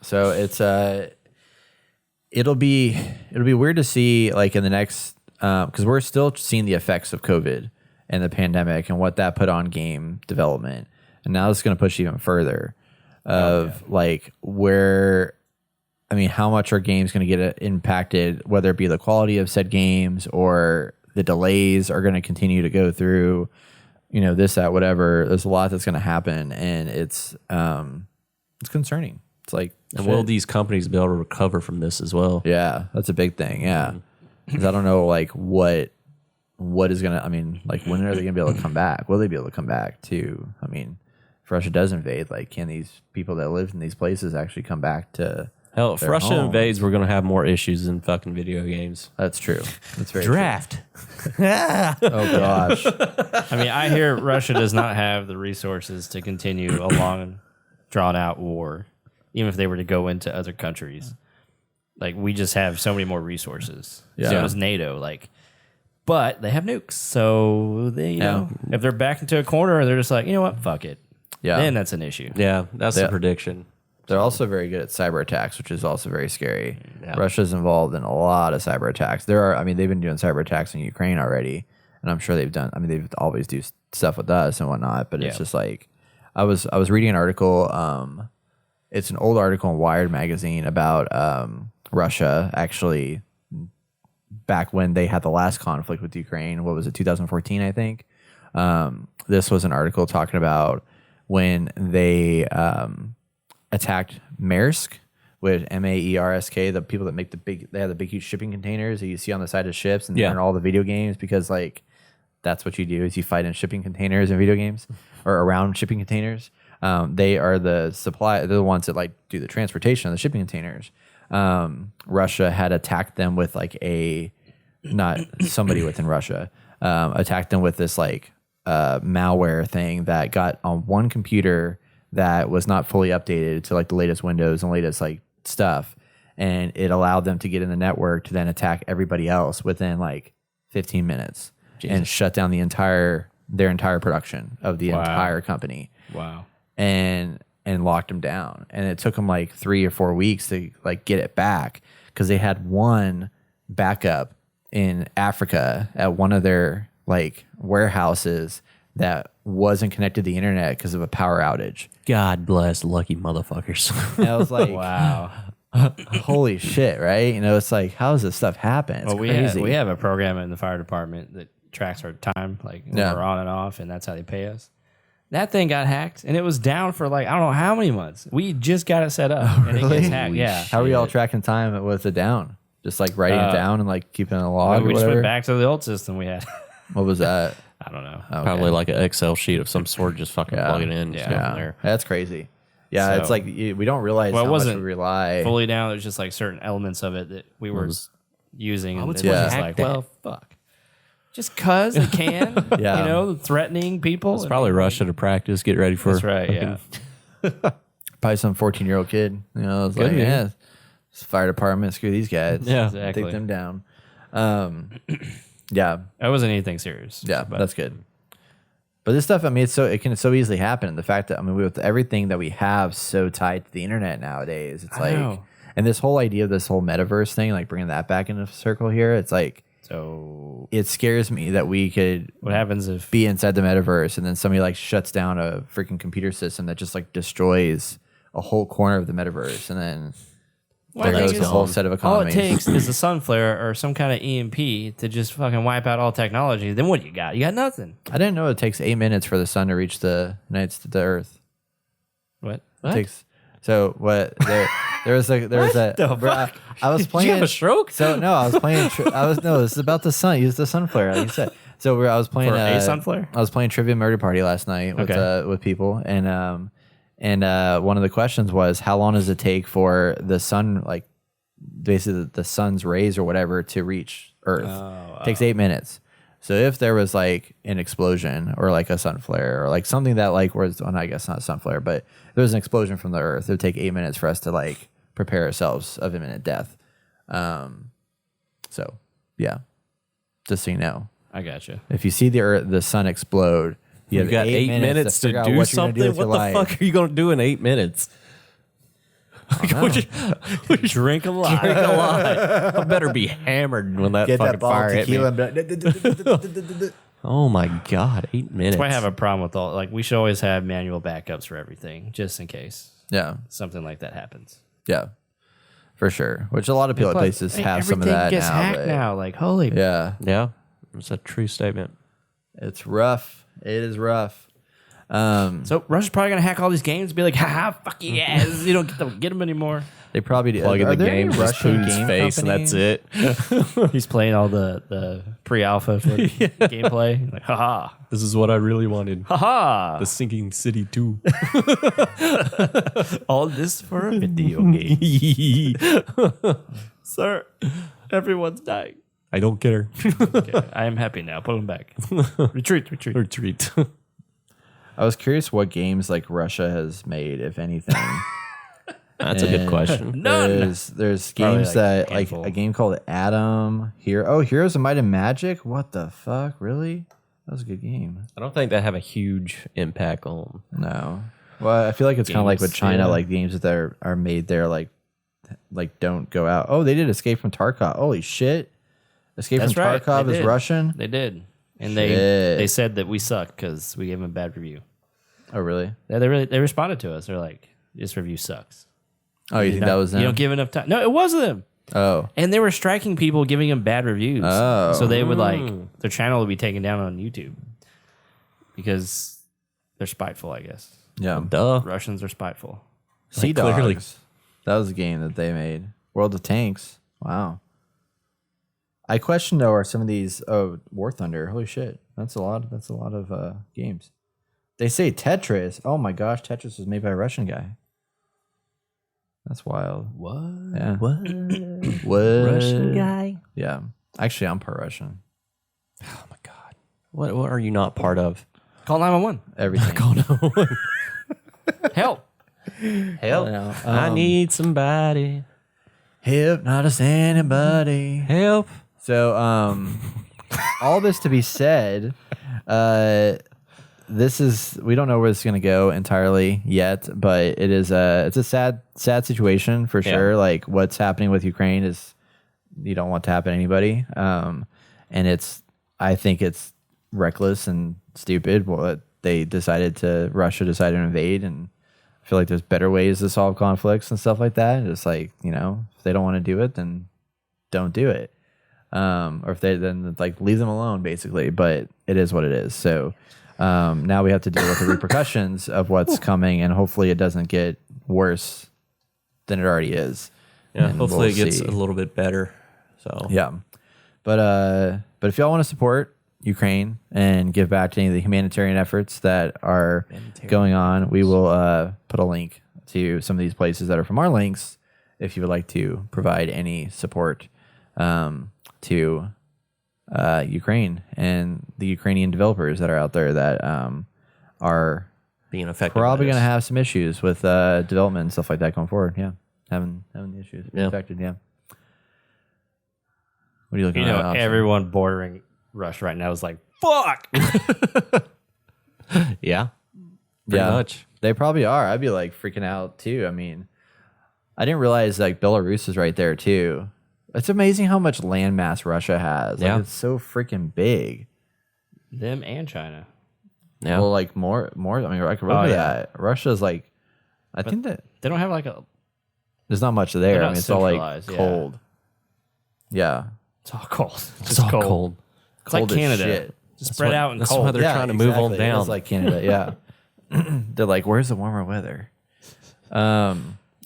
So it's it'll be weird to see like in the next because we're still seeing the effects of COVID and the pandemic and what that put on game development, and now it's going to push even further of like where. I mean, how much are games going to get impacted, whether it be the quality of said games or the delays are going to continue to go through, this, that, whatever. There's a lot that's going to happen, and it's concerning. It's like, And will these companies be able to recover from this as well? yeah, that's a big thing. Yeah. 'Cause I don't know, like what is going to, I mean, like when are they going to be able to come back? Will they be able to come back to, I mean, if Russia does invade, like can these people that live in these places actually come back to, Hell, if their Russia home? invades, we're going to have more issues than fucking video games. That's true. That's very Draft. true. Oh gosh. I mean, I hear Russia does not have the resources to continue a long, drawn out war, even if they were to go into other countries. Like, we just have so many more resources. Yeah. So does NATO. But they have nukes. So they, if they're backed into a corner, they're just like, you know what? Fuck it. Yeah. Then that's an issue. Yeah, that's the prediction. They're also very good at cyber attacks, which is also very scary. Yeah. Russia's involved in a lot of cyber attacks. They've been doing cyber attacks in Ukraine already, and I'm sure they've always do stuff with us and whatnot. But it's just like, I was reading an article. It's an old article in Wired magazine about Russia actually back when they had the last conflict with Ukraine. What was it, 2014, I think? This was an article talking about when they attacked Maersk with Maersk, the people that make they have the big huge shipping containers that you see on the side of ships and in all the video games, because like that's what you do is you fight in shipping containers in video games or around shipping containers. They are they're the ones that like do the transportation of the shipping containers. Russia had attacked them with like not somebody within Russia, attacked them with this like malware thing that got on one computer that was not fully updated to like the latest Windows and latest like stuff. And it allowed them to get in the network to then attack everybody else within like 15 minutes and shut down their entire production of the entire company. Wow. And locked them down. And it took them like 3 or 4 weeks to like get it back because they had one backup in Africa at one of their like warehouses that wasn't connected to the internet because of a power outage. God bless lucky motherfuckers. And I was like, Wow. holy shit, right? It's like, how does this stuff happen? It's crazy. We have a program in the fire department that tracks our time, like when we're on and off, and that's how they pay us. That thing got hacked, and it was down for like, I don't know how many months. We just got it set up, and it gets hacked. Yeah. How are y'all tracking time with it down? Just like writing it down and like keeping a log we or just whatever? went back to the old system we had. What was that? I don't know. Okay. Probably like an Excel sheet of some sort, just fucking plug it in and stuff in there. That's crazy. Yeah, So- it's like we don't realize Well, it how much wasn't we rely. fully down. There's just like certain elements of it that we were using, and it's it was what just hacked like, that. well, fuck. Just cause they can, Yeah. threatening people. It's probably Russia to practice, get ready for. That's right. Yeah. Probably some 14-year-old kid. It's like, Could be. yeah, it's fire department, screw these guys. Yeah. Exactly. Take them down. Yeah, It wasn't anything serious. yeah, but that's good. But this stuff, I mean, it can so easily happen. The fact that, I mean, with everything that we have so tied to the internet nowadays, it's I like, know. and this whole idea of this whole metaverse thing, like bringing that back into circle here, it's like, So it scares me that we could what happens if be inside the metaverse and then somebody like shuts down a freaking computer system that just like destroys a whole corner of the metaverse, and then there goes a whole set of all economies. it takes is a sun flare or some kind of EMP to just fucking wipe out all technology. Then what you got? You got nothing. I didn't know it takes 8 minutes for the sun to reach the Earth. What? It takes. So what? There was a I was playing. Did you have a stroke? So no, I was playing. This is about the sun. Use the sun flare, like you said. So I was playing For a sun flare? I was playing Trivia Murder Party last night with people, and one of the questions was, how long does it take for the sun, like basically the sun's rays or whatever, to reach Earth? It takes 8 minutes. So if there was like an explosion or like a sun flare or like something that like was, well, I guess not a sun flare, but if there was an explosion from the Earth, it would take 8 minutes for us to like prepare ourselves of imminent death. So yeah, just so you know, I gotcha. if you see the sun explode, you got 8 minutes to figure out do what you're gonna something. with your What the life. fuck are you going to do in 8 minutes? Drink a lot. Drink a lot. I better be hammered when that Get fucking that bottle fire of hit me. tequila and be like, Oh my god, 8 minutes. That's why I have a problem with all. Like we should always have manual backups for everything, just in case yeah, something like that happens. yeah, for sure. Which a lot of people at places have some of everything that gets now. hacked but- now. Like holy. Yeah, Yeah, it's a true statement. it's rough. It is rough. So Russia's probably gonna hack all these games and be like, haha, fuck you guys. You don't get them anymore. They probably do. Plug in Are the there any game, just Russian Putin's game face, and that's companies? it. He's playing all the pre-alpha for gameplay. Like, haha. This is what I really wanted. Haha. The Sinking City 2. All this for a video game. Sir, everyone's dying. I don't care. Okay, I am happy now. Put them back. Retreat. Retreat. I was curious what games like Russia has made, if anything. That's a good And None. question. There's Probably, games like, that like handful. a game called Adam here. Oh, Heroes of Might and Magic. What the fuck? Really? That was a good game. I don't think that have a huge impact on. No. Well, I feel like it's kind of like with Games, China, yeah. like games that are made there, like don't go out. Oh, they did Escape from Tarkov. Holy shit! Escape That's from right, Tarkov they is did. Russian. They did. And Shit. they said that we suck because we gave them a bad review. Oh, really? Yeah, they responded to us. They're like, this review sucks. Oh, you think that was them? You don't give enough time. No, it was them. Oh, And they were striking people, giving them bad reviews. Oh. So they would their channel would be taken down on YouTube because they're spiteful, I guess. yeah. Duh. Russians are spiteful. Sea clearly. Dogs. That was a game that they made. World of Tanks. Wow. I question though, are some of these War Thunder? Holy shit, that's a lot. That's a lot of games. They say Tetris. Oh my gosh, Tetris was made by a Russian guy. That's wild. What? Yeah. What? What? Russian guy? Yeah. Actually, I'm part Russian. Oh my god. What are you not part of? Call 911. Everything. Help. Help. I need somebody. Hypnotize anybody. Help. So, all this to be said, this is, we don't know where this is going to go entirely yet, but it's a sad situation for sure. Yeah. Like what's happening with Ukraine is you don't want to happen to anybody. And I think it's reckless and stupid what Russia decided to invade, and I feel like there's better ways to solve conflicts and stuff like that. It's like, if they don't want to do it, then don't do it. Or if they then like leave them alone basically, but it is what it is. So now we have to deal with the repercussions of what's coming, and hopefully it doesn't get worse than it already is. Yeah, And hopefully we'll it gets see. a little bit better. So Yeah. But if y'all want to support Ukraine and give back to any of the humanitarian efforts that are going on, we will put a link to some of these places that are from our links if you would like to provide any support to Ukraine and the Ukrainian developers that are out there that are being affected. probably by going to this. have some issues with development and stuff like that going forward. Yeah. Having the issues affected. Yeah. What are you looking at? Austin? Everyone bordering Russia right now is like, fuck. Yeah. Pretty much. They probably are. I'd be like freaking out too. I mean, I didn't realize like Belarus is right there too. It's amazing how much landmass Russia has. Like, Yeah. it's so freaking big. Them and China. Yeah. Well, like more. I mean, I can look at yeah. that. Russia's like, I think that They don't have like a There's not much there. I not mean, it's all like centralized, yeah. cold. Yeah. It's all cold. It's all cold. It's like Cold as Canada. shit. Just spread out and that's cold. why they're trying to move on exactly. down. It's like Canada, yeah. They're like, where's the warmer weather?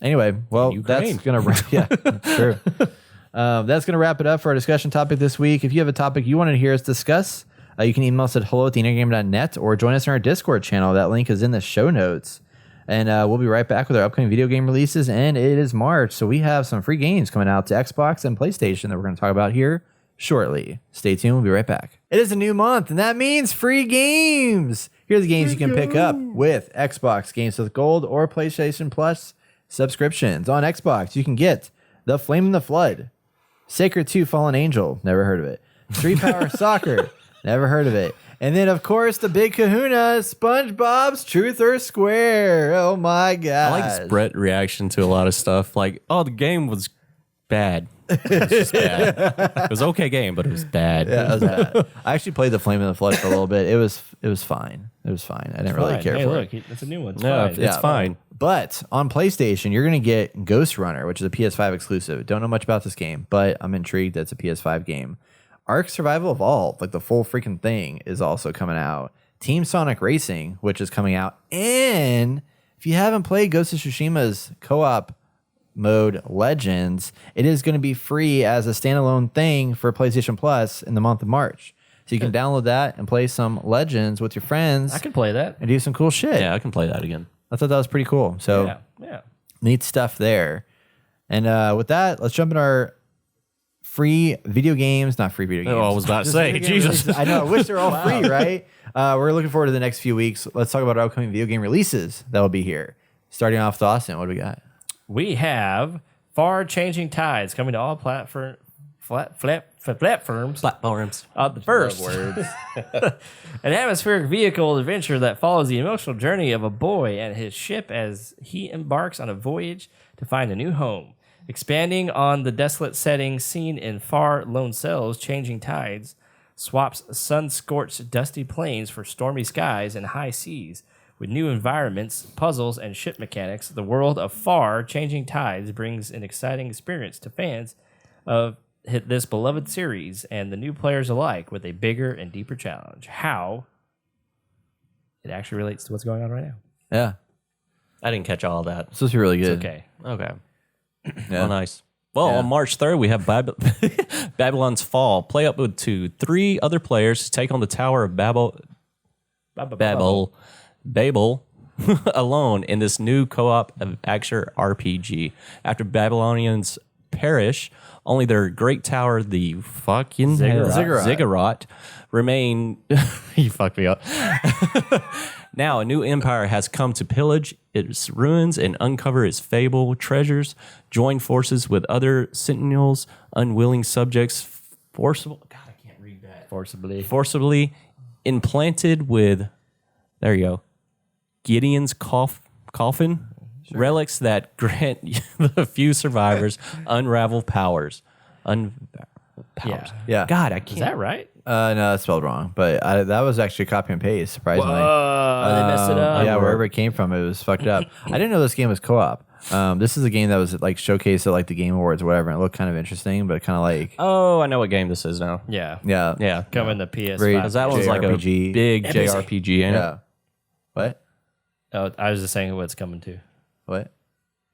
Anyway, well, Ukraine. that's gonna yeah, true. That's gonna wrap it up for our discussion topic this week. If you have a topic you want to hear us discuss, you can email us at hello@theenergame.net or join us in our Discord channel. That link is in the show notes. And we'll be right back with our upcoming video game releases. And it is March, so we have some free games coming out to Xbox and PlayStation that we're going to talk about here shortly. Stay tuned. We'll be right back. It is a new month, and that means free games. Here are the games you can pick up with Xbox Games with Gold or PlayStation Plus subscriptions. On Xbox, you can get The Flame in the Flood, Sacred 2 Fallen Angel, never heard of it, Street Power Soccer, never heard of it. And then, of course, the big kahuna, SpongeBob's Truth or Square. Oh, my God. I like Brett's reaction to a lot of stuff. Like, oh, the game was bad. It was just bad. It was an okay game, but it was bad. Yeah, that was bad. I actually played The Flame in the Flood for a little bit. It was fine. It was fine. I didn't really care hey, for look, it. it's a new one. It's No, fine. it's fine. But on PlayStation, you're going to get Ghost Runner, which is a PS5 exclusive. Don't know much about this game, but I'm intrigued that it's a PS5 game. Ark Survival Evolved, like the full freaking thing, is also coming out. Team Sonic Racing, which is coming out. And if you haven't played Ghost of Tsushima's co-op mode Legends, it is going to be free as a standalone thing for PlayStation Plus in the month of March. So you can download that and play some Legends with your friends I can play that. and do some cool shit. Yeah, I can play that again. I thought that was pretty cool. So Yeah. neat stuff there. And with that, let's jump in our free video games. Not free video games. Oh, I was about to Just say, video game Jesus. releases. I know. I wish they were all free, right? We're looking forward to the next few weeks. Let's talk about our upcoming video game releases that will be here. Starting off with Austin, what do we got? We have Far Changing Tides coming to all platforms. Platforms. The first, an atmospheric vehicle adventure that follows the emotional journey of a boy and his ship as he embarks on a voyage to find a new home. Expanding on the desolate setting seen in Far Lone Sail's Changing Tides, swaps sun-scorched dusty plains for stormy skies and high seas. With new environments, puzzles, and ship mechanics, the world of Far Changing Tides brings an exciting experience to fans of this beloved series and the new players alike with a bigger and deeper challenge. How it actually relates to what's going on right now. Yeah. I didn't catch all of that. It's supposed to be really good. Okay. Okay. Yeah. Well, nice. Well, on March 3rd, we have Babylon's Fall. Play up to 3 other players to take on the Tower of Babel alone in this new co-op action RPG. After Babylonians perish, only their great tower, the fucking Ziggurat, remain. You fucked me up. Now, a new empire has come to pillage its ruins and uncover its fabled treasures. Join forces with other sentinels, unwilling subjects, forcibly implanted with. There you go. Gideon's coffin. Relics that grant the few survivors unravel powers. Yeah. God, I can't. Is that right? No, that's spelled wrong. But that was actually copy and paste, surprisingly. They messed it up. Yeah, wherever it came from, it was fucked up. I didn't know this game was co-op. This is a game that was like showcased at like the Game Awards or whatever, and it looked kind of interesting, but kind of like Oh, I know what game this is now. Yeah. yeah. Coming to PS5. Very- Because that one's like a JRPG. big JRPG, ain't it? Yeah. What? Oh, I was just saying what it's coming to. What?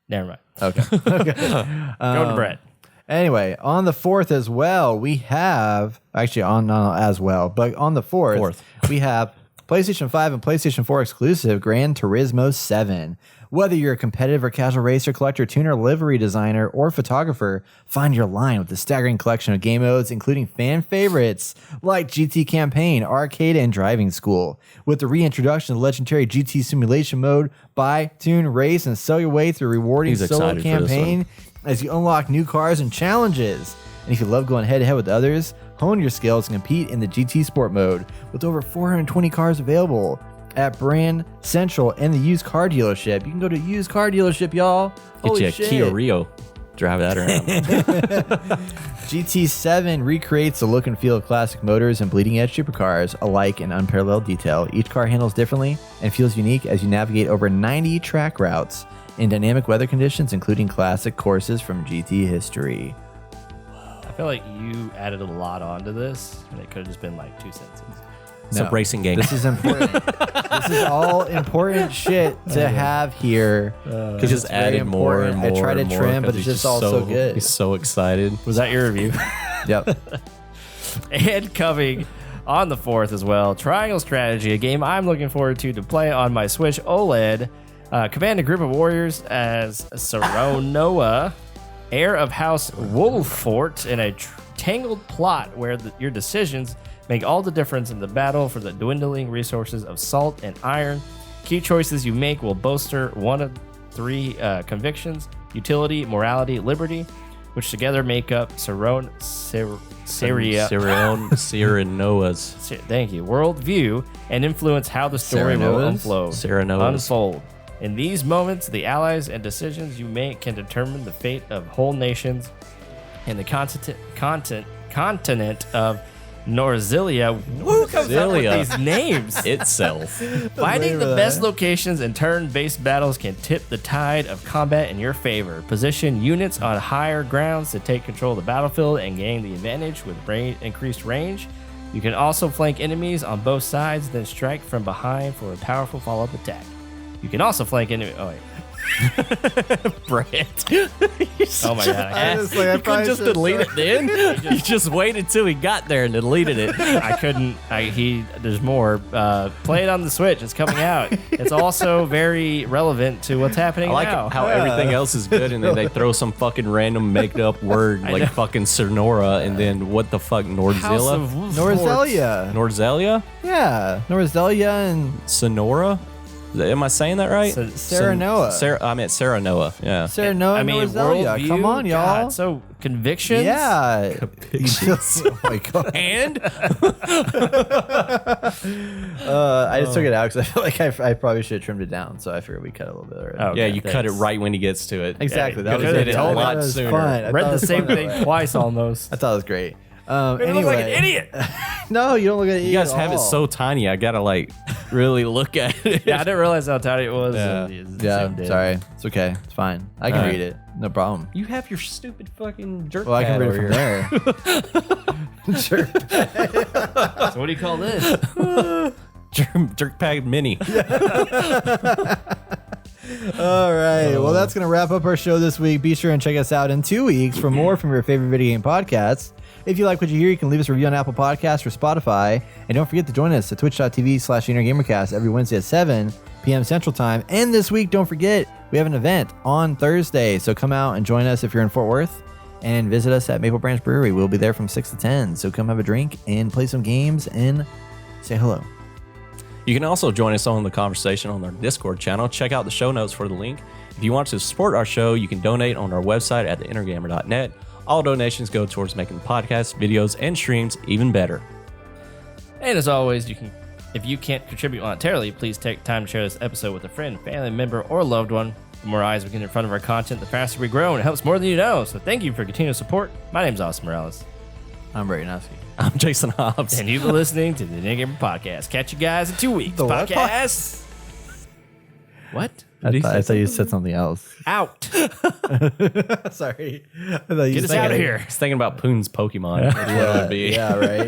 Never mind. Okay. Go to Brett. Anyway, on the 4th as well, we have actually not as well, but on the 4th, we have PlayStation 5 and PlayStation 4 exclusive Gran Turismo 7. Whether you're a competitive or casual racer, collector, tuner, livery designer, or photographer, find your line with the staggering collection of game modes, including fan favorites like GT Campaign, Arcade, and Driving School. With the reintroduction of the legendary GT Simulation mode, buy, tune, race, and sell your way through a rewarding He's solo excited for this campaign as you unlock new cars and challenges. And if you love going head-to-head with others, hone your skills and compete in the GT Sport mode with over 420 cars available at Brand Central and the used car dealership. You can go to used car dealership, y'all. Get Holy you a shit. Kia Rio. Drive that around. GT7 recreates the look and feel of classic motors and bleeding-edge supercars alike in unparalleled detail. Each car handles differently and feels unique as you navigate over 90 track routes in dynamic weather conditions, including classic courses from GT history. I feel like you added a lot onto this, and it could have just been like 2 sentences. It's a racing game. This is important. This is all important shit to have here. He just added more and more. I tried to and more trim, but 'cause it's he's just all so good. He's so excited. Was that your review? Yep. And coming on the 4th as well, Triangle Strategy, a game I'm looking forward to play on my Switch OLED. Command a group of warriors as Saronoa, heir of House Wolfort, in a tangled plot where your decisions make all the difference in the battle for the dwindling resources of salt and iron. Key choices you make will bolster one of 3 convictions: utility, morality, liberty, which together make up Cyranoa's thank you, worldview, and influence how the story will unfold. In these moments, the allies and decisions you make can determine the fate of whole nations and the continent of Norzilia. Who comes up with these names? Itself. Finding the best locations and turn-based battles can tip the tide of combat in your favor. Position units on higher grounds to take control of the battlefield and gain the advantage with increased range. You can also flank enemies on both sides, then strike from behind for a powerful follow-up attack. You can also flank enemies. Oh, wait. Brett. Oh my god! You couldn't just delete it then? You just waited till he got there and deleted it. I couldn't. There's more. Play it on the Switch. It's coming out. It's also very relevant to what's happening I like now. how everything else is good and then they throw some fucking random made up word like fucking Sonora and then what the fuck, Nordzilla? Norzelia? Yeah. Norzelia and Sonora? Am I saying that right? Saranoa. I meant Saranoa. Yeah. Saranoa and Norzelia. worldview, Come on, y'all. God, so convictions. Yeah. Oh my god. And I just took it out because I feel like I probably should have trimmed it down. So I figured we cut a little bit already. Oh, yeah, okay, you cut it right when he gets to it. Exactly. Yeah, that you was could've it. did it a lot That was sooner. fun. I Read thought it the was same fun. thing twice almost. I thought it was great. You look Anyway, like an idiot. No, you don't look at it. You guys have it so tiny. I gotta like really look at it. Yeah, I didn't realize how tiny it was. Yeah. Yeah, sorry. It's okay. It's fine. I can read it. No problem. You have your stupid fucking jerk. Well, I can read it from there. Sure. So what do you call this? Jerk pad mini. All right. Well, that's going to wrap up our show this week. Be sure and check us out in 2 weeks for more from your favorite video game podcasts. If you like what you hear, you can leave us a review on Apple Podcasts or Spotify. And don't forget to join us at twitch.tv/InnerGamerCast every Wednesday at 7 p.m. Central Time. And this week, don't forget, we have an event on Thursday. So come out and join us if you're in Fort Worth and visit us at Maple Branch Brewery. We'll be there from 6 to 10. So come have a drink and play some games and say hello. You can also join us on the conversation on our Discord channel. Check out the show notes for the link. If you want to support our show, you can donate on our website at theinnergamer.net. All donations go towards making the podcast, videos, and streams even better. And as always, if you can't contribute monetarily, please take time to share this episode with a friend, family member, or loved one. The more eyes we get in front of our content, the faster we grow, and it helps more than you know. So thank you for continued support. My name's Austin Morales. I'm Brady Nowski. I'm Jason Hobbs. And you've been listening to the Inner Gamer Podcast. Catch you guys in 2 weeks. The what Podcast. What? I thought you said something else. Out. Sorry. I thought you Get us out of here. He's thinking about Poon's Pokemon. Yeah, right.